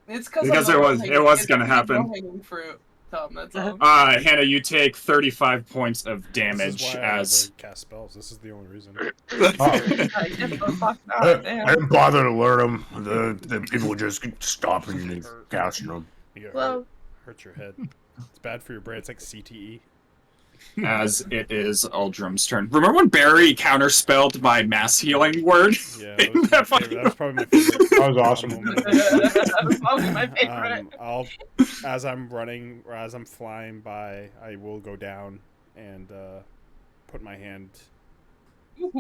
It's Because it was gonna happen. Hanging fruit, Tom. That's all. Hannah, you take 35 points of This damage is why I as. never cast spells. This is the only reason. I guess so, fuck I, that, damn. I didn't bother to learn them. The people just keep stopping and casting them. You get Well- hurt your head. It's bad for your brain. It's like CTE. As it is Aldrum's turn. Remember when Barry counterspelled my mass healing word? Yeah, that was, my favorite. That was probably my favorite. That was awesome. moment of That was probably my favorite. I'll, as I'm running or as I'm flying by, I will go down and put my hand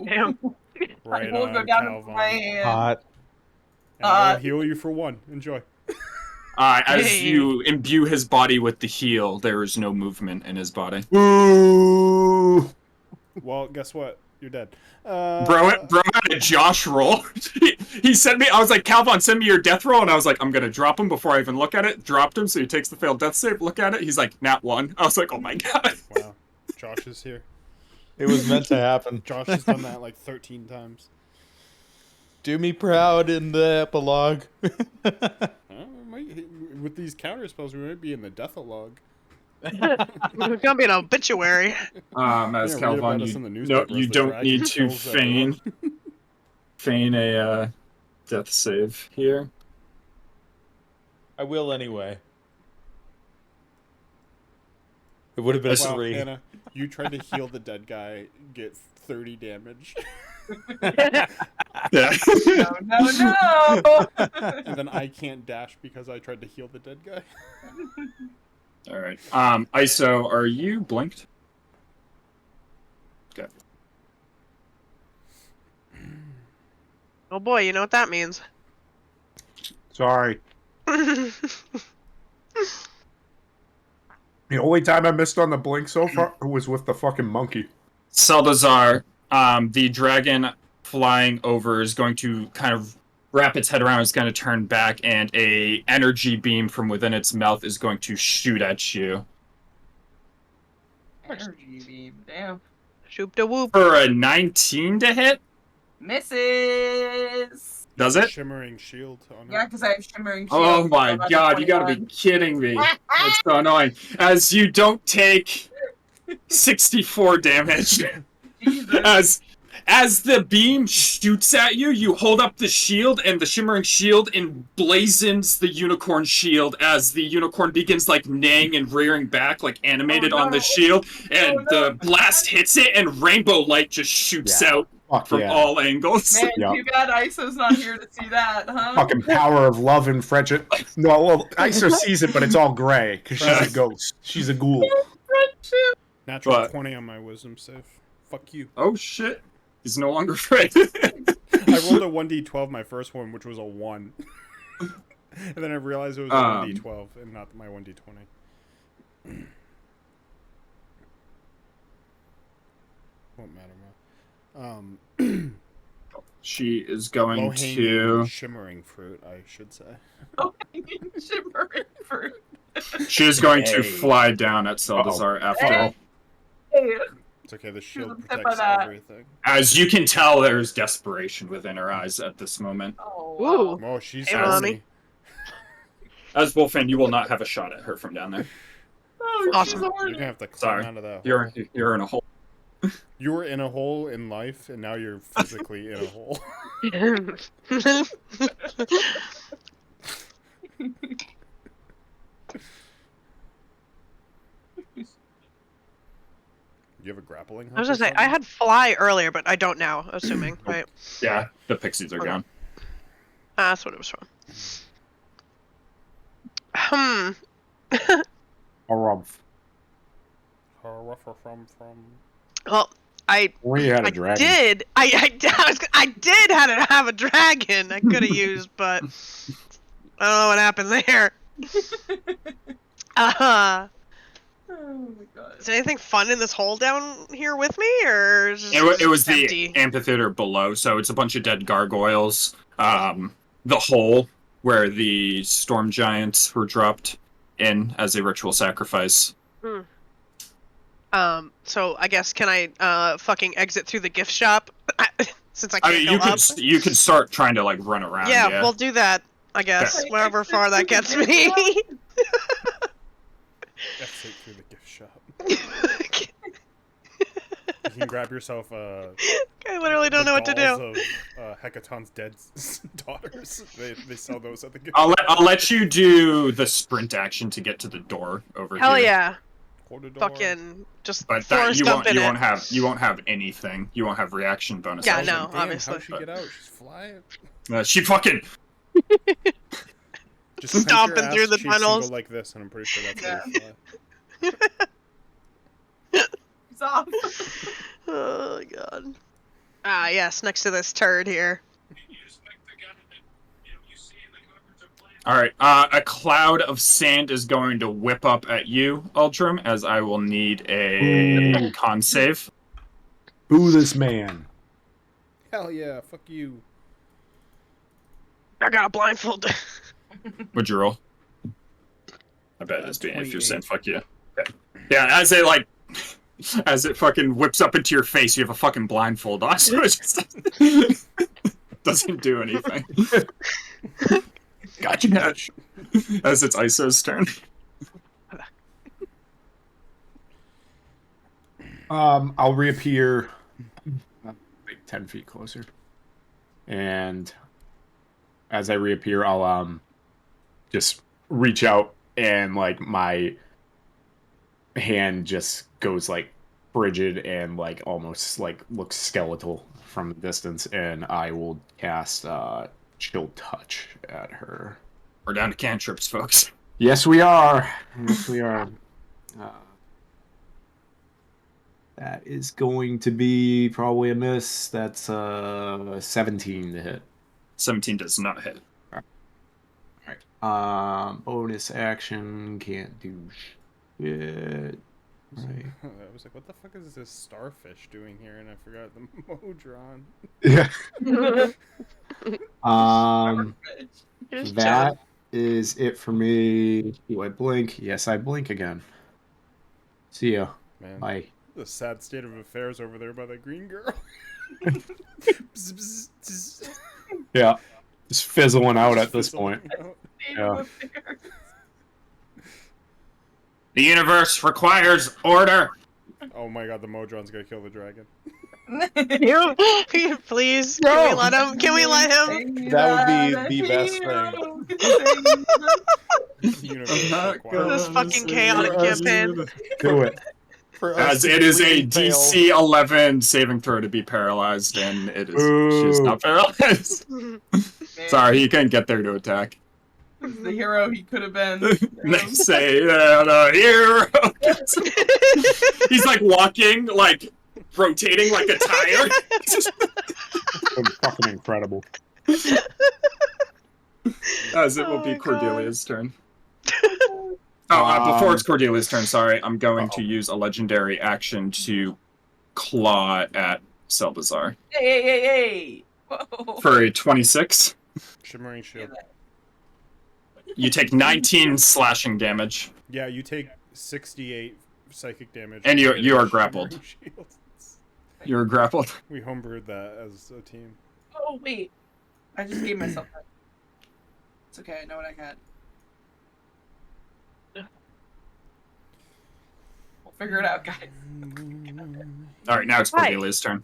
Damn. right I will on go down Calvin, with my hand. Hot. and I'll heal you for 1. Enjoy. As Hey. you imbue his body with the heal, there is no movement in his body. Ooh. Well, guess what? You're dead. Bro had a Josh roll. He sent me. I was like, Calvin, send me your death roll, and I was like, I'm gonna drop him before I even look at it. Dropped him, so he takes the failed death save. Look at it. He's like, nat 1. I was like, oh my god. Wow, Josh is here. It was meant to happen. Josh has done that like 13 times. Do me proud in the epilogue. With these counter spells, we might be in the deathalogue. We're gonna be an obituary. As read about Calvin, us in the no, newspaper you as the don't dragon need to kills everyone. feign a death save here. I will anyway. It would have been Wow, 3. Anna, you tried to heal the dead guy, get 30 damage, Yeah. No. and then I can't dash because I tried to heal the dead guy. All right. ISO, are you blinked? Okay. Oh boy, you know what that means. Sorry. The only time I missed on the blink so far was with the fucking monkey. Saldazar, the dragon flying over is going to kind of wrap its head around. It's going to turn back, and a energy beam from within its mouth is going to shoot at you. Energy beam, damn. Shoop da whoop. For a 19 to hit? Misses. Does it? Shimmering shield on Yeah, it. because I have shimmering shield. Oh my so I'm at god, you gotta be 21. kidding me. That's so annoying. As you don't take 64 damage. Jesus. As the beam shoots at you, you hold up the shield, and the shimmering shield emblazons the unicorn shield as the unicorn begins like neighing and rearing back, like animated Oh, on the no. shield, and Oh, no. the blast hits it, and rainbow light just shoots Yeah. out Fuck from yeah. all angles. Man, Yep. too bad ISO's not here to see that, huh? Fucking power of love and friendship. No, well, Iso sees it, but it's all gray because she's a ghost. She's a ghoul. Friendship. Natural What? 20 on my wisdom save. Fuck you. Oh shit. He's no longer afraid. I rolled a 1d12 my first one, which was a 1. And then I realized it was a 1d12 and not my 1d20. Won't matter, man. She is going Low-hanging, to. shimmering fruit, I should say. Shimmering fruit. She is going to Hey. fly down at Seldazar after. Hey. It's okay, the shield Doesn't fit by protects that. everything. As you can tell, there's desperation within her eyes at this moment. Oh, Ooh. wow. Oh, she's Hey, horny. mommy. As Wolfan, you will not have a shot at her from down there. Oh, Awesome. she's You're horny. gonna have to climb Sorry. out of that hole. You're in a hole. You were in a hole in life, and now you're physically in a hole. You have a grappling hook? I was or gonna say I something? had fly earlier, but I don't now. Assuming, right? Yeah, the pixies are Okay. gone. That's what it was from. Harumph. Well, I We had a dragon. did. I did have a dragon. I could have used, but I don't know what happened there. Oh my god. Is there anything fun in this hole down here with me, or is It was the empty? amphitheater below, so it's a bunch of dead gargoyles. The hole where the storm giants were dropped in as a ritual sacrifice. So I guess can I fucking exit through the gift shop since I I can't mean, go up? you could start trying to like run around. Yeah, we'll do that. I guess Okay. wherever far that gets me. Exit through the gift shop. You can grab yourself I literally don't know what to do. Of Hecaton's dead daughters. They sell those at the gift I'll let you do the sprint action to get to the door over Hell here. yeah! Quarter door. Fucking just But that force you dump won't in it. you won't have anything. You won't have reaction bonus. Yeah, I was no, like, damn, obviously. How'd she get out? She's flying. She fucking Just clench your Stomping through ass the cheeks and tunnels. go like this, and I'm pretty sure that's how you fly. He's off. Oh god. Ah yes, next to this turd here. All right. A cloud of sand is going to whip up at you, Ultram, as I will need a con save. Boo this man. Hell yeah, fuck you. I got a blindfold. Would you roll? I bet it's being if you're 28. saying fuck you. Okay. Yeah, as it fucking whips up into your face, you have a fucking blindfold on, so it just doesn't do anything. Gotcha. As it's Iso's turn. I'll reappear like 10 feet closer. And as I reappear, I'll just reach out and like my hand just goes like frigid and like almost like looks skeletal from the distance, and I will cast chill touch at her. We're down to cantrips, folks. Yes, we are. Yes, we are. That is going to be probably a miss. That's 17 to hit. 17 does not hit. Alright. Bonus action, can't do shit. Right. I was like, what the fuck is this starfish doing here? And I forgot the Modron. Yeah. Just That is it for me. Do I blink? Yes, I blink again. See ya. Man, Bye. The sad state of affairs over there by the green girl. Yeah. Just fizzling out Just at this fizzling point. out. Yeah. The universe requires order. Oh my god, the Modron's gonna kill the dragon. Please, can we let him? Can we let him? That would be the best thing. The universe requires This fucking chaotic campaign. Do it. For us As to it is a completely fail. DC 11 saving throw to be paralyzed, and it is she's not paralyzed. Sorry, he couldn't get there to attack. He's the hero he could have been. They say the hero. He's like walking, like rotating like a tire. It's fucking incredible. As it will Oh be my God. Cordelia's turn. Before it's Cordelia's turn, sorry, I'm going to use a legendary action to claw at Selbazar Hey! Whoa. for a 26. Shimmering Shield. You take 19 slashing damage. Yeah, you take 68 psychic damage. And you for are Shimmering grappled. Shield. You're grappled. We homebrewed that as a team. Oh, wait. I just gave myself that. It's okay, I know what I got. We'll figure it out, guys. All right, now it's Hi. Cordelia's turn.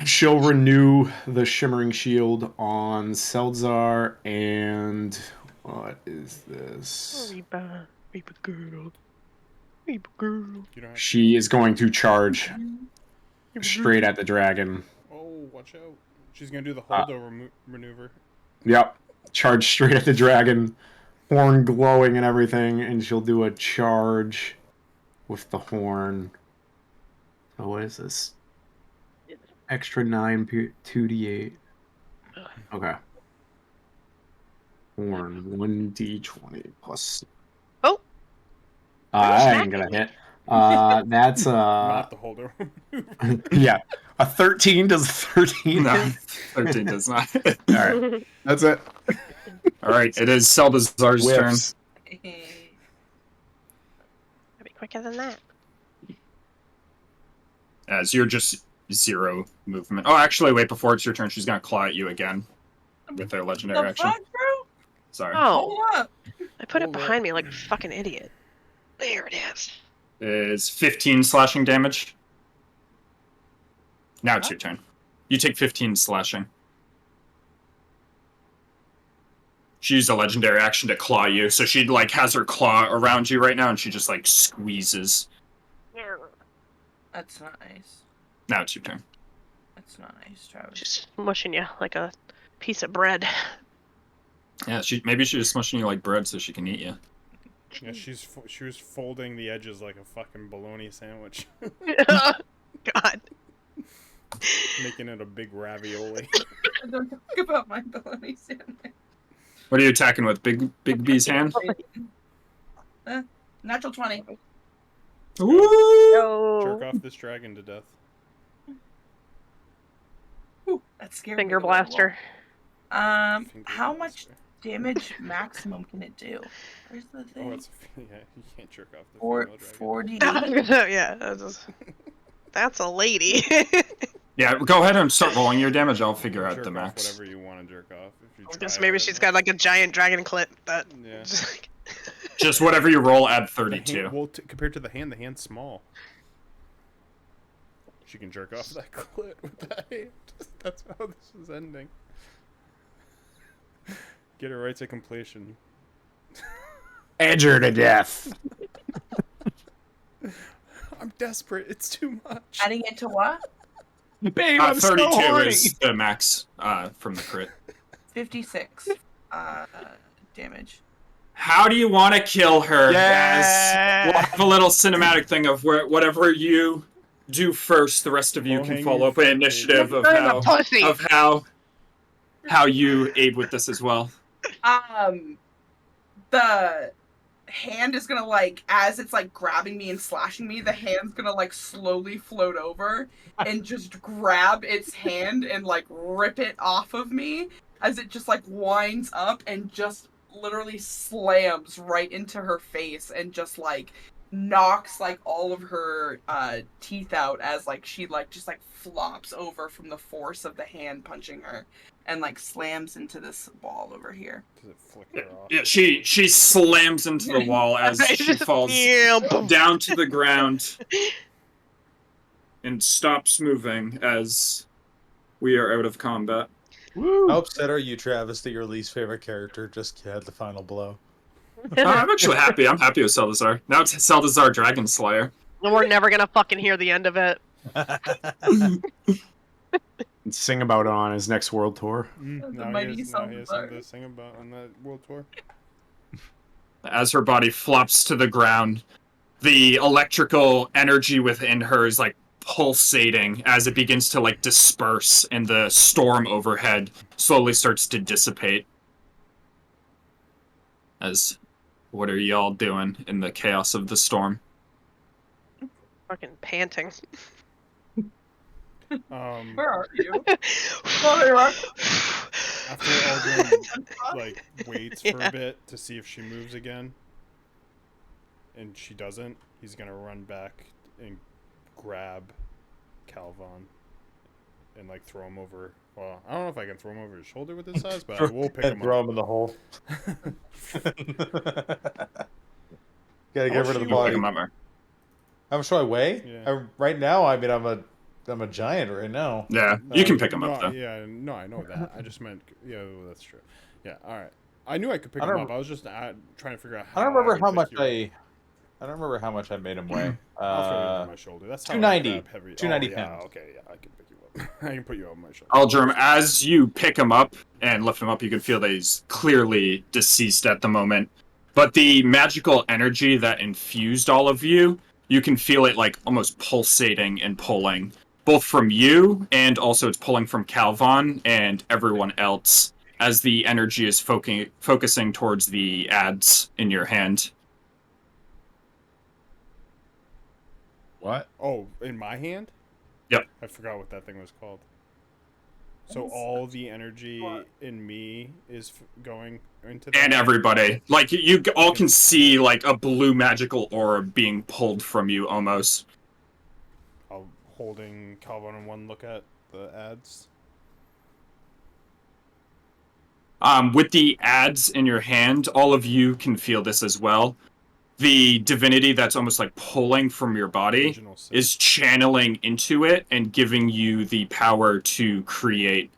She'll renew the Shimmering Shield on Seltzar, and what is this? Reba girl. Reba girl. You don't have She is going to charge straight at the dragon. Oh, watch out. She's gonna do the holdover maneuver. Yep. Charge straight at the dragon, horn glowing and everything, and she'll do a charge with the horn. Oh, what is this? Extra 9, 2d8. Okay. Horn, 1d20 plus. Oh! I ain't gonna hit. That's Not the holdover. yeah. A 13 does 13. No, 13 does not. All right. That's it. All right, it is Selbazar's turn. Whiffs. Gotta be quicker than that. As you're just 0 movement. Oh, actually, wait, before it's your turn, she's going to claw at you again with their legendary The action. fuck, bro? Sorry. Oh, Hold up. I put it behind me like a fucking idiot. There it is. Is 15 slashing damage. Now it's your turn. You take 15 slashing. She used a legendary action to claw you, so she like has her claw around you right now, and she just like squeezes. That's not nice. Now it's your turn. That's not nice, Travis. Just mushing you like a piece of bread. Yeah, maybe she's just smushing you like bread so she can eat you. Yeah, she was folding the edges like a fucking bologna sandwich, God. making it a big ravioli. Don't talk about my bologna sandwich. What are you attacking with? Big B's hand? Natural 20. Ooh! No. Jerk off this dragon to death. Ooh, that scared Finger me a little. blaster. Finger How much blaster. damage maximum can it do? Where's the thing? Oh, it's yeah. You can't jerk off the Four, female dragon. 40. Yeah, that's a lady. Yeah, go ahead and start rolling your damage. I'll figure out Jerk the off max. Whatever you want to jerk off. If you Just try maybe it, she's got like a giant dragon clit that. Yeah. Just whatever you roll, add The 32. hand, well, compared to the hand's small. She can jerk off that clit with that hand. That's how this is ending. Get her right to completion. Edge her to death. I'm desperate. It's too much. Adding it to what? Babe, I'm so 32 horny. is the max from the crit. 56 damage. How do you want to kill her? Yeah. We'll have a little cinematic thing of where whatever you do first, the rest of you can Low-hanging follow up an fruit, initiative baby. of Pussy. how you aid with this as well. The hand is gonna like, as it's like grabbing me and slashing me, the hand's gonna like slowly float over and just grab its hand and like rip it off of me as it just like winds up and just literally slams right into her face and just like knocks like all of her teeth out as like she like just like flops over from the force of the hand punching her, and like slams into this wall over here. Does it flicker off? Yeah, she slams into the wall as she falls Yeah, boom. down to the ground and stops moving as we are out of combat. How upset are you, Travis, that your least favorite character just had the final blow? I'm actually happy. I'm happy with Salazar. Now it's Salazar Dragon Slayer. And we're never gonna fucking hear the end of it. And sing about it on his next world tour. The Now mighty he has Salazar. something to sing about on that world tour. As her body flops to the ground, the electrical energy within her is like pulsating as it begins to like disperse, and the storm overhead slowly starts to dissipate. As what are y'all doing in the chaos of the storm? Fucking panting. Where are you? Oh, there you are. After Aldrin like waits for Yeah. a bit to see if she moves again, and she doesn't, he's gonna run back and grab Calvon and like throw him over. Well, I don't know if I can throw him over his shoulder with his size, but I will pick him Throw up. him in the hole. Gotta get rid of the Pick body. him up, Mark. How much do I weigh? Yeah. Right now, I mean, I'm a giant right now. Yeah, you can pick him up no, though. Yeah, no, I know that. I just meant, yeah, well, that's true. Yeah, all right. I knew I could pick I him don't- up. I was just trying to figure out how. I don't remember would how pick much you up. I don't remember how much I made him weigh. I'll throw you on my shoulder. That's how 290. I grab heavy. 290 oh, yeah, pounds. okay, yeah, I can pick you up. I can put you on my shoulder. Aldrum, as you pick him up and lift him up, you can feel that he's clearly deceased at the moment. But the magical energy that infused all of you, you can feel it like almost pulsating and pulling, both from you and also it's pulling from Calvon and everyone else as the energy is focusing towards the ads in your hand. What? Oh, in my hand? Yep. I forgot what that thing was called. So all the energy in me is going into that? And everybody. Like, you all can see, like, a blue magical aura being pulled from you, almost. I'm holding Calvin and one look at the ads. With the ads in your hand, all of you can feel this as well. The divinity that's almost like pulling from your body Original sin. is channeling into it and giving you the power to create.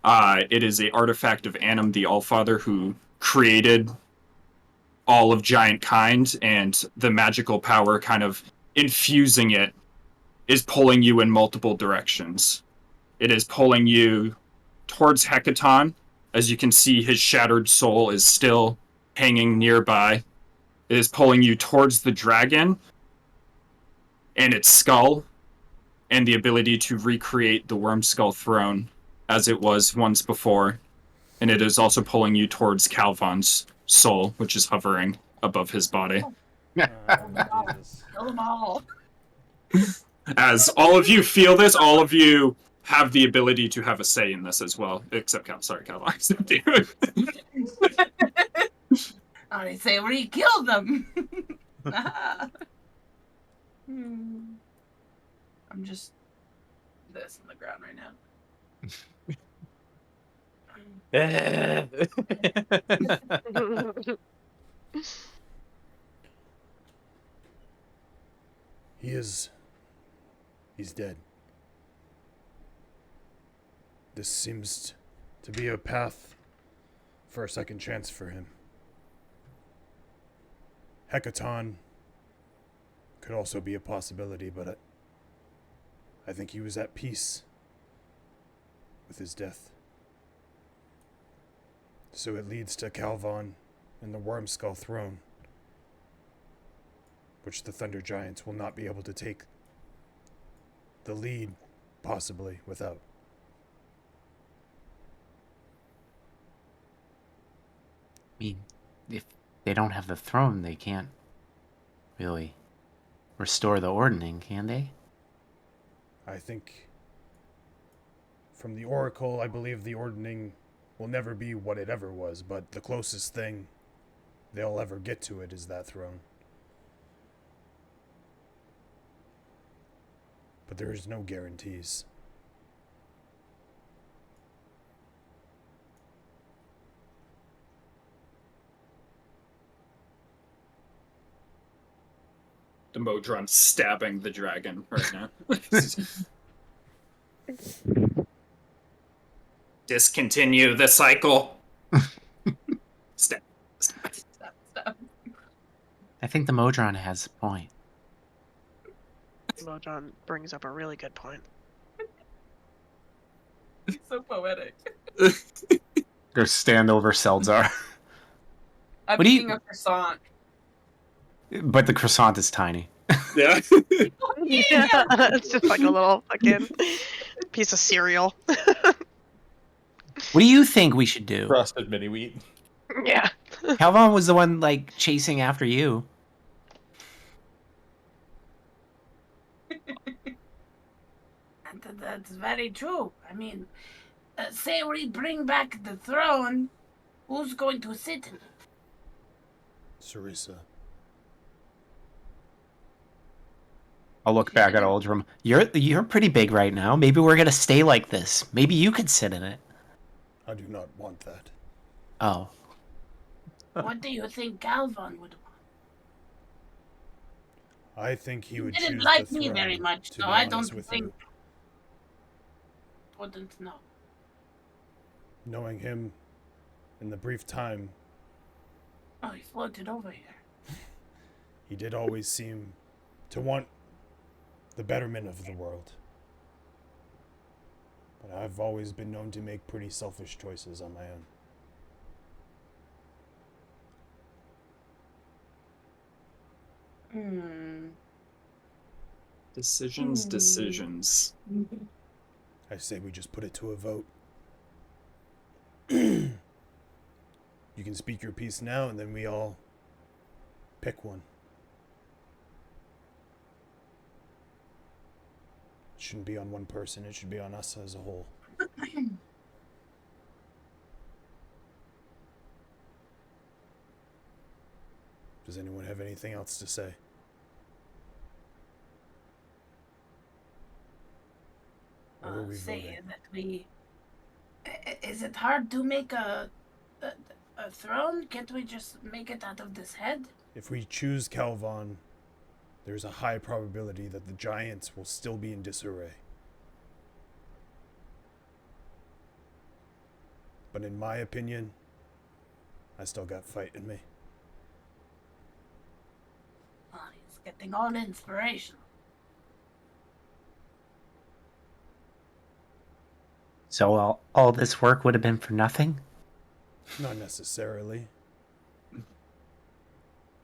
It is an artifact of Annam the Allfather, who created all of Giantkind, and the magical power kind of infusing it is pulling you in multiple directions. It is pulling you towards Hecaton. As you can see, his shattered soul is still hanging nearby. It is pulling you towards the dragon and its skull, and the ability to recreate the Worm Skull throne as it was once before. And it is also pulling you towards Calvon's soul, which is hovering above his body. Jesus. Kill them all. As all of you feel this, all of you have the ability to have a say in this as well, except Calvon. I didn't say where he killed them. I'm just this on the ground right now. He's dead. This seems to be a path for a second chance for him. Hecaton could also be a possibility, but I think he was at peace with his death. So it leads to Calvon and the Worm Skull throne, which the Thunder Giants will not be able to take the lead, possibly, without. I mean, if they don't have the throne, they can't really restore the ordning, can they? I think from the Oracle, I believe the ordning will never be what it ever was, but the closest thing they'll ever get to it is that throne. But there is no guarantees. The Modron stabbing the dragon right now. Discontinue the cycle. Stab. Stop, stop. I think the Modron has a point. Mojon brings up a really good point. He's so poetic. Go stand over Seltzar. I'm What do you- eating a croissant. But the croissant is tiny. Yeah. Yeah, it's just like a little fucking piece of cereal. What do you think we should do? Frosted mini wheat. Yeah. Calvin was the one like chasing after you. That's very true. I mean, say we bring back the throne, who's going to sit in it? Sarissa. I'll look back at Aldrum. You're pretty big right now. Maybe we're gonna stay like this. Maybe you could sit in it. I do not want that. Oh. What do you think Galvan would want? I think he would Didn't choose like the me throne, very much, to so be I honest don't with think you. wouldn't know. Knowing him in the brief time, Oh, he floated over here. he did always seem to want the betterment of the world. But I've always been known to make pretty selfish choices on my own. Decisions. I say we just put it to a vote. You can speak your piece now, and then we all pick one. It shouldn't be on one person, it should be on us as a whole. Does anyone have anything else to say? Or are we Say voting? that we. Is it hard to make a throne? Can't we just make it out of this head? If we choose Calvon, there's a high probability that the giants will still be in disarray. But in my opinion, I still got fight in me. Oh, he's getting all inspirational. So all this work would have been for nothing? Not necessarily.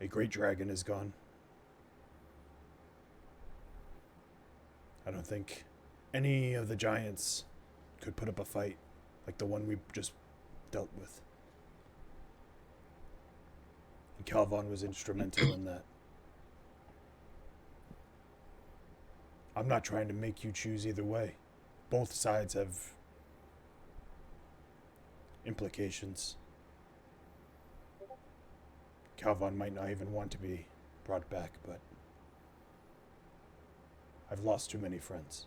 A great dragon is gone. I don't think any of the giants could put up a fight like the one we just dealt with. And Calvon was instrumental in that. I'm not trying to make you choose either way. Both sides have implications. Calvon might not even want to be brought back, but I've lost too many friends.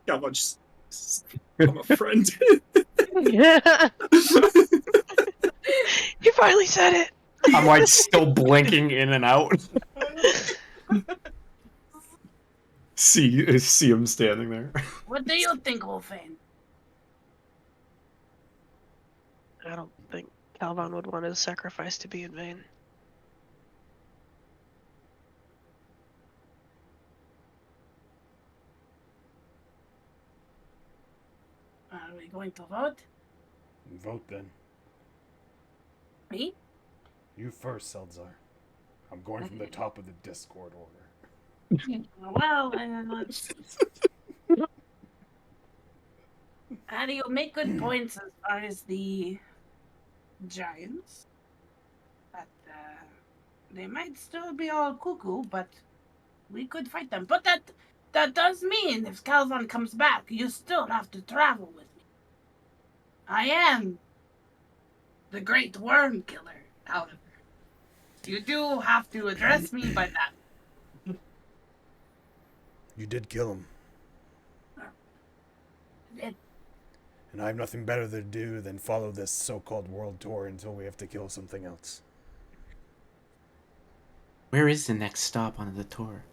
Come on, just I'm a friend. Yeah. You finally said it. I'm like still blinking in and out. see him standing there. What do you think, Wolfane? I don't think Calvon would want his sacrifice to be in vain. Are we going to vote? Vote then. Me? You first, Seltzar. I'm going from the top of the Discord order. Well, you make good points as far as the giants. But they might still be all cuckoo, but we could fight them. But that does mean if Calvin comes back, you still have to travel with me. I am the great worm killer. However, you do have to address me by that. You did kill him. It, And I have nothing better to do than follow this so-called world tour until we have to kill something else. Where is the next stop on the tour?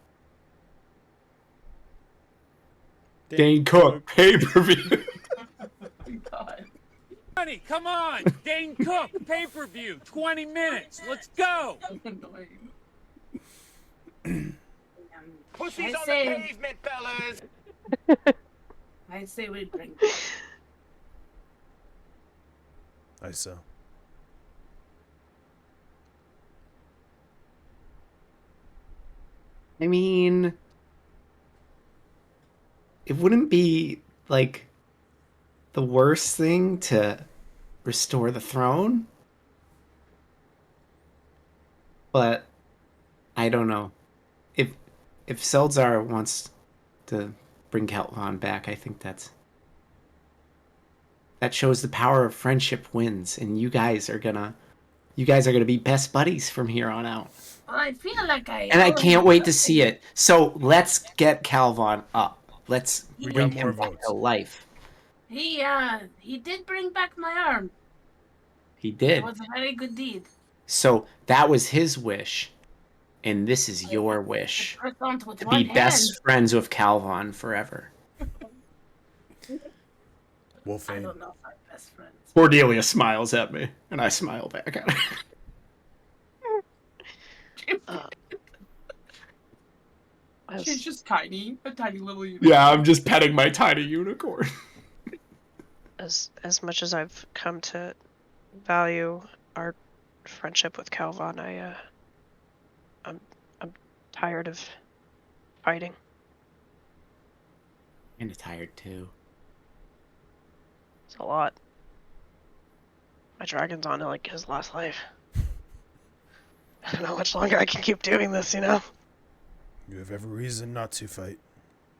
Dane Cook pay-per-view. God. Honey, come on! Dane Cook, pay-per-view, 20 minutes. Let's go! Pussies on the Pavement, fellas! I say we bring. I saw. I mean, it wouldn't be like the worst thing to restore the throne, but I don't know. If Seldzar wants to bring Calvon back, I think that shows the power of friendship wins, and you guys are gonna be best buddies from here on out. Well, I feel like And I can't wait to see it. So let's get Calvon up. Let's We bring got more him back votes. to life. He did bring back my arm. He It did. was a very good deed. So that was his wish, and this is your wish Croissant with to one be hand. best friends with Calvon forever. I Wolfane. don't know if I'm best friends. Cordelia smiles at me, and I smile back at her. She's just tiny, a tiny little unicorn. Yeah, I'm just petting my tiny unicorn. As much as I've come to value our friendship with Calvon, I'm tired of fighting. Kinda tired too. It's a lot. My dragon's on like his last life. I don't know how much longer I can keep doing this, you know? You have every reason not to fight.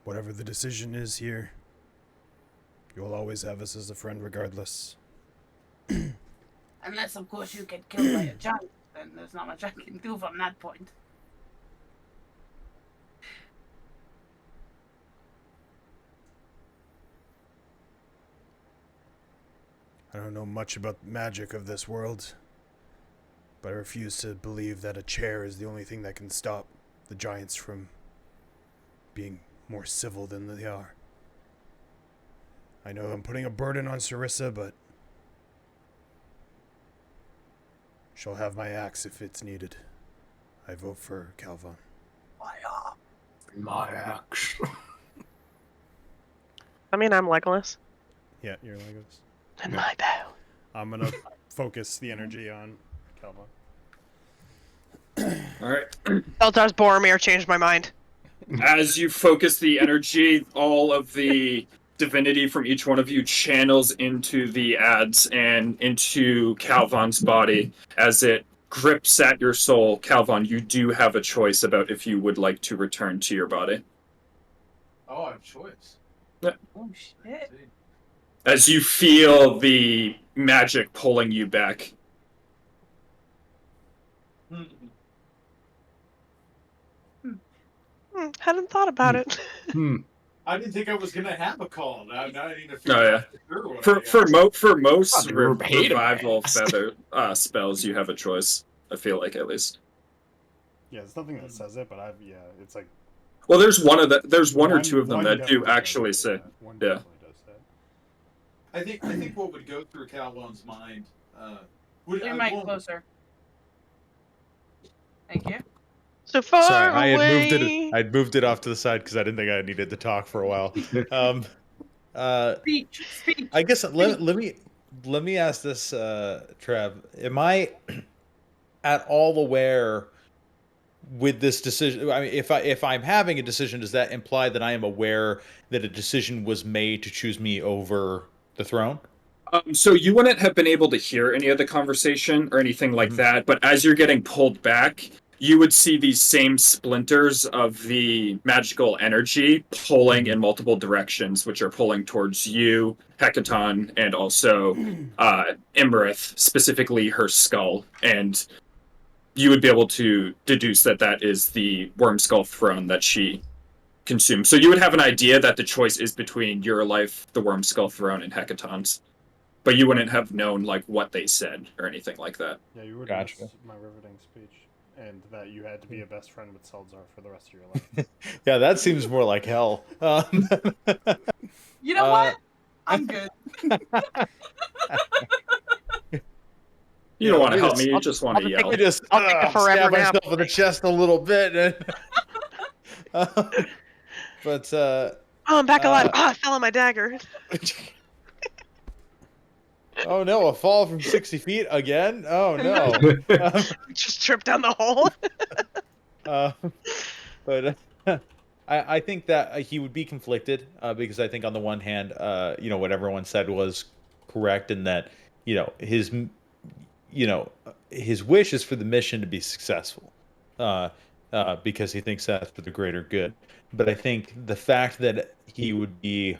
Whatever the decision is here, you'll always have us as a friend regardless. Unless, of course, you get killed by a giant, then there's not much I can do from that point. I don't know much about the magic of this world, but I refuse to believe that a chair is the only thing that can stop the giants from being more civil than they are. I know I'm putting a burden on Sarissa, but she'll have my axe if it's needed. I vote for Calvon. My axe. I mean, I'm Legolas. Yeah, you're Legos. And Yeah. my bow. I'm gonna focus the energy on Calvon. All right. Eldars Boromir changed my mind. As you focus the energy, all of the divinity from each one of you channels into the ads and into Calvon's body as it grips at your soul. Calvon, you do have a choice about if you would like to return to your body. Oh, I have choice. Oh shit. See. As you feel the magic pulling you back. Hadn't thought about it. I didn't think I was gonna have a call. Now I need to figure Oh, yeah. out sure what I For got. most Oh, they were paid revival fast. feather spells, you have a choice. I feel like, at least. Yeah, there's nothing that says it, but it's like Well, there's one or two of them one that do definitely does actually it, say. yeah. One Yeah. definitely does that. I think what would go through Calvon's mind would Your I mic won't- closer. Thank you. So far Sorry, I away. had moved it off to the side because I didn't think I needed to talk for a while. Speech. I guess let me ask this, Trev. Am I at all aware with this decision? I mean, if I'm having a decision, does that imply that I am aware that a decision was made to choose me over the throne? So you wouldn't have been able to hear any of the conversation or anything like that, but as you're getting pulled back, you would see these same splinters of the magical energy pulling in multiple directions, which are pulling towards you, Hecaton, and also Iymrith, specifically her skull. And you would be able to deduce that that is the Worm Skull throne that she consumed. So you would have an idea that the choice is between your life, the Worm Skull throne, and Hecaton's. But you wouldn't have known like what they said or anything like that. Yeah, you would Gotcha. miss my riveting speech, and that you had to be a best friend with Seltzar for the rest of your life. Yeah, that seems more like hell. You know what? I'm good. You don't want to help just- me, you just want I'll to just yell. I just I'll take the forever stab nap. myself in the chest a little bit. But Oh, I'm back alive. Uh, I fell on my dagger. oh no, a fall from 60 feet again? Oh no. Just tripped down the hole. But I think that he would be conflicted because I think on the one hand, what everyone said was correct in that his wish is for the mission to be successful because he thinks that's for the greater good. But I think the fact that he would be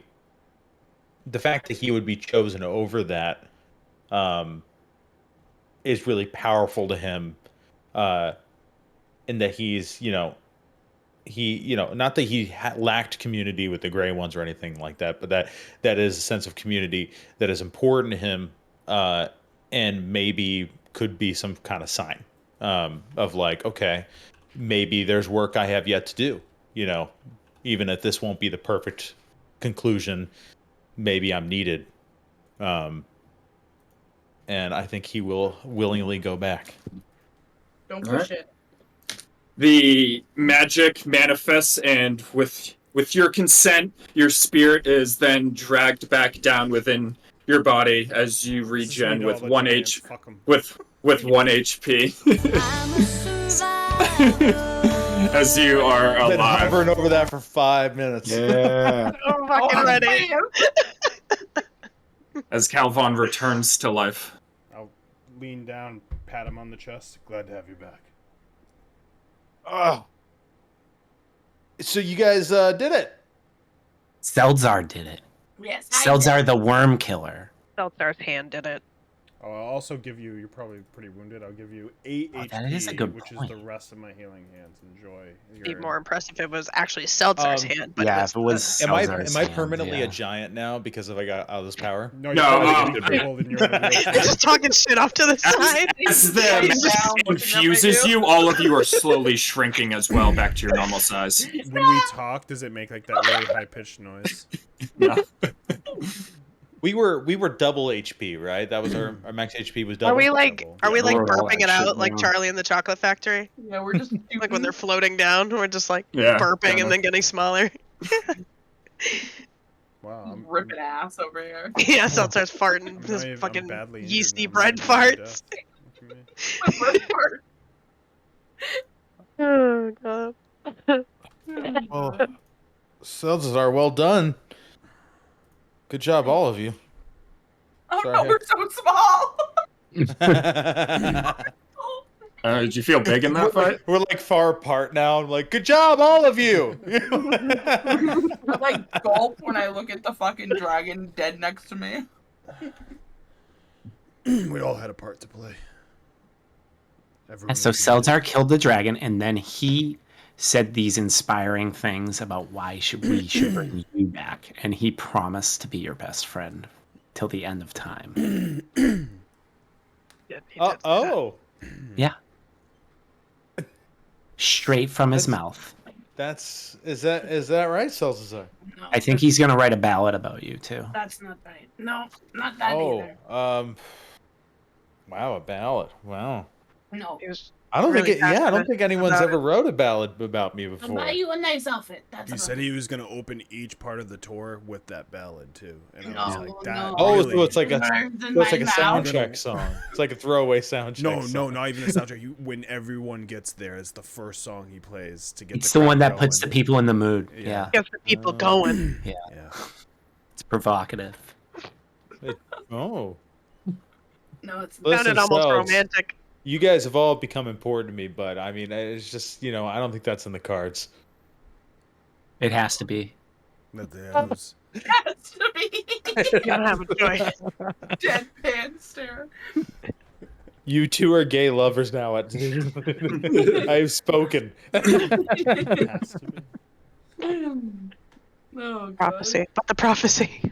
chosen over that is really powerful to him, in that he's not that he lacked community with the Gray Ones or anything like that, but that is a sense of community that is important to him, and maybe could be some kind of sign of like, okay, maybe there's work I have yet to do. Even if this won't be the perfect conclusion, maybe I'm needed. And I think he will willingly go back. Don't All push right. it. The magic manifests, and with your consent, your spirit is then dragged back down within your body as you regen with one with 1 HP. As you are Been alive. hovering over that for 5 minutes. Yeah. I'm fucking ready. As Calvon returns to life. I'll lean down, pat him on the chest. Glad to have you back. Oh. So you guys did it. Seltzar did it. Yes. Seltzar the worm killer. Seltzar's hand did it. I'll also give you. You're probably pretty wounded. I'll give you 8 Oh, HP, that is a good which point. is the rest of my healing hands. Enjoy. It'd be more impressive if it was actually Seltzar's hand. But Yeah, it's if it was Am I Seltzar's am I hand, permanently yeah. a giant now because I got all this power? No, No, you're crippled and you're in a wheelchair. just talking shit off to the side. As the Down, magic looking up at infuses you, all of you are slowly shrinking as well back to your normal size. When we talk, does it make like that really high pitched noise? No. We were double HP, right? That was our max HP was double. Are we like We're all burping it actually out like now. Charlie in the Chocolate Factory? Yeah, we're just Like when they're floating down, we're just like Yeah, burping kinda. and then getting smaller. Wow, I'm ripping ass over here. Yeah, Seltzar's farting I'm his not even- fucking I'm badly injured yeasty now. bread I'm nearly farts. dead. Look at me. Oh god. Oh, Seltzar, well done. Good job, all of you. Oh Sorry. no, we're so small. Did you feel big in that fight? We're like far apart now. I'm like, good job, all of you. I like gulp when I look at the fucking dragon dead next to me. We all had a part to play. Everyone And so was needed. Seltzar killed the dragon, and then he said these inspiring things about why we should bring you back, and he promised to be your best friend till the end of time. Oh, Yeah. Straight from his mouth. is that right, Seltzar? No, I think he's gonna write a ballad about you too. that's not right. No, not that Oh, either. wow, a ballad. Wow. No. It was I don't really think I don't passionate think anyone's about ever wrote a ballad about me I'll before. buy you a nice outfit. That's He about said it. he was gonna open each part of the tour with that ballad too, and No, I was like, that. no. Oh, really... so it's like a Words in so it's my like a mouth. soundtrack song. It's like a throwaway soundtrack. No, song. not even the soundtrack. When everyone gets there, it's the first song he plays to get. It's the the one crowd that puts the going. people in the mood. Yeah. Yeah. gets the people going. Yeah. It's provocative. Oh, No, it's Listen, Sounded almost Seltz, romantic. You guys have all become important to me, but I mean, it's just I don't think that's in the cards. It has to be. That the arrows. Has to be. You don't have a choice. Deadpan stare. You two are gay lovers now. I've spoken. It has to be. Oh, God. Prophecy. But the prophecy.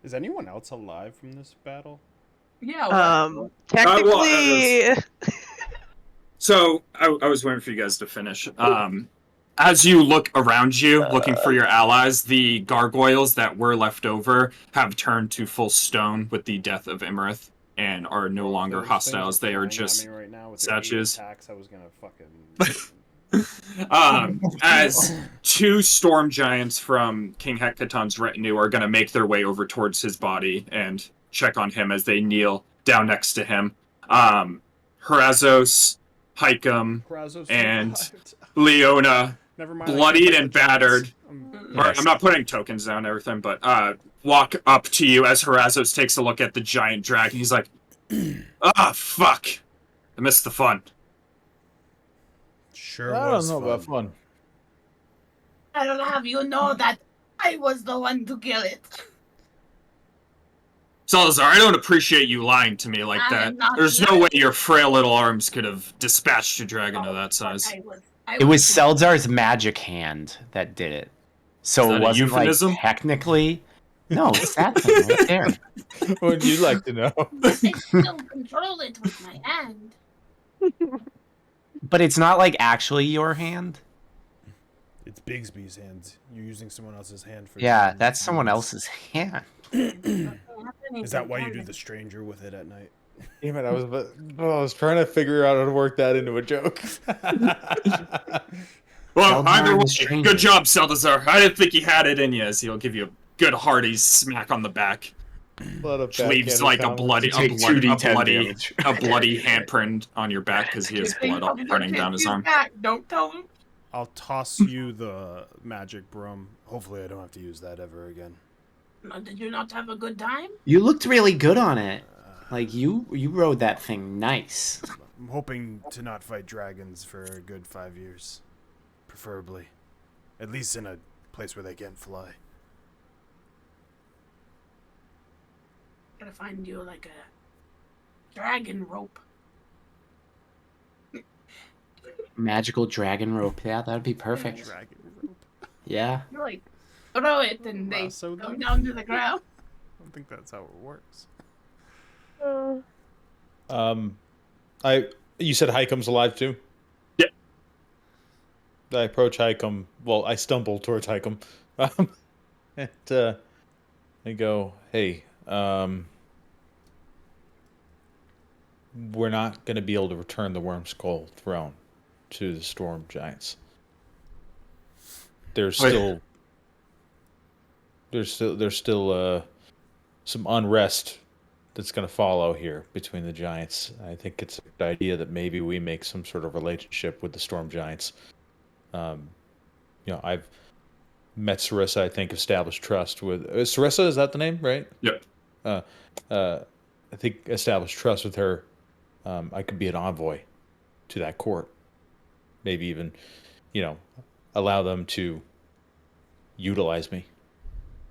Is anyone else alive from this battle? Yeah. Well, Technically. So I was waiting for you guys to finish. As you look around you, looking for your allies, the gargoyles that were left over have turned to full stone with the death of Iymrith and are no longer Those things hostiles. They are flying at just me right now with their 8 statues. attacks. I was gonna fucking. As two storm giants from King Hecaton's retinue are going to make their way over towards his body and check on him as they kneel down next to him. Harazos, Hycum, Krazos and survived. Leona, Never mind. I bloodied can't and play the battered. chance. Or, I'm not putting tokens down and everything, but walk up to you as Harazos takes a look at the giant dragon. He's like, fuck. I missed the fun. Sure I was don't know about fun. I'll have you know that I was the one to kill it. Salazar, I don't appreciate you lying to me like I that. am not There's no lying. way your frail little arms could have dispatched a dragon of that size. It was Seldar's magic hand that did it. So Is that it a wasn't euphemism? like technically. No, it's that thing right there. Would you like to know? I still control it with my hand. But it's not like actually your hand. It's Bigsby's hand. You're using someone else's hand for. Yeah, your that's someone moves. else's hand. Is that why you do the stranger with it at night? Damn it! I was trying to figure out how to work that into a joke. Well, Seldar either the way, stranger. good job, Salazar. I didn't think you had it in you, as he'll give you a good hearty smack on the back. Which leaves like a bloody handprint on your back because he has blood all running down his arm. Don't tell him. I'll toss you the magic broom. Hopefully, I don't have to use that ever again. Did you not have a good time? You looked really good on it. Like you rode that thing nice. I'm hoping to not fight dragons for a good 5 years, preferably, at least in a place where they can't fly. Gotta find you like a dragon rope. Magical dragon rope. Yeah, that'd be perfect. Dragon rope. Yeah. You like throw it and they Lasso go them? down to the ground. I don't think that's how it works. You said Hycum's alive too? Yeah. I approach Hycum. Well, I stumble towards Hycum. And I go, hey, we're not going to be able to return the Worm Skull throne to the Storm Giants. There's still some unrest that's going to follow here between the giants. I think it's a good idea that maybe we make some sort of relationship with the Storm Giants. I've met Sarissa, I think, established trust with... Sarissa, is that the name, right? Yep. I think established trust with her. I could be an envoy to that court. Maybe even, allow them to utilize me,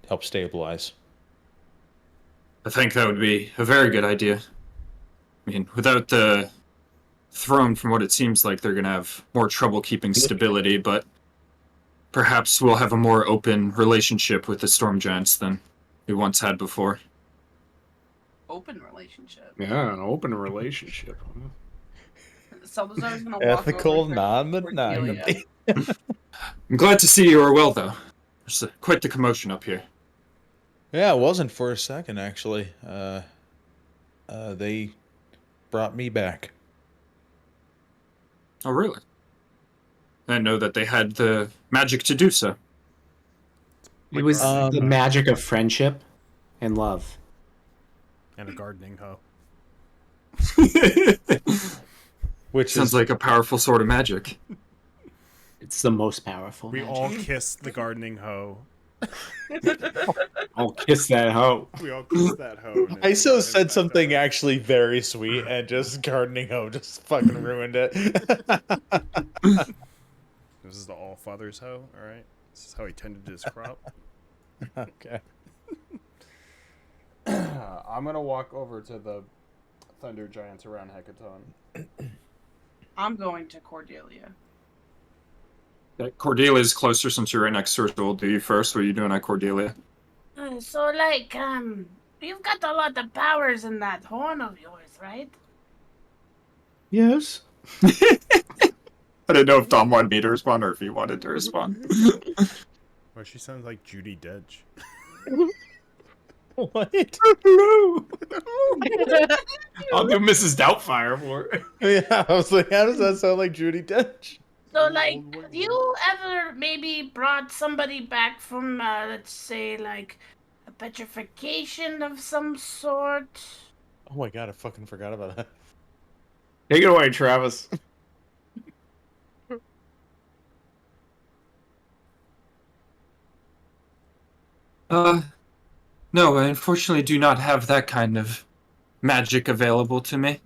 help stabilize. I think that would be a very good idea. I mean, without the throne, from what it seems like, they're going to have more trouble keeping stability, but perhaps we'll have a more open relationship with the Storm Giants than we once had before. Open relationship. Yeah, an open relationship. Salazar's gonna walk Ethical over to non-monogamy. I'm glad to see you are well, though. There's quite the commotion up here. Yeah, it wasn't for a second, actually. They brought me back. Oh, really? I didn't know that they had the magic to do so. It was the magic of friendship and love. And a gardening hoe. Which Sounds like a powerful sort of magic. It's the most powerful. We magic. all kissed the gardening hoe I'll kiss that hoe. We all kiss that hoe. and ISO it's brought him said back something to Earth. actually very sweet, and just gardening hoe just fucking ruined it. This is the All Father's hoe. All right. This is how he tended his crop. Okay. I'm gonna walk over to the thunder giants around Hecaton. I'm going to Cordelia. Cordelia's closer since you're right next to her, so we'll do you first. What are you doing at Cordelia? So, like, you've got a lot of powers in that horn of yours, right? Yes. I didn't know if Tom wanted me to respond or if he wanted to respond. Well, she sounds like Judi Dench. What? Hello. I'll do Mrs. Doubtfire for it. Yeah, I was like, how does that sound like Judi Dench? So, like, have you ever maybe brought somebody back from, let's say, like, a petrification of some sort? Oh my god, I fucking forgot about that. Take it away, Travis. No, I unfortunately do not have that kind of magic available to me.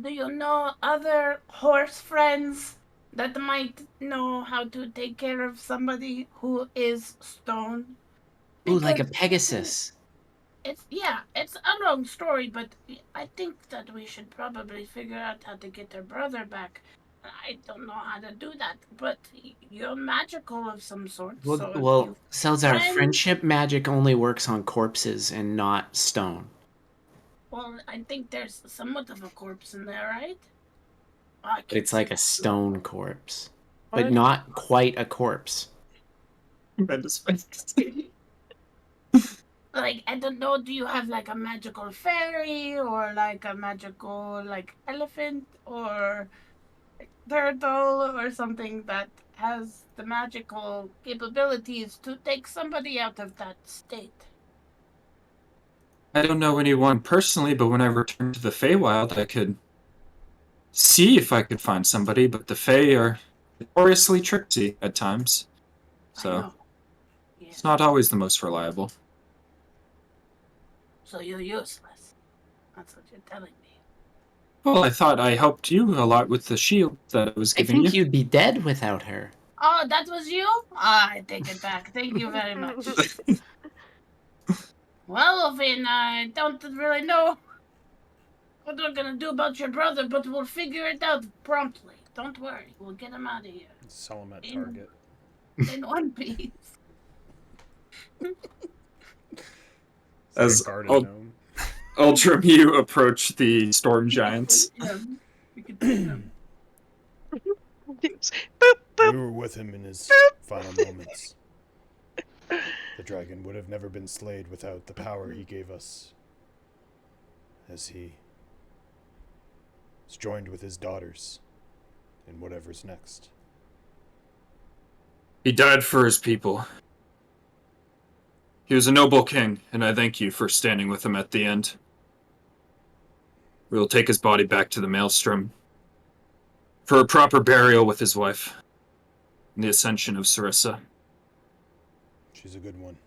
Do you know other horse friends that might know how to take care of somebody who is stone? Ooh, like a Because Pegasus. it's a long story, but I think that we should probably figure out how to get her brother back. I don't know how to do that, but you're magical of some sort. Well, so if well you Salzar, friends- friendship magic only works on corpses and not stone. Well, I think there's somewhat of a corpse in there, right? But it's like a stone corpse. What? But not quite a corpse. Like, I don't know, do you have like a magical fairy or like a magical like elephant or turtle or something that has the magical capabilities to take somebody out of that state? I don't know anyone personally, but when I return to the Feywild, I could see if I could find somebody, but the Fey are notoriously tricksy at times. I So know. Yeah. it's not always the most reliable. So you're useless. That's what you're telling me. Well, I thought I helped you a lot with the shield that I was I giving think you. you'd be dead without her. Oh, that was you? I take it back. Thank you very much. Well, Finn, I don't really know what we're gonna do about your brother, but we'll figure it out promptly. Don't worry, we'll get him out of here Sell him at In- Target. in one piece. It's like As a garden I'll- gnome. Ultram, you approach the storm giants. Yeah, we could take him. Boop, boop. We were with him in his final moments. The dragon would have never been slayed without the power he gave us, as he is joined with his daughters in whatever's next. He died for his people. He was a noble king, and I thank you for standing with him at the end. We will take his body back to the Maelstrom for a proper burial with his wife and the ascension of Sarissa. She's a good one.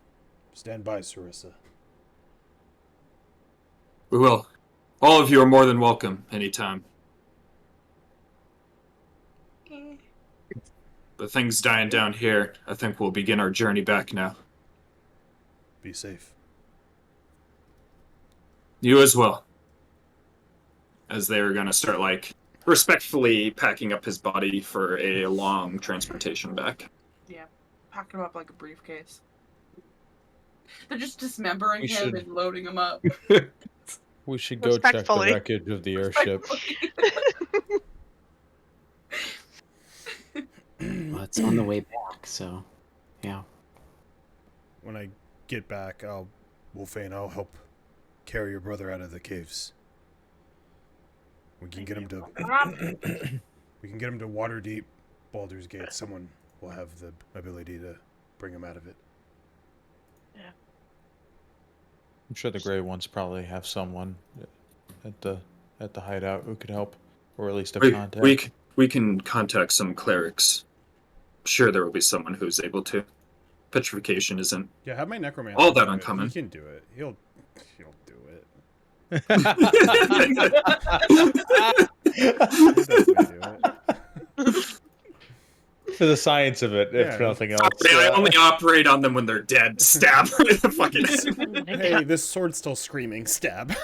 Stand by, Sarissa. We will. All of you are more than welcome anytime. But things dying down here, I think we'll begin our journey back now. Be safe. You as well. As they are going to start, respectfully packing up his body for a long transportation back. Yeah, pack him up like a briefcase. They're just dismembering We him should- and loading him up. We should go check the Respectfully. wreckage of the airship. Well, it's on the way back, so yeah. When I get back, Wolfane, I'll help carry your brother out of the caves. We can get him to we can get him to Waterdeep, Baldur's Gate. Someone will have the ability to bring him out of it. I'm sure the Grey Ones probably have someone at the hideout who could help, or at least a contact. We can contact some clerics. I'm sure there will be someone who's able to. petrification isn't Yeah, have my necromancer. all that do it. uncommon. He can do it. He'll do it. He definitely do it. For the science of it, if Yeah. nothing else. I only operate on them when they're dead. Stab right in the fucking. Hey, this sword's still screaming. Stab.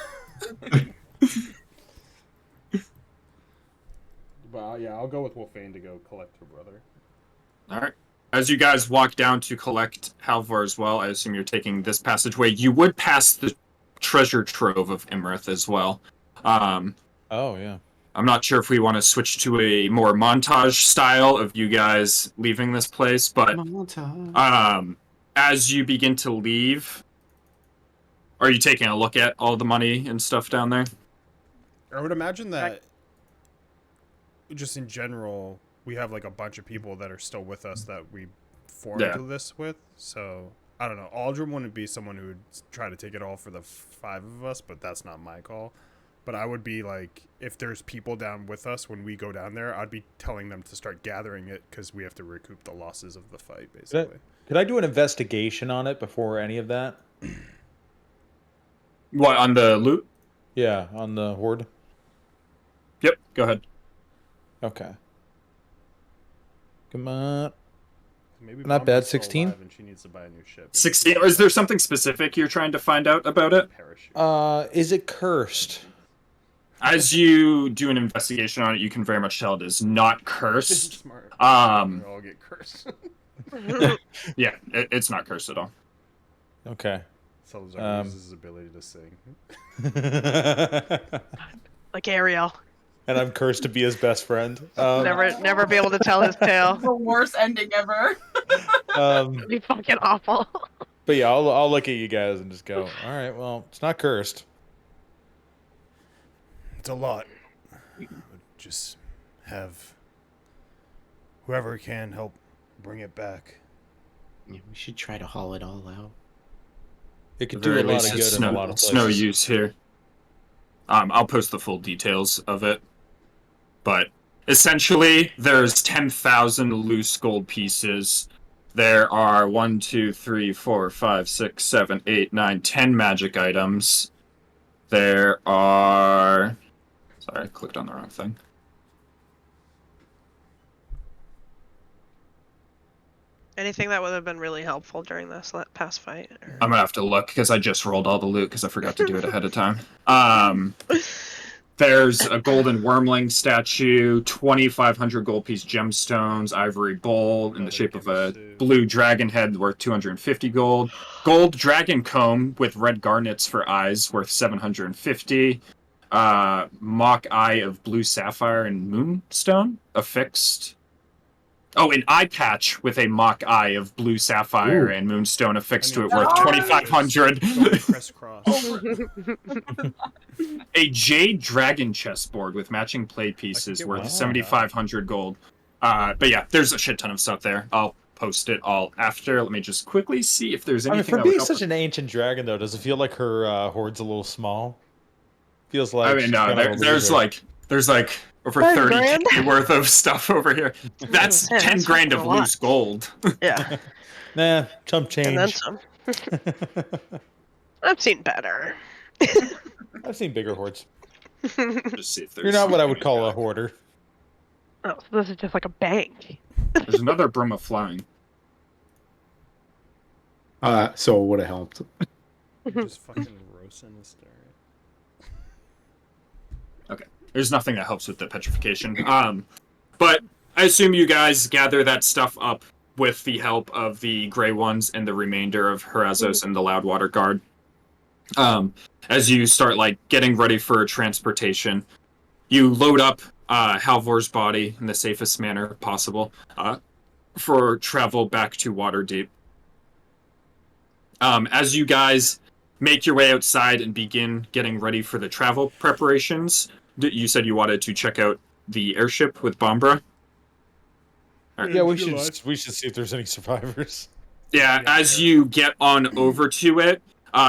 But yeah, I'll go with Wolfane to go collect her brother. All right. As you guys walk down to collect Halvor as well, I assume you're taking this passageway. You would pass the treasure trove of Iymrith as well. Oh, yeah. I'm not sure if we want to switch to a more montage style of you guys leaving this place, but as you begin to leave, are you taking a look at all the money and stuff down there? I would imagine that just in general, we have like a bunch of people that are still with us that we formed this with. So I don't know. Aldrin wouldn't be someone who would try to take it all for the 5 of us, but that's not my call. But I would be like, if there's people down with us when we go down there, I'd be telling them to start gathering it because we have to recoup the losses of the fight, basically. Could I do an investigation on it before any of that? What, on the loot? Yeah, on the horde. Yep, go ahead. Okay. Come on. Maybe Not bad, Bomber's still 16? alive and she needs to buy a new ship. 16. Is there something specific you're trying to find out about it? Parachute. Is it cursed? As you do an investigation on it, you can very much tell it is not cursed. Smart. We'll all get cursed. Yeah, it's not cursed at all. Okay. Salazar uses his ability to sing. Like Ariel. And I'm cursed to be his best friend. Never be able to tell his tale. The worst ending ever. It'd be fucking awful. But yeah, I'll look at you guys and just go, all right, well, it's not cursed. It's a lot. Just have whoever can help bring it back. Yeah, we should try to haul it all out. It could At the do a very lot least, of it's good in a lot of it's places. no use here. I'll post the full details of it. But essentially, there's 10,000 loose gold pieces. There are 1, 2, 3, 4, 5, 6, 7, 8, 9, 10 magic items. There are... Sorry, I clicked on the wrong thing. Anything that would have been really helpful during this past fight? Or... I'm gonna have to look because I just rolled all the loot because I forgot to do it ahead of time. There's a golden wormling statue, 2,500 gold piece gemstones, ivory bowl in the shape of a blue dragon head worth 250 gold, gold dragon comb with red garnets for eyes worth 750, mock eye of blue sapphire and moonstone affixed. Oh, an eye patch with a mock eye of blue sapphire and moonstone affixed to it worth 2,500. Crisscross. A jade dragon chessboard with matching play pieces worth 7,500 gold. But yeah, there's a shit ton of stuff there. I'll post it all after. Let me just quickly see if there's anything. For being such an ancient dragon, though, does it feel like her horde's a little small? Feels like. I mean, no, there's like over 30K worth of stuff over here. That's 10 grand of loose gold. Yeah. Nah, chump change. And then some. I've seen better. I've seen bigger hordes. Just see if there's You're not what I would call a hoarder. Oh, so this is just like a bank. There's another broom of flying. So it would have helped. Just fucking roasting the star. Okay. There's nothing that helps with the petrification. But I assume you guys gather that stuff up with the help of the Grey Ones and the remainder of Harazos and the Loudwater Guard. As you start getting ready for transportation, you load up Halvor's body in the safest manner possible for travel back to Waterdeep. As you guys make your way outside and begin getting ready for the travel preparations, you said you wanted to check out the airship with Bombra. Right. Yeah, we should see if there's any survivors. Yeah, as you get on over to it,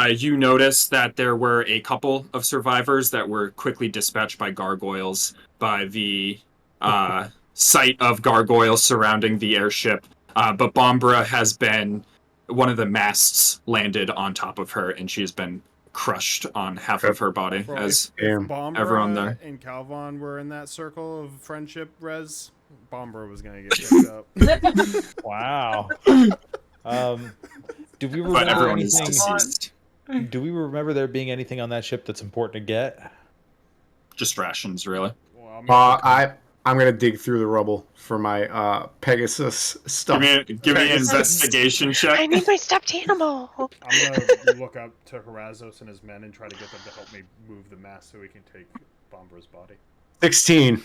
you notice that there were a couple of survivors that were quickly dispatched by gargoyles by the site of gargoyles surrounding the airship. But Bombra has been one of the masts landed on top of her, and she has been crushed on half of her body. Bro, As if everyone Bombra there. and Calvon were in that circle of friendship, Rez, Bombra was gonna get picked up. Wow. Do we but remember everyone is anything? deceased. Do we remember there being anything on that ship that's important to get? Just rations, really. Well, I'm gonna dig through the rubble for my Pegasus stuff. Give me an investigation check. I need my stuffed animal. I'm gonna look up to Horazos and his men and try to get them to help me move the mast so we can take Bombra's body. 16.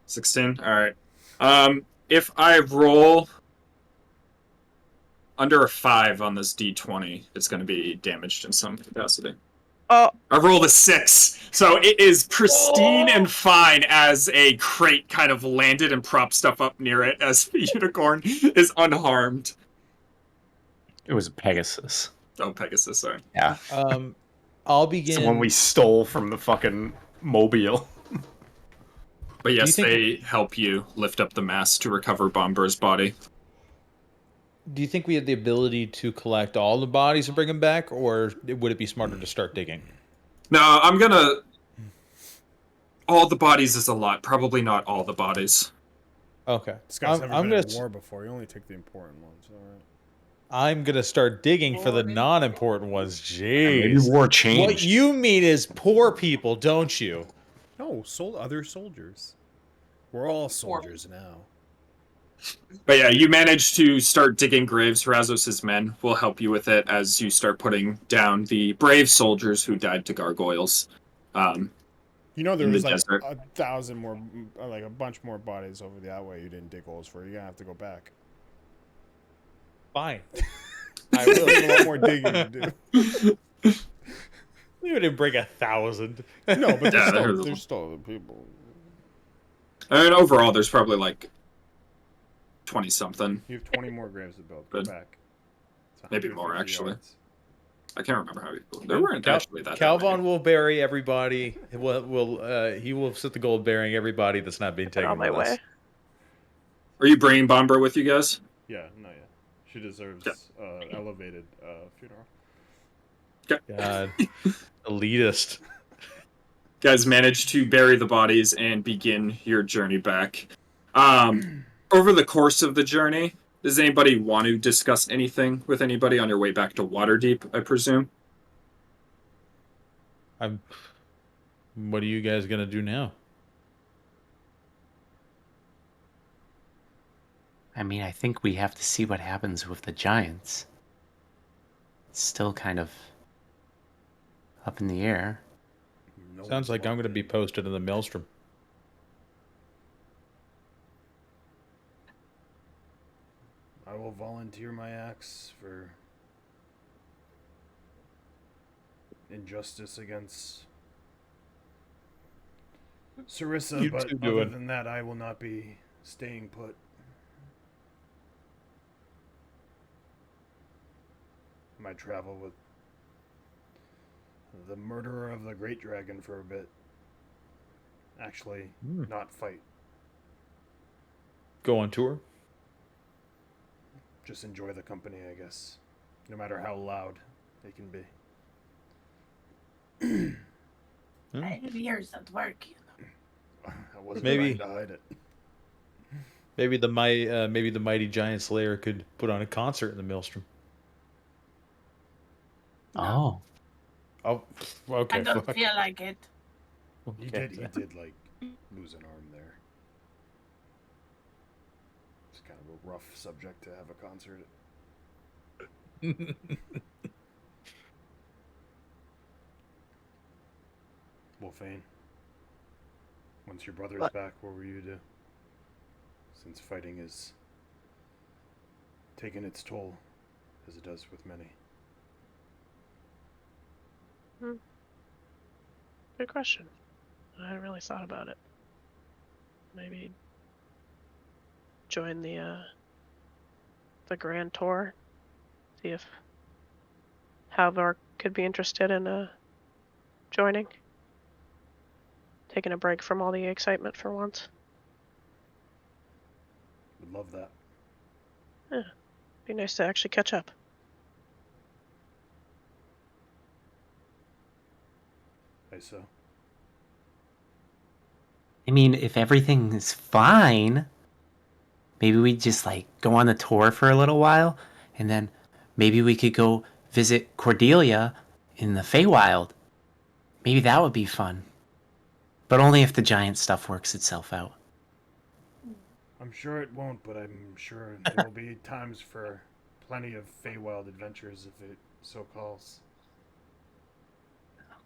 16. All right. If I roll under a 5 on this d20, it's going to be damaged in some capacity. Oh, I rolled a 6, so it is pristine and fine as a crate kind of landed and propped stuff up near it as the unicorn is unharmed. It was a Pegasus. Oh, Pegasus, sorry. Yeah. I'll It's begin. the one we stole from the fucking mobile. But yes, think- they help you lift up the mast to recover Bomber's body. Do you think we have the ability to collect all the bodies and bring them back, or would it be smarter to start digging? No, I'm gonna... All the bodies is a lot. Probably not all the bodies. Okay. This guy's I'm never been gonna in war before. You only take the important ones. All right. I'm gonna start digging for the non-important ones. Maybe Jeez. war changed. What you mean is poor people, don't you? No, other soldiers. We're all soldiers now. But yeah, you manage to start digging graves. Razos' men will help you with it as you start putting down the brave soldiers who died to gargoyles. You know, there in was the like desert. 1,000 more, like a bunch more bodies over that way you didn't dig holes for. You're gonna have to go back. Fine. I will. There's a lot more digging to do. We wouldn't bring 1,000. No, but Yeah, there's still other people. I mean, overall, there's probably like 20-something. You have 20 more graves to build. Go Good. back. It's Maybe more, 150 actually. yards. I can't remember how many people. There weren't actually that Calvon many. will bury everybody. He will set the goal of burying everybody that's not being taken on my with us. way. Are you bringing Bomber with you guys? Yeah, not yet. She deserves Yeah. elevated funeral. God, elitist. Guys manage to bury the bodies and begin your journey back. Over the course of the journey, does anybody want to discuss anything with anybody on your way back to Waterdeep, I presume? What are you guys gonna do now? I mean, I think we have to see what happens with the Giants. It's still kind of up in the air. No Sounds like I'm one's gonna be posted in the maelstrom. I will volunteer my axe for injustice against Sarissa, You but two do other it. than that, I will not be staying put. Might travel with the murderer of the Great Dragon for a bit. Actually, not fight. Go on tour. Just enjoy the company, I guess. No matter how loud they can be. I have ears at work. I wasn't Maybe- trying to hide it. Maybe the mighty giant slayer could put on a concert in the maelstrom. Oh. Oh, okay. I don't fuck. feel like it. He Okay. did like lose an arm there. It's kind of a rough subject to have a concert. Wolfane, once your brother's What? back, what will you do? Since fighting is taking its toll, as it does with many. Good question. I hadn't really thought about it. Maybe join the grand tour. See if Halvar could be interested in joining. Taking a break from all the excitement for once. Would love that. Be nice to actually catch up. Why so? I mean, if everything is fine, maybe we just like go on the tour for a little while, and then maybe we could go visit Cordelia in the Feywild. Maybe that would be fun. But only if the giant stuff works itself out. I'm sure it won't, but I'm sure there will be times for plenty of Feywild adventures if it so calls.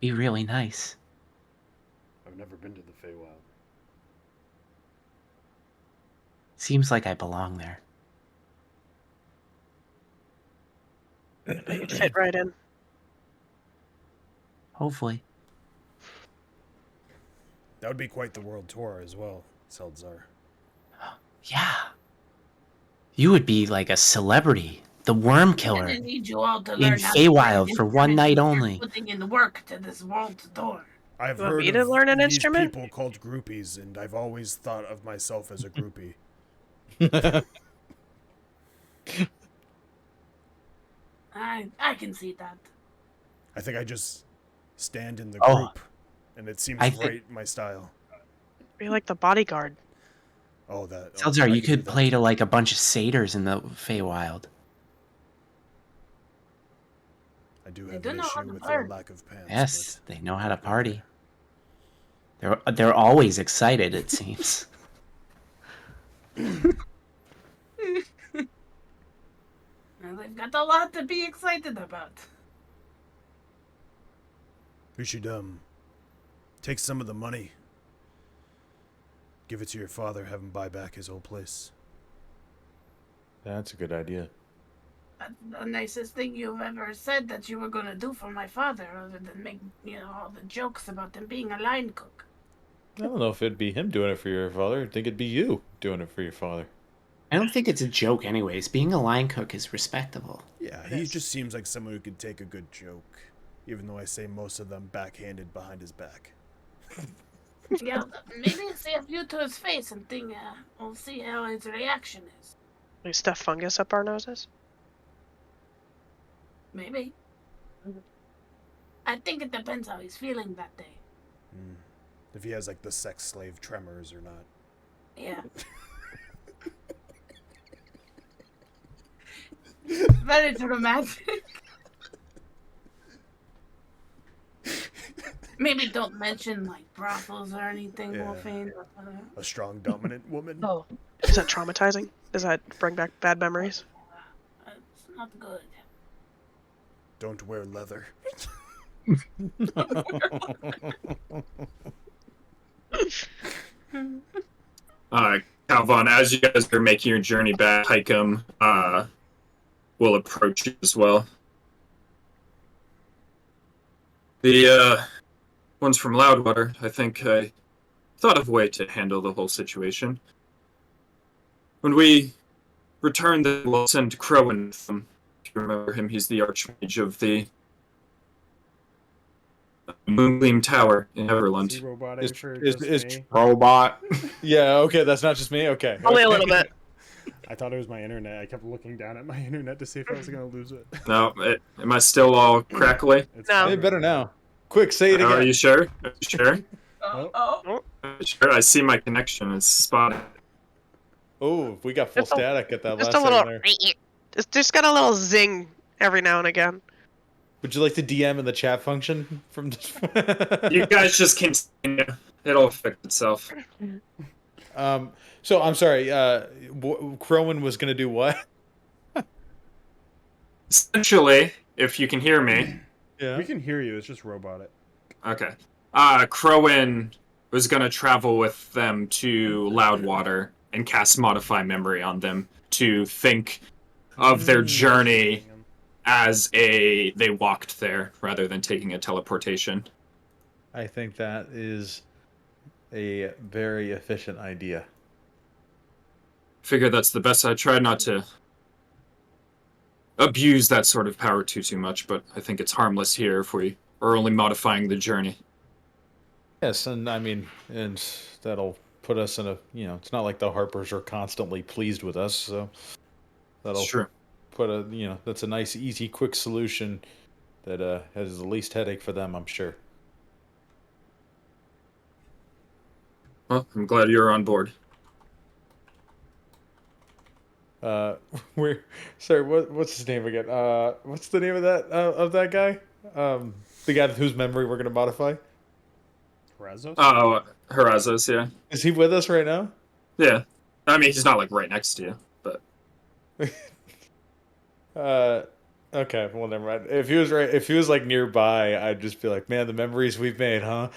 Be really nice. I've never been to the Feywild. Seems like I belong there. You'd fit right in. Hopefully. That would be quite the world tour as well, Seldzar. Yeah. You would be like a celebrity. The worm I'm killer. gonna need you all to In learn how to play Feywild an for one instrument night and start only. Putting in the work to this world tour. I've You want heard me to of learn an these instrument? people called groupies, and I've always thought of myself as a groupie. I can see that. I think I just stand in the Oh. group, and it seems I think- right my style. Be like the bodyguard. Oh, that. Seltzar, I you do could that. play to like a bunch of satyrs in the Feywild. I do They have do an know how issue to with their party. lack of pants. Yes, they know how to party. They're always excited, it seems. Well, they've got a lot to be excited about. We should take some of the money, give it to your father, have him buy back his old place. That's a good idea. That's the nicest thing you've ever said that you were gonna do for my father, other than make all the jokes about him being a line cook. I don't know if it'd be him doing it for your father. I think it'd be you doing it for your father. I don't think it's a joke, anyways. Being a line cook is respectable. Yeah, he just seems like someone who could take a good joke, even though I say most of them backhanded behind his back. Yeah, maybe say a few to his face and think, we'll see how his reaction is. We stuff fungus up our noses. Maybe. I think it depends how he's feeling that day. If he has like the sex slave tremors or not. Yeah. Very dramatic. Maybe don't mention like brothels or anything, Yeah. Wolfine. A strong, dominant woman. Oh, is that traumatizing? Does that bring back bad memories? It's not good. Don't wear leather. Calvon, as you guys are making your journey back, Hikem will approach you as well. The ones from Loudwater, I think I thought of a way to handle the whole situation. When we return, we'll send Crowan with them. If you remember him, he's the Archmage of the Moongleam Tower in Is he Everland. robotic for is- just is- me? Robot. Yeah, okay, that's not just me. Okay. Only a okay. little bit. I thought it was my internet. I kept looking down at my internet to see if I was going to lose it. No, am I still all crackly? It's No. fine Hey, right better now. now. Quick, say it Are again. you sure? Are you sure? Oh. Sure, I see my connection is spotted. Oh, we got full Just a- static at that last Just a little. second there. Just got a little zing every now and again. Would you like to DM in the chat function from? You guys just continue. It'll fix itself. So I'm sorry. Crowan was gonna do what? Essentially, if you can hear me. Yeah. We can hear you. It's just robotic. Okay. Crowan was going to travel with them to Loudwater and cast Modify Memory on them to think of their journey as they walked there rather than taking a teleportation. I think that is a very efficient idea. Figure that's the best. I try not to abuse that sort of power too much, but I think it's harmless here if we are only modifying the journey. Yes, and I mean, and that'll put us in a, it's not like the Harpers are constantly pleased with us, so that'll It's true. put a, that's a nice, easy, quick solution that has the least headache for them, I'm sure. Well, I'm glad you're on board. We're sorry. What's his name again? What's the name of that guy? The guy whose memory we're gonna modify. Razos? Oh, Harazos, yeah. Is he with us right now? Yeah. I mean, he's not, like, right next to you, but... Okay. Well, never mind. If he was like nearby, I'd just be like, man, the memories we've made, huh?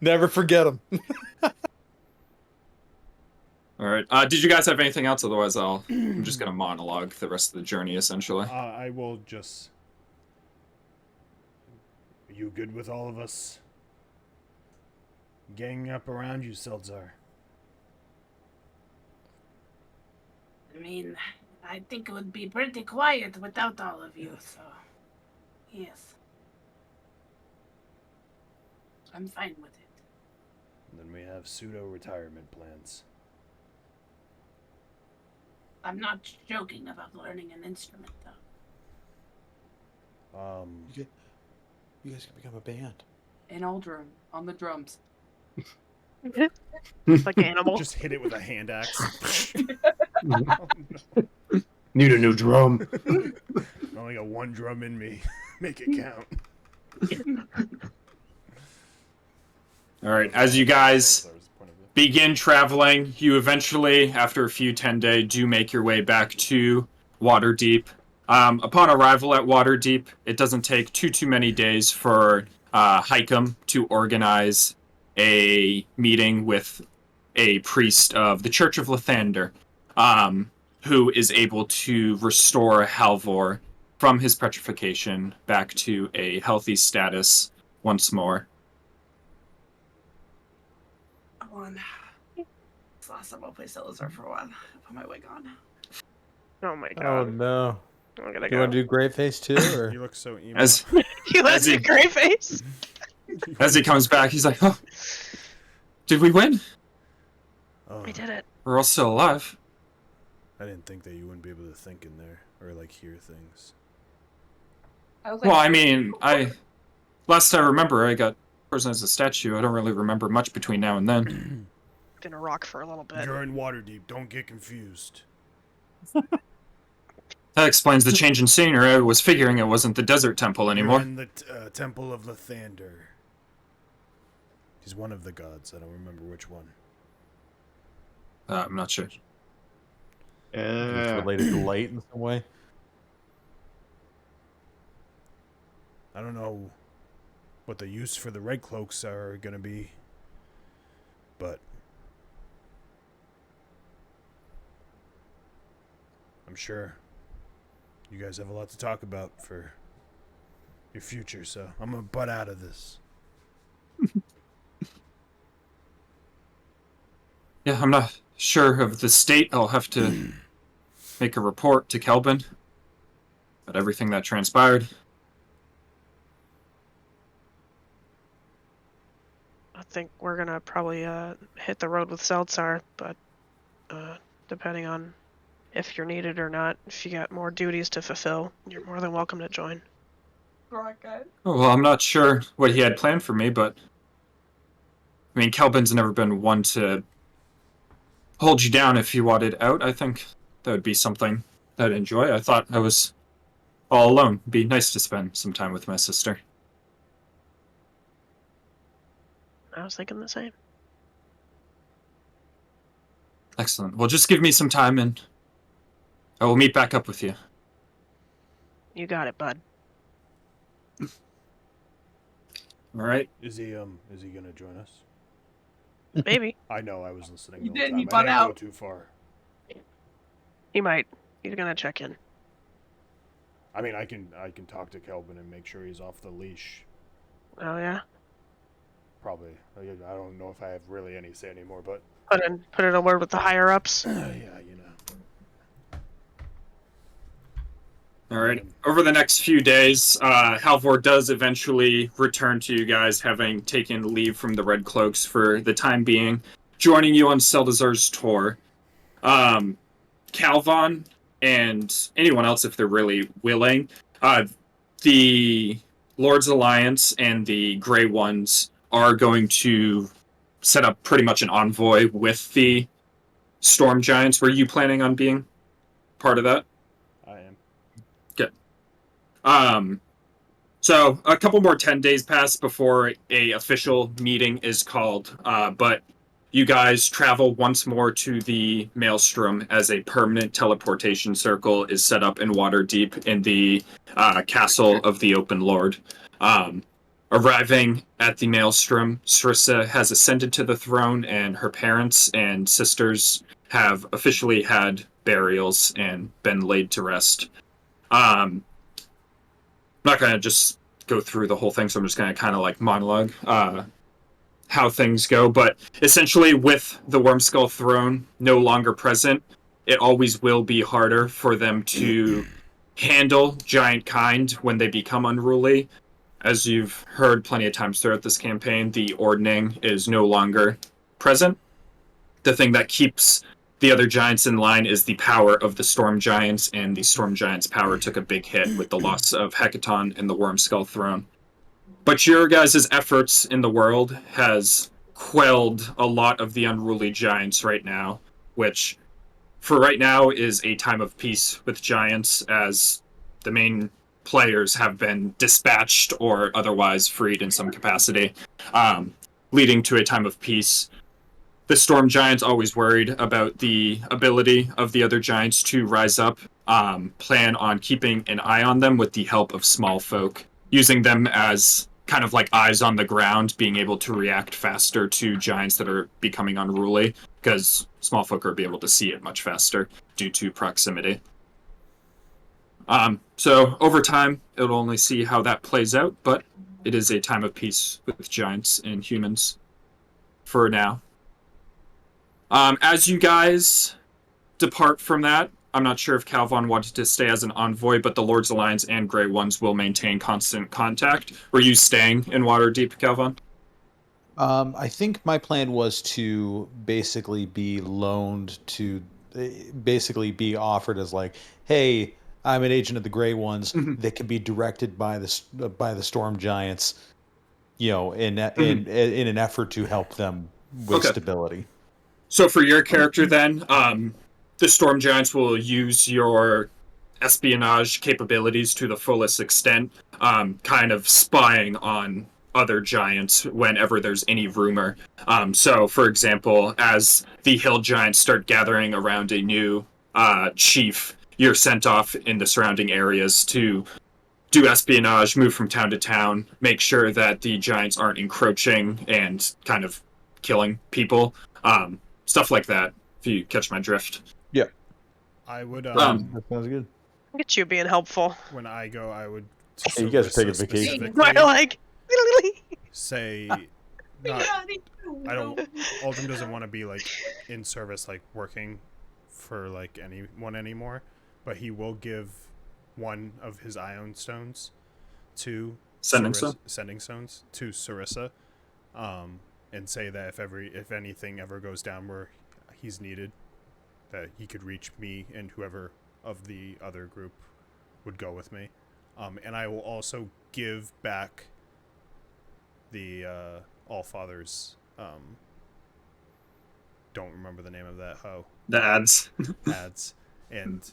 Never forget them. All right. Did you guys have anything else? Otherwise, I'm just gonna monologue the rest of the journey, essentially. I will just. Are you good with all of us ganging up around you, Seltzar? I mean, I think it would be pretty quiet without all of you, so yes. I'm fine with it. And then we have pseudo-retirement plans. I'm not joking about learning an instrument, though. You guys can become a band. In Aldrin, on the drums. Like animal. Just hit it with a hand axe. Need a new drum. I only got one drum in me. Make it count. All right. As you guys begin traveling, you eventually, after a few 10-day, do make your way back to Waterdeep. Upon arrival at Waterdeep, it doesn't take too many days for Hykem to organize a meeting with a priest of the Church of Lathander, who is able to restore Halvor from his petrification back to a healthy status once more. On. This last time I'll play Salazar for a while. Put my wig on. Oh my god. Oh no! I'm gonna You go. want to do Great Face too, or You look so emo. As You let As he- see gray face. as he comes back, he's like, "Oh, did we win? Oh, We did it. We're all still alive." I didn't think that you wouldn't be able to think in there or like hear things. I was like, Well, I mean, last I remember, I got frozen as a statue. I don't really remember much between now and then. Gonna rock for a little bit. You're in Waterdeep. Don't get confused. That explains the change in scenery. I was figuring it wasn't the desert temple You're anymore. in the Temple of Lathander. He's one of the gods. I don't remember which one. I'm not sure. it's related to light in some way? I don't know what the use for the red cloaks are gonna be, but I'm sure you guys have a lot to talk about for your future, so I'm gonna butt out of this. Yeah, I'm not sure of the state. I'll have to make a report to Kelvin about everything that transpired. I think we're gonna probably hit the road with Seltzar, but depending on if you're needed or not, if you got more duties to fulfill, you're more than welcome to join. rock guy. Oh, well, I'm not sure what he had planned for me, but I mean, Kelvin's never been one to hold you down if you wanted out. I think that would be something that I'd enjoy. I thought I was all alone. It'd be nice to spend some time with my sister. I was thinking the same. Excellent. Well, just give me some time and I will meet back up with you. You got it, bud. All right. Is he gonna join us? Maybe. I know I was listening. You the whole didn't, you time. I butt didn't go out. too far. He might. He's gonna check in. I mean, I can talk to Kelvin and make sure he's off the leash. Oh yeah. Probably. I don't know if I have really any say anymore, but Put in a word with the higher ups. yeah, you know. All right. Over the next few days, Halvor does eventually return to you guys, having taken leave from the Red Cloaks for the time being, joining you on Seldazar's tour. Calvon and anyone else, if they're really willing, the Lord's Alliance and the Grey Ones are going to set up pretty much an envoy with the Storm Giants. Were you planning on being part of that? I am. Good. So a couple more 10 days pass before a official meeting is called, but you guys travel once more to the Maelstrom as a permanent teleportation circle is set up in Waterdeep in the castle of the Open Lord. Arriving at the Maelstrom, Sarissa has ascended to the throne, and her parents and sisters have officially had burials and been laid to rest. I'm not going to just go through the whole thing, so I'm just going to kind of like monologue how things go. But essentially, with the Wormskull throne no longer present, it always will be harder for them to handle Giantkind when they become unruly. As you've heard plenty of times throughout this campaign, the Ordning is no longer present. The thing that keeps the other giants in line is the power of the Storm Giants, and the Storm Giants' power took a big hit with the loss of Hecaton and the Wormskull throne. But your guys' efforts in the world has quelled a lot of the unruly giants right now, which for right now is a time of peace with giants, as the main players have been dispatched or otherwise freed in some capacity, leading to a time of peace. The Storm Giants always worried about the ability of the other giants to rise up, plan on keeping an eye on them with the help of small folk, using them as kind of like eyes on the ground, being able to react faster to giants that are becoming unruly, because small folk are able to see it much faster due to proximity. So over time, it'll only see how that plays out, but it is a time of peace with giants and humans for now. As you guys depart from that, I'm not sure if Calvon wanted to stay as an envoy, but the Lord's Alliance and Grey Ones will maintain constant contact. Were you staying in Waterdeep, Calvon? I think my plan was to basically be loaned to, basically be offered as like, hey, I'm an agent of the Grey Ones that can be directed by the Storm Giants, you know, in an effort to help them with stability. So for your character then, the Storm Giants will use your espionage capabilities to the fullest extent, kind of spying on other giants whenever there's any rumor. So, for example, as the Hill Giants start gathering around a new chief, you're sent off in the surrounding areas to do espionage, move from town to town, make sure that the giants aren't encroaching and kind of killing people. Stuff like that, if you catch my drift. Yeah. I would. That sounds good. Look at you being helpful. When I go, I would. Hey, you guys take a vacation. I like. Say. Not, I don't. Oldham doesn't want to be like in service, like working for like anyone anymore, but he will give one of his Ion Stones to Sending stones to Sarissa, and say that if anything ever goes down where he's needed, that he could reach me and whoever of the other group would go with me. And I will also give back the Allfather's, don't remember the name of that hoe. The ads. Ads. And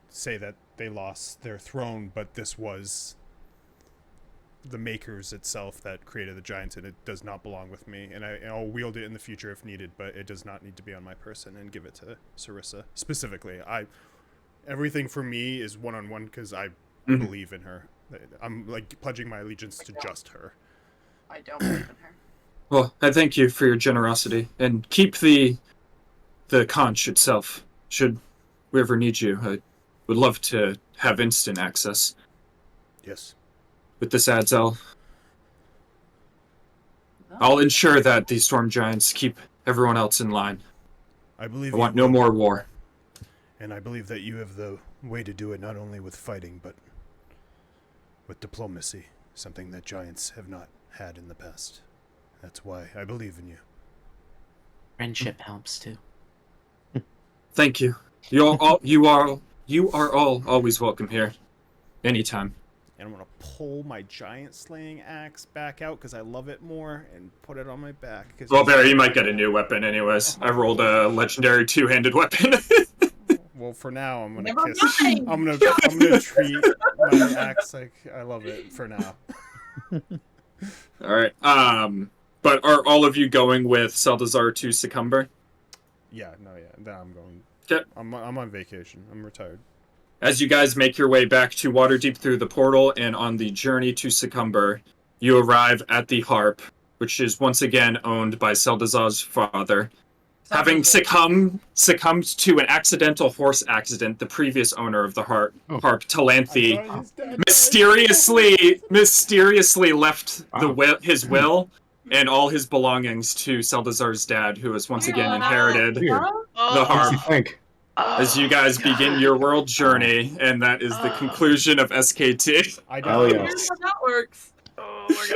say that they lost their throne, but this was the makers itself that created the giants, and it does not belong with me. And I'll wield it in the future if needed, but it does not need to be on my person, and give it to Sarissa. Specifically, everything for me is one-on-one because I believe in her. I'm like pledging my allegiance to just her. I don't believe in her. Well, I thank you for your generosity, and keep the conch itself. Should we ever need you, I would love to have instant access. Yes. With this ads, I'll ensure that the Storm Giants keep everyone else in line. I want no more war. And I believe that you have the way to do it, not only with fighting, but with diplomacy, something that giants have not had in the past. That's why I believe in you. Friendship helps too. Thank you. You are all always welcome here, anytime. and I'm gonna pull my giant slaying axe back out because I love it more and put it on my back. Well, Barry, you might get a new weapon anyways. I rolled a legendary two-handed weapon. Well, for now, I'm gonna Never kiss. mind. I'm gonna treat my axe like I love it for now. All right. But are all of you going with Saldazar to Succumber? Yeah, no, yeah. Then I'm going. Okay. I'm on vacation. I'm retired. As you guys make your way back to Waterdeep through the portal and on the journey to Succumber, you arrive at the Harp, which is once again owned by Saldazar's father. Having succumbed to an accidental horse accident, the previous owner of the harp, Talanthe, mysteriously left his will and all his belongings to Saldazar's dad, who has once again inherited the harp. As you guys begin your world journey, and that is the conclusion of SKT. Here's how that works.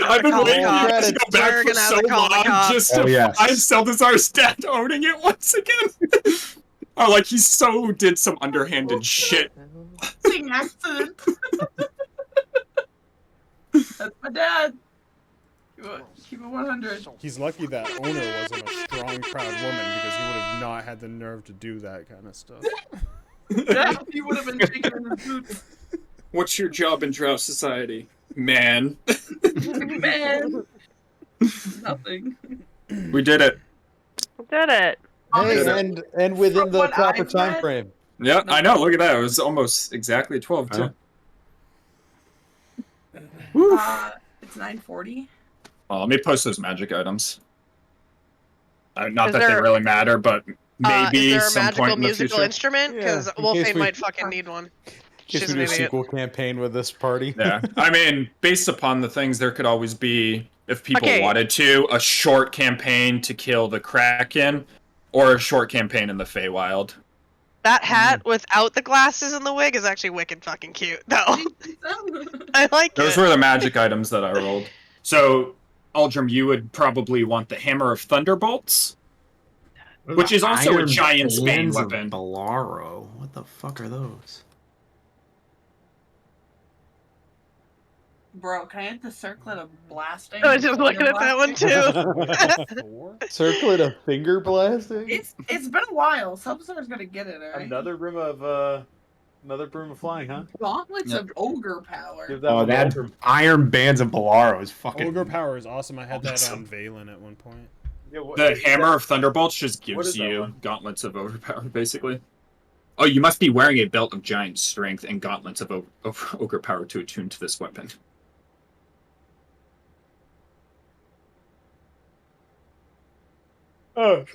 I've been waiting for you to go back for so long just to find Saldazar's dad owning it once again. Oh, like he did some underhanded shit. Sing accident. That's my dad. Keep it 100. He's lucky that owner wasn't a strong, proud woman because he would have not had the nerve to do that kind of stuff. Yeah, he would have been shaking in his boots. What's your job in Drow Society? Man. Man. Nothing. We did it. Did it. Hey, and within the what proper I've time read- frame. Yeah, I know. Look at that. It was almost exactly 12, too. It's 9:40. Well, let me post those magic items. Not Is that they there- really matter, but maybe is there a some magical point in the musical future. instrument? Because Yeah, in Wolfane case we- might fucking need one. Guess She's we an do a idiot. sequel campaign with this party. Yeah, I mean, based upon the things, there could always be, if people Okay. wanted to, a short campaign to kill the Kraken, or a short campaign in the Feywild. That hat without the glasses and the wig is actually wicked fucking cute, though. I like Those it. were the magic items that I rolled. So, Aldrim, you would probably want the Hammer of Thunderbolts, which is also a Iron Giant's Bane Bands of weapon. Bolaro. What the fuck are those? Bro, can I hit the circlet of blasting? I was just looking at that one too. Circlet of finger blasting. It's been a while. Subzer's gonna get it, alright? Another broom of flying, huh? Gauntlets of ogre power. Give that Oh, one that over. Iron Bands of Bolaro is fucking. Ogre power is awesome. I had that Awesome. on Valen at one point. Yeah, The Hammer of Thunderbolts just What gives is that you one? gauntlets of overpower, basically. Oh, you must be wearing a belt of giant strength and gauntlets of ogre power to attune to this weapon. Oh,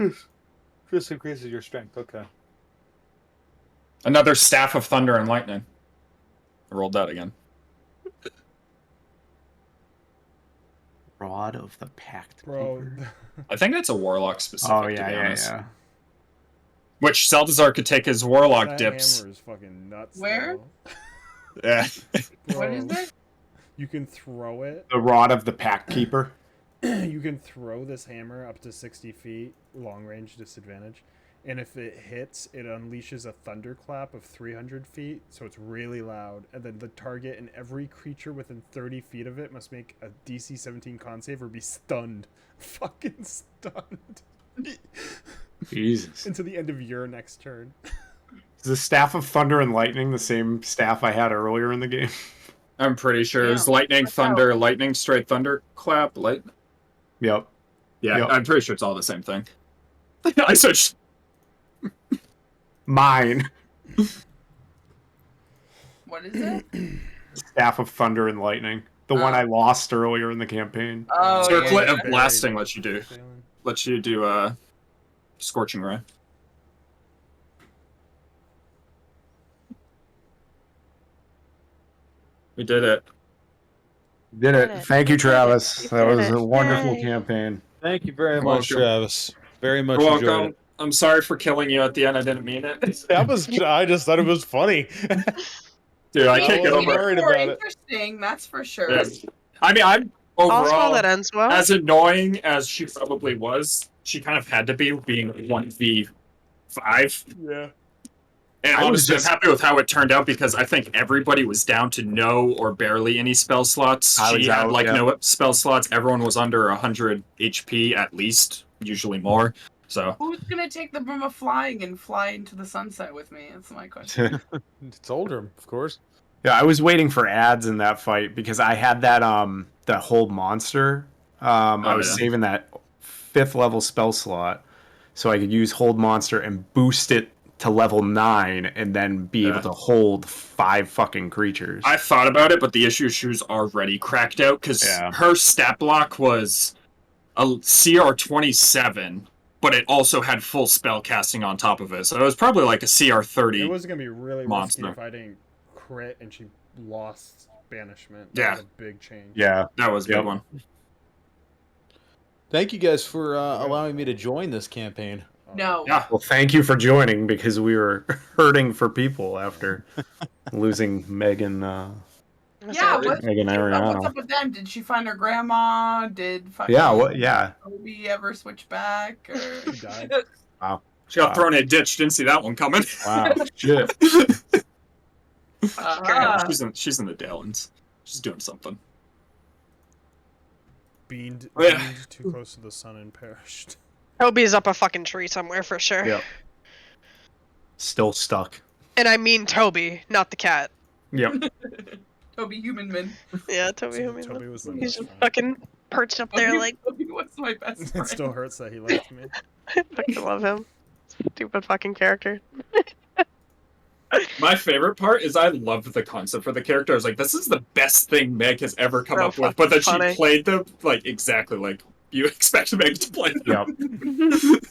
just increases your strength. Okay. Another Staff of Thunder and Lightning. I rolled that again. Rod of the Pact. Bro, Keeper. I think that's a Warlock specific, Oh to yeah, be yeah, honest. yeah. Which Saldazar could take his Warlock that dips. hammer is fucking nuts. Where? though. Yeah. What is Bro, it? You can throw it. The Rod of the Pact Keeper. You can throw this hammer up to 60 feet, long range disadvantage. And if it hits, it unleashes a thunderclap of 300 feet, so it's really loud. And then the target and every creature within 30 feet of it must make a DC 17 con save or be stunned. Fucking stunned. Jesus. Until the end of your next turn. Is the Staff of Thunder and Lightning the same staff I had earlier in the game? I'm pretty sure Yeah. it's Lightning, Watch Thunder, Lightning, Straight Thunder, Clap, Light. Yep. Yeah, Yep. I'm pretty sure it's all the same thing. I switched. Mine. What is it? Staff of Thunder and Lightning. The one I lost earlier in the campaign. Oh, Circlet yeah. of Blasting lets you Failing. do Scorching Ray. We did it. Did Did it. it. Thank you, Travis. You That did was it. a wonderful Yay. campaign. Thank you very You're much, welcome. Travis. Very much You're enjoyed welcome. it. I'm sorry for killing you at the end. I didn't mean it. That was. I just thought it was funny. Dude, I I can't get wasn't over it. worried More about it. interesting, that's for sure. Yeah. I mean, I'm All overall, that ends well. as annoying as she probably was, she kind of had to be being 1v5. Yeah. And I was honestly, just- I'm happy with how it turned out because I think everybody was down to no or barely any spell slots. I was She had out, like yeah. no spell slots. Everyone was under 100 HP at least, usually more. So Who's gonna take the broom of flying and fly into the sunset with me? That's my question. It's Oldham, of course. Yeah, I was waiting for ads in that fight because I had that that whole monster. I was yeah. saving that 5th level spell slot so I could use hold monster and boost it to level 9 and then be able to hold 5 fucking creatures. I thought about it, but the issue is she was already cracked out because Yeah. her stat block was a CR 27, but it also had full spell casting on top of it. So it was probably like a CR 30. It was gonna be really Monster. risky if I didn't crit and she lost banishment. Yeah. That was a big change. Yeah. That was a big one. Thank you guys for allowing me to join this campaign. No. Yeah. Well, thank you for joining because we were hurting for people after losing Megan. Yeah, what's Megan what's Ariano. up with them? Did she find her grandma? Did fucking Yeah. What? Yeah. Toby ever switch back? Or... She died. Wow. She got thrown in a ditch. Didn't see that one coming. Wow. Shit. Ah. She's in the Dalens. She's doing something. Beamed Yeah. too close to the sun and perished. Toby's up a fucking tree somewhere for sure. Yep. Still stuck. And I mean Toby, not the cat. Yep. Toby Humanman. Yeah, Toby. I mean, Toby was the he's best just friend. fucking perched up there like. Toby was my best It friend. still hurts that he left me. I fucking love him. Stupid fucking character. My favorite part is I loved the concept for the character. I was like, this is the best thing Meg has ever come So up with. But then fucking funny. she played them like exactly like you expect Meg to play them. Yep.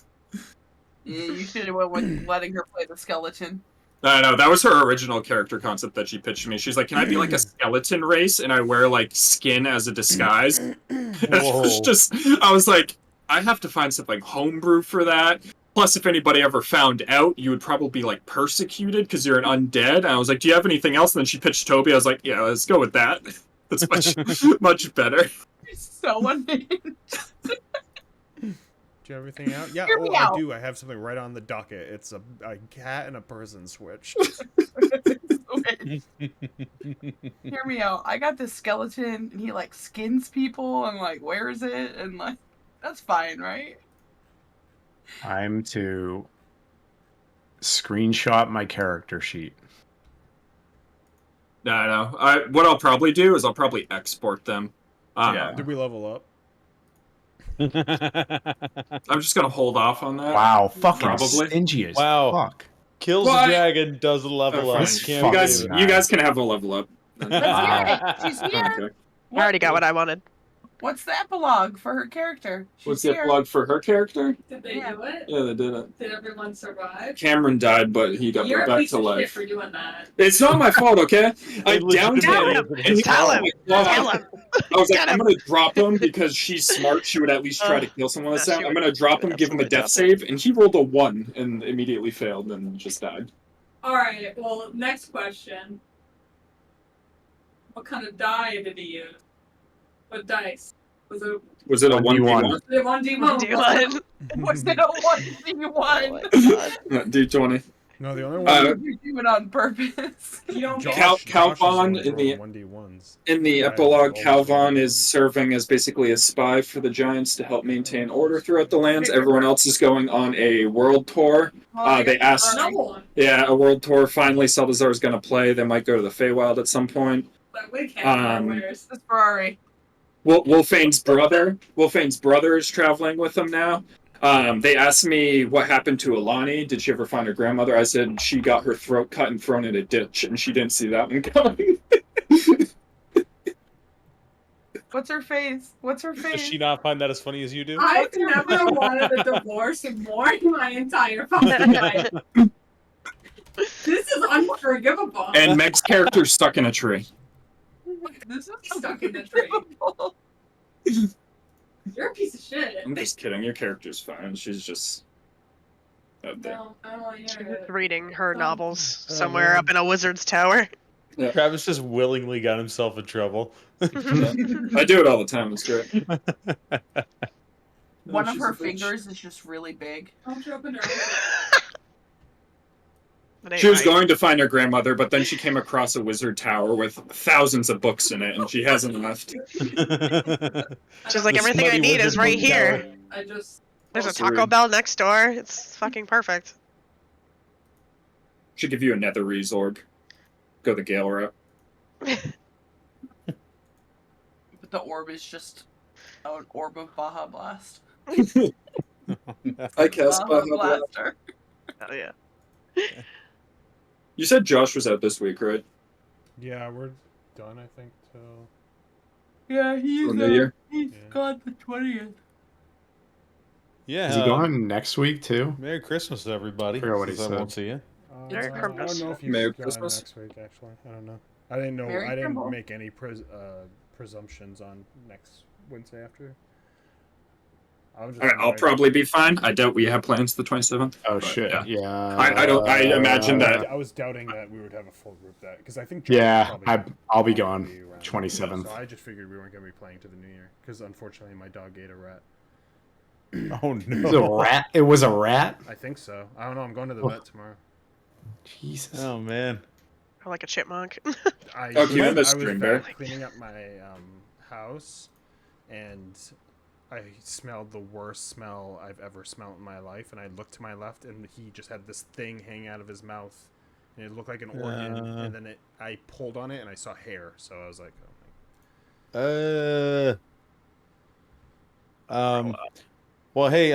Yeah, you should have went with letting her play the skeleton. I know, that was her original character concept that she pitched me. She's like, can I be like a skeleton race and I wear like skin as a disguise? And it was Whoa. just, I was like, I have to find something homebrew for that. Plus, if anybody ever found out, you would probably be like persecuted because you're an undead. And I was like, do you have anything else? And then she pitched Toby. I was like, yeah, let's go with that. That's much, much better. You're so unhinged. Do you have everything out? Yeah, Hear me I out. do. I have something right on the docket. It's a cat and a person switch. Okay. Hear me out. I got this skeleton, and he like skins people and like wears it, and like that's fine, right? Time to screenshot my character sheet. No. What I'll probably do is I'll probably export them. Yeah. Did we level up? I'm just gonna hold off on that. Wow. Fucking Probably. stingy as Wow. fuck. Kills What? the dragon, doesn't level Oh, up. fine. You can't You believe guys, it. you guys can have a level up. Let's hear it. She's here. Okay. I already got what I wanted. What's the epilogue for her character? What's She's the epilogue for her character? Did they Yeah. do it? Yeah, they did it. Did everyone survive? Cameron died, but he got You're brought a back piece to of shit life. for doing that. It's not my fault, okay? I downed Tell him. him. And he Tell him. Tell him. I was like, Get I'm him. gonna drop him because she's smart. She would at least try to kill someone with Yeah, that. she I'm would- gonna drop she him, would give him a absolutely death drop him. save, and he rolled a 1 and immediately failed and just died. Alright, well, next question. What kind of die did he use? What dice? Was it Was it a 1d1? 1d1? was it 1d1? D1. Was it a 1v1? Oh my God. D20. No, the only Uh, one. You do it on purpose. You don't Josh, get Calvon Josh is in the- one 1d1s. In the Yeah, epilogue, always Calvon 1d1s. is serving as basically a spy for the Giants to help maintain order throughout the lands. Everyone else is going on a world tour. They asked- no one. Yeah, a world tour. Finally, Salazar's going to play. They might go to the Feywild at some point. But we can't Um, This Ferrari. Wolfane's brother is traveling with them now. They asked me what happened to Alani. Did she ever find her grandmother? I said she got her throat cut and thrown in a ditch, and she didn't see that one coming. What's her face? What's her Does face? she not find that as funny as you do? I've never wanted a divorce more in my entire fucking life. This is unforgivable. And Meg's character's stuck in a tree. This is Stuck in the tree. unbelievable. You're a piece of shit. I'm just kidding. Your character's fine. She's just out there. No, I don't want to She's hear it. reading her Oh. novels somewhere up in a wizard's tower. Travis just willingly got himself in trouble. I do it all the time. It's great. One of She's her a bitch. fingers is just really big. Don't you open her That ain't She was right. going to find her grandmother, but then she came across a wizard tower with thousands of books in it, and she hasn't left. She's like, The everything I smutty need is wizard right book here. tower. I just There's a That's Taco rude. Bell next door. It's fucking perfect. Should give you a nether orb. Go the Gale route. But the orb is just an orb of Baja Blast. I cast Baja Baja Blast. Blaster. Oh yeah. You said Josh was out this week, right? Yeah, we're done, I think, till... Yeah, he's New Year? he's Yeah. got the 20th. Yeah. Is he going next week too? Merry Christmas, everybody. Forgot what he Since I won't said. see you. It's I Christmas. don't know if he's Merry gone Christmas. next week, actually. I don't know. I didn't know. Merry I didn't Trimble. make any presumptions on next Wednesday after. I was just Alright, I'll annoyed. probably be fine. I doubt we have plans the 27th. Oh but shit! yeah. Yeah. I imagine that. I was doubting that we would have a full group that because I think. Yeah, probably I'll be gone gone around. 27th. So I just figured we weren't going to be playing to the New Year because unfortunately my dog ate a rat. Oh It was a no. rat. It was a rat. I think so. I don't know. I'm going to the Oh. vet tomorrow. Jesus. Oh man. Or like a chipmunk. Oh, give him a I was stream bear. cleaning up my house, and I smelled the worst smell I've ever smelled in my life. And I looked to my left, and he just had this thing hanging out of his mouth, and it looked like an organ. And then I pulled on it, and I saw hair. So I was like, oh my. Well, hey,